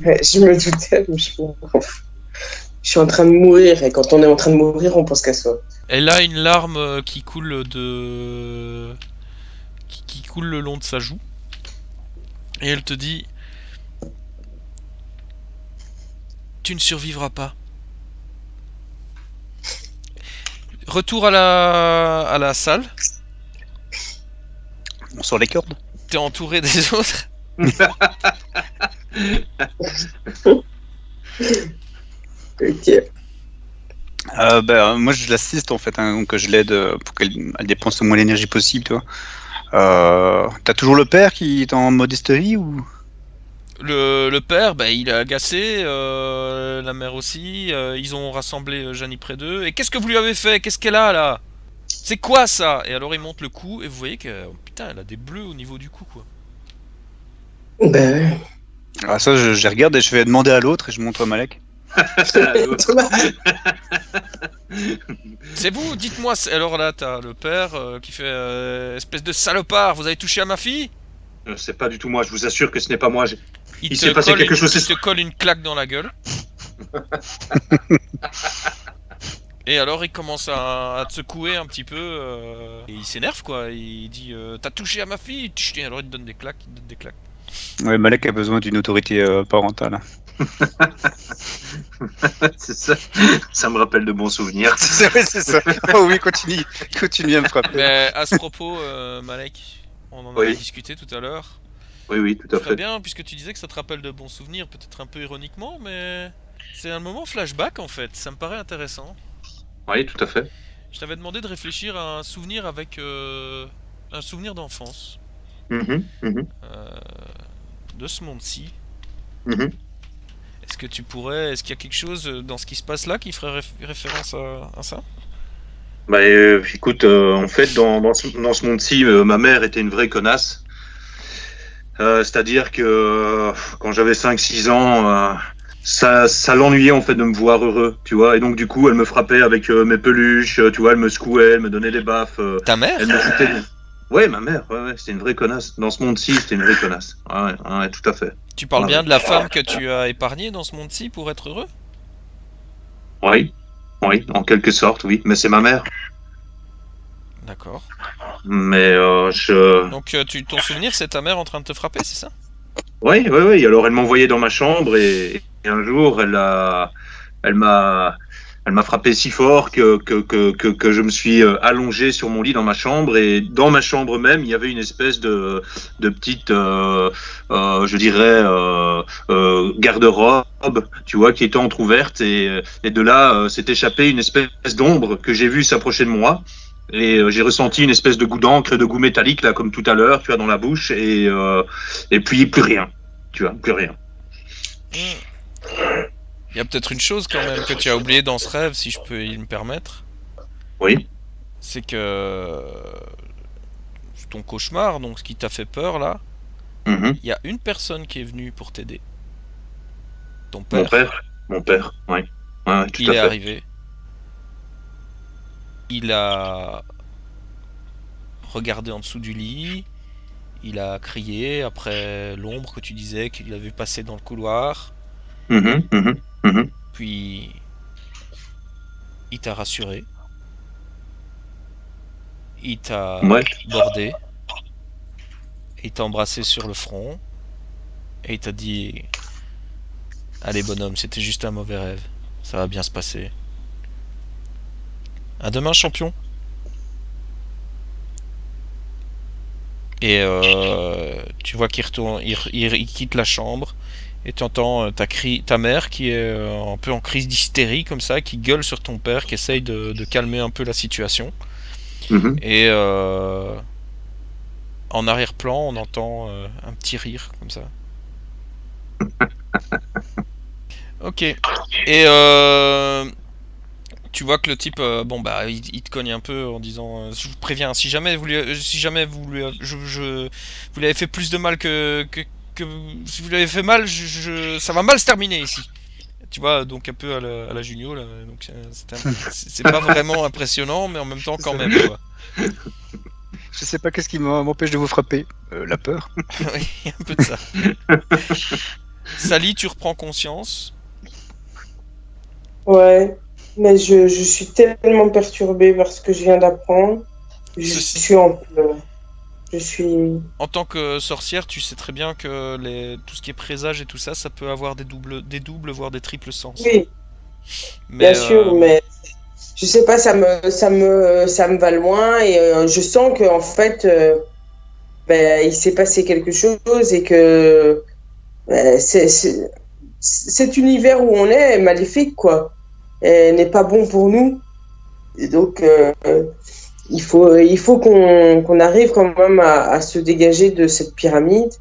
Speaker 4: je me doutais, mais je suis en train de mourir, et quand on est en train de mourir, on pense qu'à soi.
Speaker 1: Elle a une larme qui coule qui coule le long de sa joue. Et elle te dit, tu ne survivras pas. Retour à la salle.
Speaker 2: On sort les cordes.
Speaker 1: T'es entouré des autres.
Speaker 4: Ok.
Speaker 2: Moi je l'assiste en fait, donc je l'aide pour qu'elle dépense le moins d'énergie possible, tu vois. T'as toujours le père qui est en mode hystérie ou?
Speaker 1: Le père, il est agacé, la mère aussi, ils ont rassemblé Janie près d'eux. Et qu'est-ce que vous lui avez fait? Qu'est-ce qu'elle a là? C'est quoi ça? Et alors il monte le cou et vous voyez que putain, elle a des bleus au niveau du cou, quoi.
Speaker 4: Ben
Speaker 2: Ah ça je regarde et je vais demander à l'autre et je montre à Malek.
Speaker 1: C'est vous, dites-moi. Alors là, t'as le père qui fait espèce de salopard, vous avez touché à ma fille?
Speaker 3: C'est pas du tout moi, je vous assure que ce n'est pas moi.
Speaker 1: Il
Speaker 3: s'est passé quelque chose.
Speaker 1: Il te colle une claque dans la gueule. Et alors il commence à te secouer un petit peu. Et il s'énerve, quoi. Il dit t'as touché à ma fille? Tch, alors il te donne des claques.
Speaker 2: Ouais, Malek a besoin d'une autorité parentale.
Speaker 3: C'est ça. Ça me rappelle de bons souvenirs.
Speaker 2: C'est ça. Oh oui, continue à me frapper.
Speaker 1: Mais à ce propos, Malek, on en avait discuté tout à l'heure.
Speaker 3: Oui, tout à
Speaker 1: Très
Speaker 3: fait.
Speaker 1: bien, puisque tu disais que ça te rappelle de bons souvenirs, peut-être un peu ironiquement, mais c'est un moment flashback en fait. Ça me paraît intéressant.
Speaker 3: Oui, tout à fait.
Speaker 1: Je t'avais demandé de réfléchir à un souvenir avec un souvenir d'enfance de ce monde-ci. Est-ce qu'il y a quelque chose dans ce qui se passe là qui ferait référence à ça?
Speaker 3: Écoute, en fait, dans ce monde-ci, ma mère était une vraie connasse. C'est-à-dire que quand j'avais 5-6 ans, ça l'ennuyait en fait de me voir heureux, tu vois. Et donc du coup, elle me frappait avec mes peluches, tu vois, elle me secouait, elle me donnait des baffes.
Speaker 1: Ta mère?
Speaker 3: Elle me foutait... Ouais, ma mère, ouais, c'était une vraie connasse. Dans ce monde-ci, c'était une vraie connasse. Ouais, tout à fait.
Speaker 1: Tu parles bien de la femme que tu as épargnée dans ce monde-ci pour être heureux?
Speaker 3: Oui, en quelque sorte, oui. Mais c'est ma mère.
Speaker 1: D'accord.
Speaker 3: Mais
Speaker 1: Donc ton souvenir, c'est ta mère en train de te frapper, c'est ça?
Speaker 3: Oui, oui, oui. Alors elle m'envoyait dans ma chambre et un jour elle m'a, elle m'a frappé si fort que je me suis allongé sur mon lit dans ma chambre et dans ma chambre même il y avait une espèce de petite, je dirais, garde-robe, tu vois, qui était entrouverte et de là s'est échappée une espèce d'ombre que j'ai vue s'approcher de moi. Et j'ai ressenti une espèce de goût d'encre et de goût métallique, là, comme tout à l'heure, tu vois, dans la bouche. Et puis, plus rien. Tu vois, plus rien.
Speaker 1: Il y a peut-être une chose quand même que tu as oublié dans ce rêve, si je peux y me permettre.
Speaker 3: Oui.
Speaker 1: C'est que ton cauchemar, donc ce qui t'a fait peur là,
Speaker 3: Mhm.
Speaker 1: il y a une personne qui est venue pour t'aider. Ton
Speaker 3: Mon
Speaker 1: père.
Speaker 3: père. Mon père, oui. Ouais, tout
Speaker 1: Il
Speaker 3: à
Speaker 1: est
Speaker 3: fait.
Speaker 1: arrivé. Il a regardé en dessous du lit. Il a crié après l'ombre que tu disais qu'il avait passé dans le couloir.
Speaker 3: Mhm, mhm, mhm.
Speaker 1: Puis il t'a rassuré. Il t'a
Speaker 3: Ouais.
Speaker 1: bordé. Il t'a embrassé sur le front. Et il t'a dit: allez bonhomme, c'était juste un mauvais rêve. Ça va bien se passer. À demain champion. Et tu vois qu'il retourne, il quitte la chambre. Et tu entends ta mère qui est un peu en crise d'hystérie comme ça, qui gueule sur ton père, qui essaye de calmer un peu la situation.
Speaker 3: Mhm.
Speaker 1: Et en arrière-plan, on entend un petit rire comme ça. Ok. Et tu vois que le type, bon bah, il te cogne un peu en disant, je vous préviens, si jamais vous vous lui avez fait plus de mal que si vous lui avez fait mal, ça va mal se terminer ici. Tu vois, donc un peu à la Junio là, donc c'est pas vraiment impressionnant, mais en même temps quand même quoi.
Speaker 2: Je sais pas qu'est-ce qui m'empêche de vous frapper. La peur.
Speaker 1: Oui, il y a un peu de ça. Sally, tu reprends conscience.
Speaker 4: Ouais, mais je suis tellement perturbée par ce que je viens d'apprendre. Je
Speaker 1: Ceci,
Speaker 4: suis en pleurs. Je suis...
Speaker 1: en tant que sorcière, tu sais très bien que tout ce qui est présage et tout ça, ça peut avoir des doubles, voire des triples sens.
Speaker 4: Oui,
Speaker 1: Mais
Speaker 4: bien sûr, mais je sais pas, ça me va loin et je sens que en fait, ben, il s'est passé quelque chose et que cet univers où on est maléfique, quoi, et n'est pas bon pour nous. Et donc, il faut qu'on arrive quand même à se dégager de cette pyramide.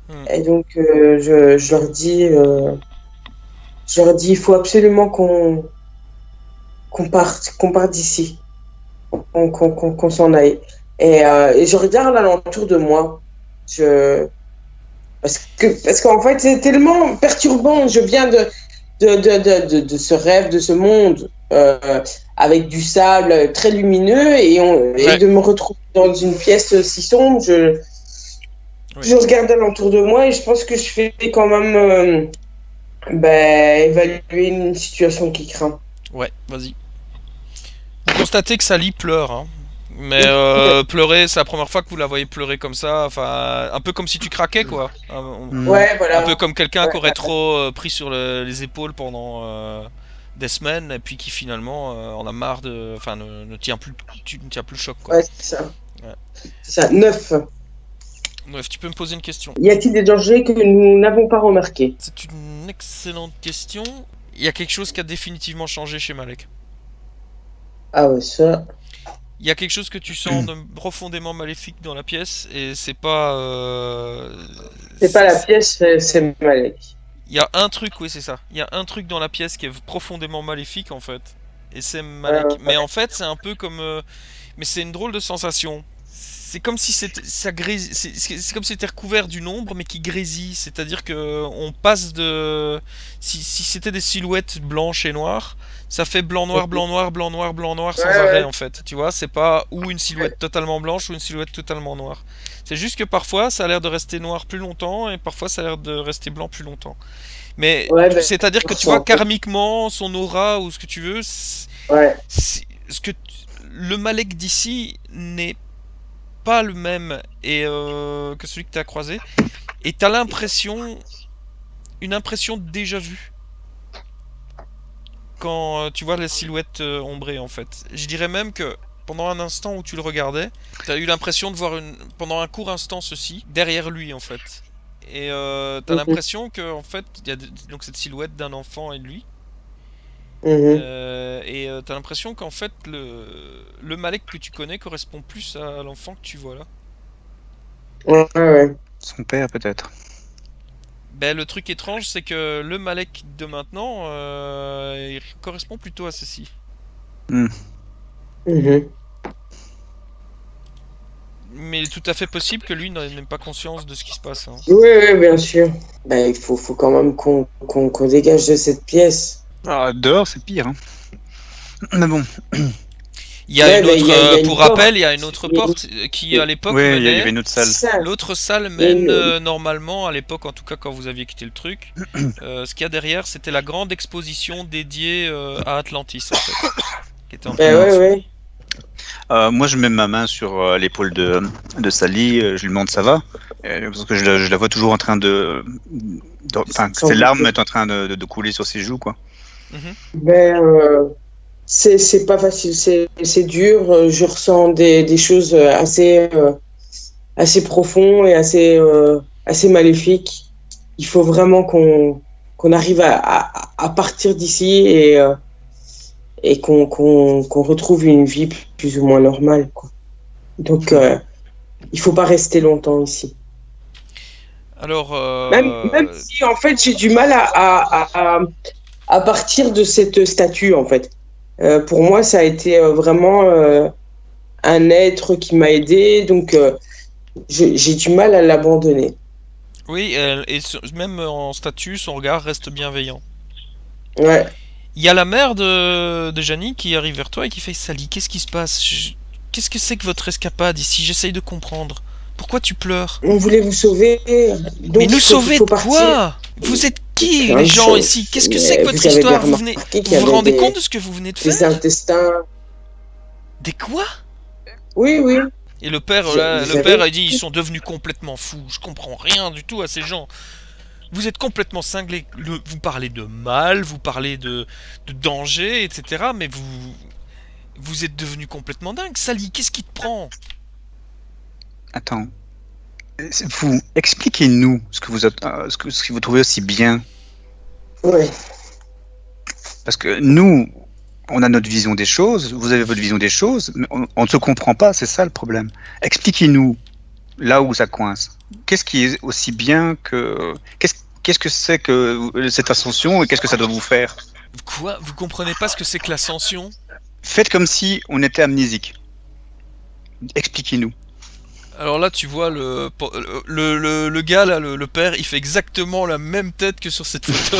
Speaker 1: hmm,
Speaker 4: Et donc, je leur dis, il faut absolument qu'on parte d'ici, qu'on s'en aille. Et je regarde alentour de moi. Je, parce qu'en fait, c'est tellement perturbant. Je viens de ce rêve, de ce monde avec du sable très lumineux et
Speaker 1: ouais,
Speaker 4: de me retrouver dans une pièce si sombre.
Speaker 1: oui.
Speaker 4: Je regarde alentour de moi et je pense que je fais quand même évaluer une situation qui craint.
Speaker 1: Ouais, vas-y. Vous constatez que Sally pleure, hein. Mais pleurer, c'est la première fois que vous la voyez pleurer comme ça. Enfin, un peu comme si tu craquais, quoi.
Speaker 4: Ouais,
Speaker 1: Un
Speaker 4: voilà.
Speaker 1: peu comme quelqu'un qui
Speaker 4: Ouais,
Speaker 1: aurait trop pris sur les épaules pendant des semaines et puis qui finalement en a marre de, enfin, ne tient plus, ne tient plus le choc, quoi.
Speaker 4: ouais, c'est ça.
Speaker 1: Ouais.
Speaker 4: C'est ça. 9.
Speaker 1: Bref, tu peux me poser une question.
Speaker 4: Y a-t-il des dangers que nous n'avons pas remarqués?
Speaker 1: C'est une excellente question. Il y a quelque chose qui a définitivement changé chez Malek.
Speaker 4: Ah ouais, ça.
Speaker 1: Il y a quelque chose que tu sens de profondément maléfique dans la pièce et c'est pas.
Speaker 4: C'est pas la pièce, c'est Malek.
Speaker 1: Il y a un truc, oui, c'est ça. Il y a un truc dans la pièce qui est profondément maléfique en fait. Et c'est Malek. Mais en fait, c'est un peu comme. Mais c'est une drôle de sensation. C'est comme si ça grésille. C'est comme si c'était recouvert d'une ombre, mais qui grésille. C'est-à-dire que on passe de. Si c'était des silhouettes blanches et noires, ça fait blanc noir, blanc noir, blanc noir, blanc noir sans arrêt en fait. Tu vois, c'est pas ou une silhouette totalement blanche ou une silhouette totalement noire. C'est juste que parfois ça a l'air de rester noir plus longtemps et parfois ça a l'air de rester blanc plus longtemps. Mais
Speaker 4: Ouais, ben,
Speaker 1: c'est-à-dire que tu vois karmiquement son aura ou ce que tu veux,
Speaker 4: ouais.
Speaker 1: ce que le Malek d'ici n'est pas le même que celui que tu as croisé. Et tu as une impression de déjà vu. Quand tu vois la silhouette ombrée, en fait. Je dirais même que pendant un instant où tu le regardais, tu as eu l'impression de voir pendant un court instant ceci, derrière lui, en fait. Et tu as l'impression que, en fait, il y a donc cette silhouette d'un enfant et de lui. Et t'as l'impression qu'en fait le Malek que tu connais correspond plus à l'enfant que tu vois là.
Speaker 4: Ouais.
Speaker 2: Son père, peut-être.
Speaker 1: Ben, le truc étrange, c'est que le Malek de maintenant, il correspond plutôt à ceci. Mais il est tout à fait possible que lui n'ait pas conscience de ce qui se passe. Hein.
Speaker 4: Oui, bien sûr. Ben, il faut quand même qu'on dégage de cette pièce.
Speaker 2: Ah, dehors, c'est pire. Hein. Mais bon.
Speaker 1: Il y a une autre, pour rappel, il y a une autre porte qui à l'époque
Speaker 2: oui, il y
Speaker 1: menait.
Speaker 2: avait une autre salle.
Speaker 1: L'autre salle mène normalement, à l'époque, en tout cas quand vous aviez quitté le truc, ce qu'il y a derrière, c'était la grande exposition dédiée à Atlantis, en fait. Qui était en
Speaker 4: ouais.
Speaker 2: Moi, je mets ma main sur l'épaule de Sally, je lui demande ça va, parce que je la vois toujours en train enfin, ses larmes est en train de couler sur ses joues, quoi.
Speaker 4: C'est pas facile, c'est dur. Je ressens des choses assez profondes et assez maléfiques. Il faut vraiment qu'on arrive à partir d'ici et qu'on retrouve une vie plus ou moins normale, quoi. Donc, il faut pas rester longtemps ici.
Speaker 1: Alors,
Speaker 4: même si en fait j'ai du mal à partir de cette statue, en fait. Pour moi, ça a été vraiment un être qui m'a aidé, donc j'ai du mal à l'abandonner.
Speaker 1: Oui, et même en statut, son regard reste bienveillant.
Speaker 4: Ouais.
Speaker 1: Il y a la mère de Janie qui arrive vers toi et qui fait « Sally, qu'est-ce qui se passe ? Qu'est-ce que c'est que votre escapade ici ? J'essaye de comprendre. Pourquoi tu pleures ?»
Speaker 4: On voulait vous sauver. Donc
Speaker 1: mais nous sauver de quoi ? Vous êtes qui, les gens ici ? Qu'est-ce que c'est que votre histoire ? Vous vous rendez compte de ce que vous venez de faire ?
Speaker 4: Des intestins.
Speaker 1: Des quoi ?
Speaker 4: Oui.
Speaker 1: Et le père a dit, ils sont devenus complètement fous. Je comprends rien du tout à ces gens. Vous êtes complètement cinglés. Vous parlez de mal, vous parlez de danger, etc. Mais vous êtes devenus complètement dingue. Sally, qu'est-ce qui te prend ?
Speaker 2: Attends. Vous expliquez-nous ce que vous trouvez aussi bien.
Speaker 4: Ouais.
Speaker 2: Parce que nous, on a notre vision des choses, vous avez votre vision des choses, mais on ne se comprend pas, c'est ça le problème. Expliquez-nous là où ça coince. Qu'est-ce qui est aussi bien que... Qu'est-ce que c'est que cette ascension et qu'est-ce que ça doit vous faire ?
Speaker 1: Quoi ? Vous comprenez pas ce que c'est que l'ascension ?
Speaker 2: Faites comme si on était amnésique. Expliquez-nous.
Speaker 1: Alors là, tu vois le gars là, le père, il fait exactement la même tête que sur cette photo.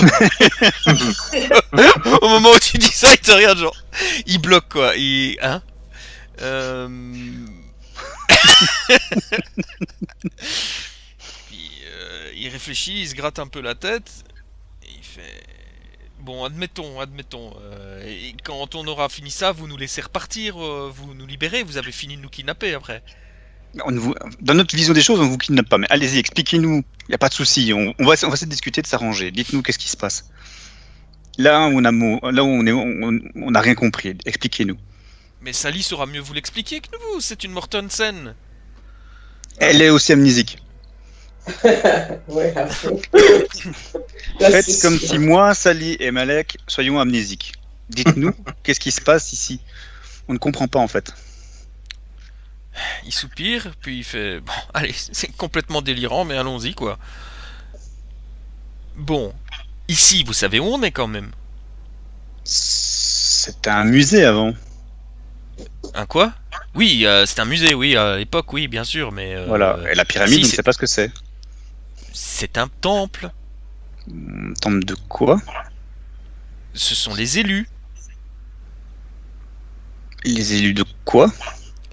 Speaker 1: Au moment où tu dis ça, il te regarde genre, il bloque quoi. Il réfléchit, il se gratte un peu la tête, et il fait bon, admettons. Et quand on aura fini ça, vous nous laissez repartir, vous nous libérez, vous avez fini de nous kidnapper après.
Speaker 2: Dans notre vision des choses, on vous kidnappe pas. Mais allez-y, expliquez-nous. Il y a pas de souci. On va essayer de discuter, de s'arranger. Dites-nous qu'est-ce qui se passe. Là où on n'a rien compris. Expliquez-nous.
Speaker 1: Mais Sally saura mieux vous l'expliquer que nous. C'est une Mortensen.
Speaker 2: Elle est aussi amnésique.
Speaker 4: Ouais.
Speaker 2: Faites comme si moi, Sally et Malek soyons amnésiques. Dites-nous qu'est-ce qui se passe ici. On ne comprend pas en fait.
Speaker 1: Il soupire, puis il fait... Bon, allez, c'est complètement délirant, mais allons-y, quoi. Bon, ici, vous savez où on est, quand même ?
Speaker 2: C'était un musée, avant.
Speaker 1: Un quoi ? Oui, c'est un musée, oui, à l'époque, oui, bien sûr, mais...
Speaker 2: Voilà, et la pyramide, on ne sait pas ce que c'est.
Speaker 1: C'est un temple.
Speaker 2: Temple de quoi ?
Speaker 1: Ce sont les élus.
Speaker 2: Les élus de quoi ?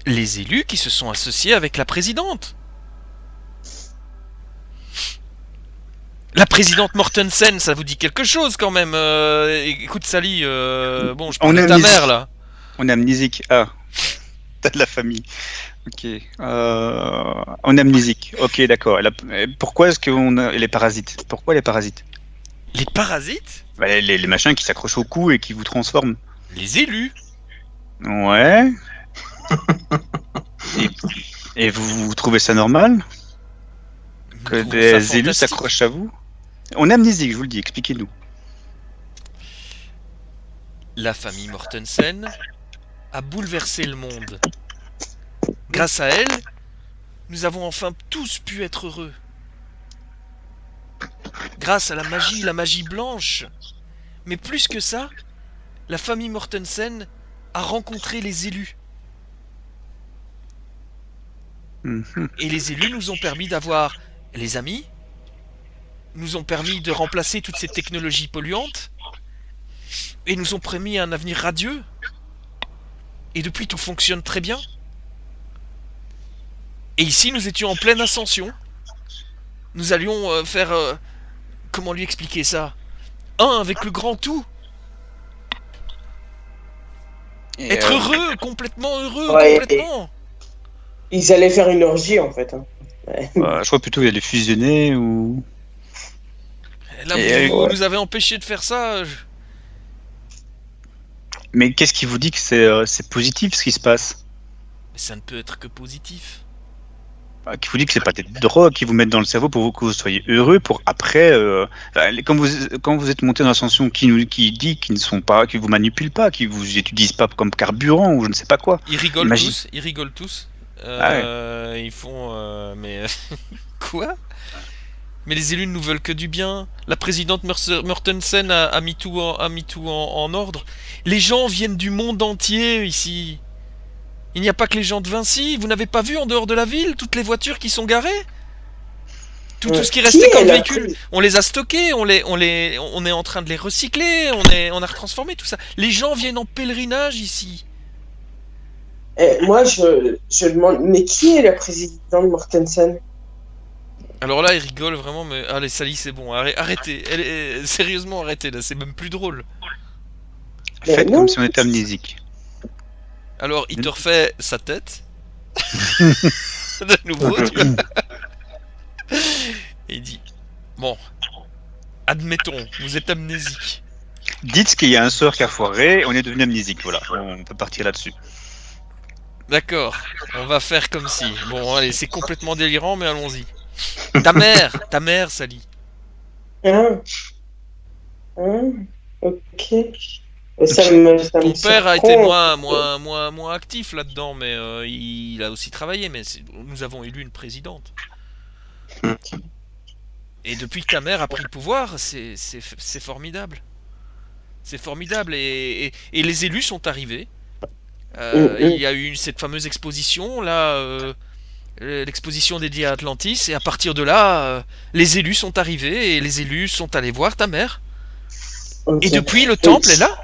Speaker 1: Les élus qui se sont associés avec la présidente. La présidente Mortensen, ça vous dit quelque chose quand même. Écoute Sally, bon, je parle de ta mère là.
Speaker 2: On est amnésique. Ah. T'as de la famille. Ok. On est amnésique. Ok, d'accord. Pourquoi est-ce qu'on a les parasites? Pourquoi les parasites?
Speaker 1: Les parasites?
Speaker 2: Bah, les machins qui s'accrochent au cou et qui vous transforment.
Speaker 1: Les élus.
Speaker 2: Ouais. Et, et vous trouvez ça normal que
Speaker 1: Nous trouvons ça
Speaker 2: des élus
Speaker 1: fantastique.
Speaker 2: s'accrochent à vous? On est amnésique, je vous le dis. Expliquez-nous.
Speaker 1: La famille Mortensen a bouleversé le monde. Grâce à elle, nous avons enfin tous pu être heureux. Grâce à la magie blanche. Mais plus que ça, la famille Mortensen a rencontré les élus.
Speaker 2: Mhm.
Speaker 1: Et les élus nous ont permis d'avoir les amis, nous ont permis de remplacer toutes ces technologies polluantes, et nous ont promis un avenir radieux. Et depuis, tout fonctionne très bien. Et ici, nous étions en pleine ascension. Nous allions faire... comment lui expliquer ça? Un avec le grand tout.
Speaker 2: Et,
Speaker 1: Être heureux, complètement heureux,
Speaker 4: Ouais,
Speaker 1: complètement.
Speaker 4: Ils allaient faire une orgie en fait. Hein. Ouais.
Speaker 2: je crois plutôt il y a les fusionner ou.
Speaker 1: Là,
Speaker 2: Et,
Speaker 1: vous
Speaker 4: ouais.
Speaker 1: nous avez empêché de faire ça.
Speaker 2: Mais qu'est-ce qui vous dit que c'est positif ce qui se passe?
Speaker 1: Mais ça ne peut être que positif.
Speaker 2: Qui vous dit que c'est pas des drogues qui vous mettent dans le cerveau pour que vous soyez heureux pour après quand vous êtes monté dans l'ascension qui dit qu'ils ne sont pas, qui vous manipulent pas, qui vous utilisent pas comme carburant ou je ne sais pas quoi.
Speaker 1: Ils rigolent
Speaker 2: Imagine.
Speaker 1: tous, ils rigolent tous.
Speaker 2: Ah
Speaker 1: Ils font... mais... quoi? Mais les élus ne nous veulent que du bien. La présidente Mortensen a mis tout en ordre. Les gens viennent du monde entier ici. Il n'y a pas que les gens de Vinci. Vous n'avez pas vu en dehors de la ville toutes les voitures qui sont garées? Tout ce qui restait comme véhicule, on les a stockés, on est en train de les recycler, on a retransformé tout ça. Les gens viennent en pèlerinage ici.
Speaker 4: Moi, je demande, mais qui est la présidente Mortensen?
Speaker 1: Alors là, il rigole vraiment, mais allez, Sally, c'est bon, arrêtez. Sérieusement, arrêtez, là, c'est même plus drôle.
Speaker 2: Faites
Speaker 4: non.
Speaker 2: comme si on était amnésique.
Speaker 1: Alors, il te refait sa tête. De nouveau, tu vois. Et il dit, bon, admettons, vous êtes amnésique.
Speaker 2: Dites qu'il y a un sort qui a foiré, on est devenu amnésique, voilà, on peut partir là-dessus.
Speaker 1: D'accord, on va faire comme si. Bon, allez, c'est complètement délirant, mais allons-y. Ta mère, Sally.
Speaker 4: Hein? Ok.
Speaker 1: Ton père a été moins actif là-dedans, mais il a aussi travaillé. Mais nous avons élu une présidente. Et depuis que ta mère a pris le pouvoir, c'est formidable. C'est formidable. Et les élus sont arrivés. Il y a eu cette fameuse exposition, là, l'exposition dédiée à Atlantis. Et à partir de là, les élus sont arrivés. Et les élus sont allés voir ta mère.
Speaker 4: Okay.
Speaker 1: Et depuis, le temple est là.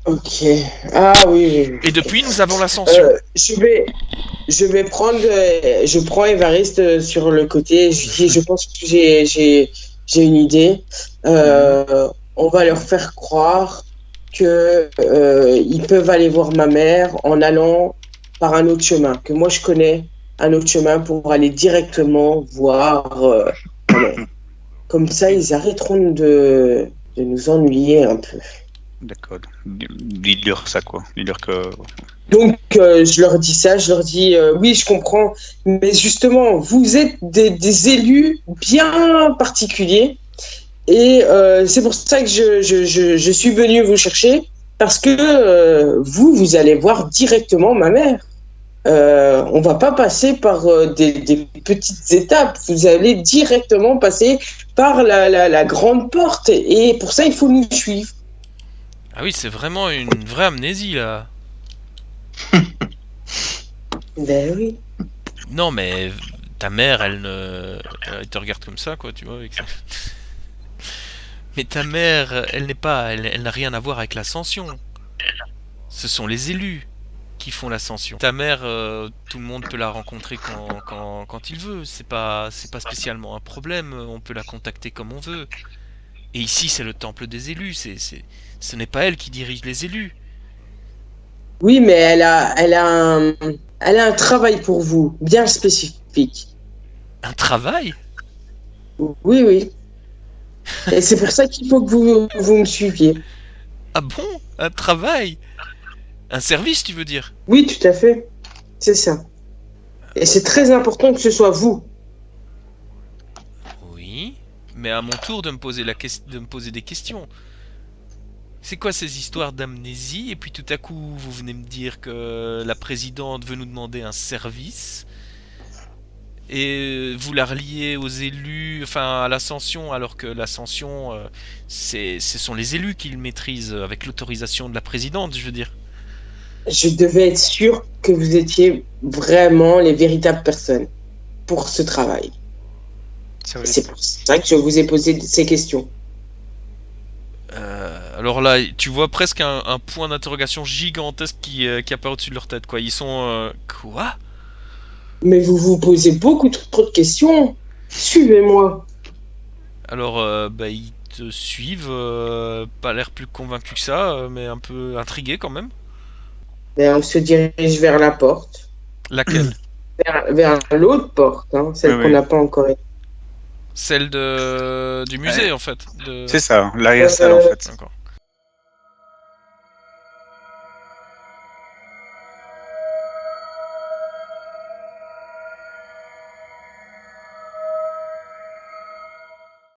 Speaker 4: Ok. Ah oui.
Speaker 1: Et depuis, nous avons l'ascension.
Speaker 4: Je vais prendre. Je prends Évariste sur le côté. Je dis, je pense que j'ai une idée. On va leur faire croire que ils peuvent aller voir ma mère en allant par un autre chemin. Que moi je connais un autre chemin pour aller directement voir. Comme ça, ils arrêteront de nous ennuyer un peu.
Speaker 2: D'accord. Dites-leur ça, quoi. Dites-leur que...
Speaker 4: Donc, je leur dis ça, je leur dis, oui, je comprends, mais justement, vous êtes des élus bien particuliers, et c'est pour ça que je suis venu vous chercher, parce que vous allez voir directement ma mère. On va pas passer par des petites étapes, vous allez directement passer par la grande porte, et pour ça, il faut nous suivre.
Speaker 1: Ah oui, c'est vraiment une vraie amnésie, là.
Speaker 4: Ben oui.
Speaker 1: Non, mais ta mère, elle te regarde comme ça, quoi, tu vois. Mais ta mère, elle n'a rien à voir avec l'ascension. Ce sont les élus qui font l'ascension. Ta mère, tout le monde peut la rencontrer quand il veut. C'est pas spécialement un problème. On peut la contacter comme on veut. Et ici, c'est le temple des élus. Ce n'est pas elle qui dirige les élus.
Speaker 4: Oui, mais elle a un travail pour vous, bien spécifique.
Speaker 1: Un travail?
Speaker 4: Oui, oui. Et c'est pour ça qu'il faut que vous me suiviez.
Speaker 1: Ah bon? Un travail? Un service, tu veux dire?
Speaker 4: Oui, tout à fait. C'est ça. Et c'est très important que ce soit vous.
Speaker 1: Oui, mais à mon tour de me poser de me poser des questions. C'est quoi ces histoires d'amnésie? Et puis tout à coup, vous venez me dire que la présidente veut nous demander un service. Et vous la reliez aux élus, enfin à l'ascension, alors que l'ascension, ce sont les élus qui le maîtrisent avec l'autorisation de la présidente, je veux dire.
Speaker 4: Je devais être sûr que vous étiez vraiment les véritables personnes pour ce travail.
Speaker 2: C'est
Speaker 4: Et
Speaker 2: vrai.
Speaker 4: c'est pour ça que je vous ai posé ces questions.
Speaker 1: Alors là, tu vois presque un point d'interrogation gigantesque qui apparaît au-dessus de leur tête, quoi. Ils sont... quoi?
Speaker 4: Mais vous vous posez beaucoup trop de questions. Suivez-moi.
Speaker 1: Alors, bah, ils te suivent, pas l'air plus convaincu que ça, mais un peu intrigué quand même.
Speaker 4: Et on se dirige vers la porte.
Speaker 1: Laquelle?
Speaker 4: Vers l'autre porte, hein, celle
Speaker 2: Oui,
Speaker 4: qu'on
Speaker 2: oui.
Speaker 4: n'a pas encore.
Speaker 1: Celle du musée, en fait.
Speaker 2: C'est ça, l'arrière-salle en fait.
Speaker 1: D'accord.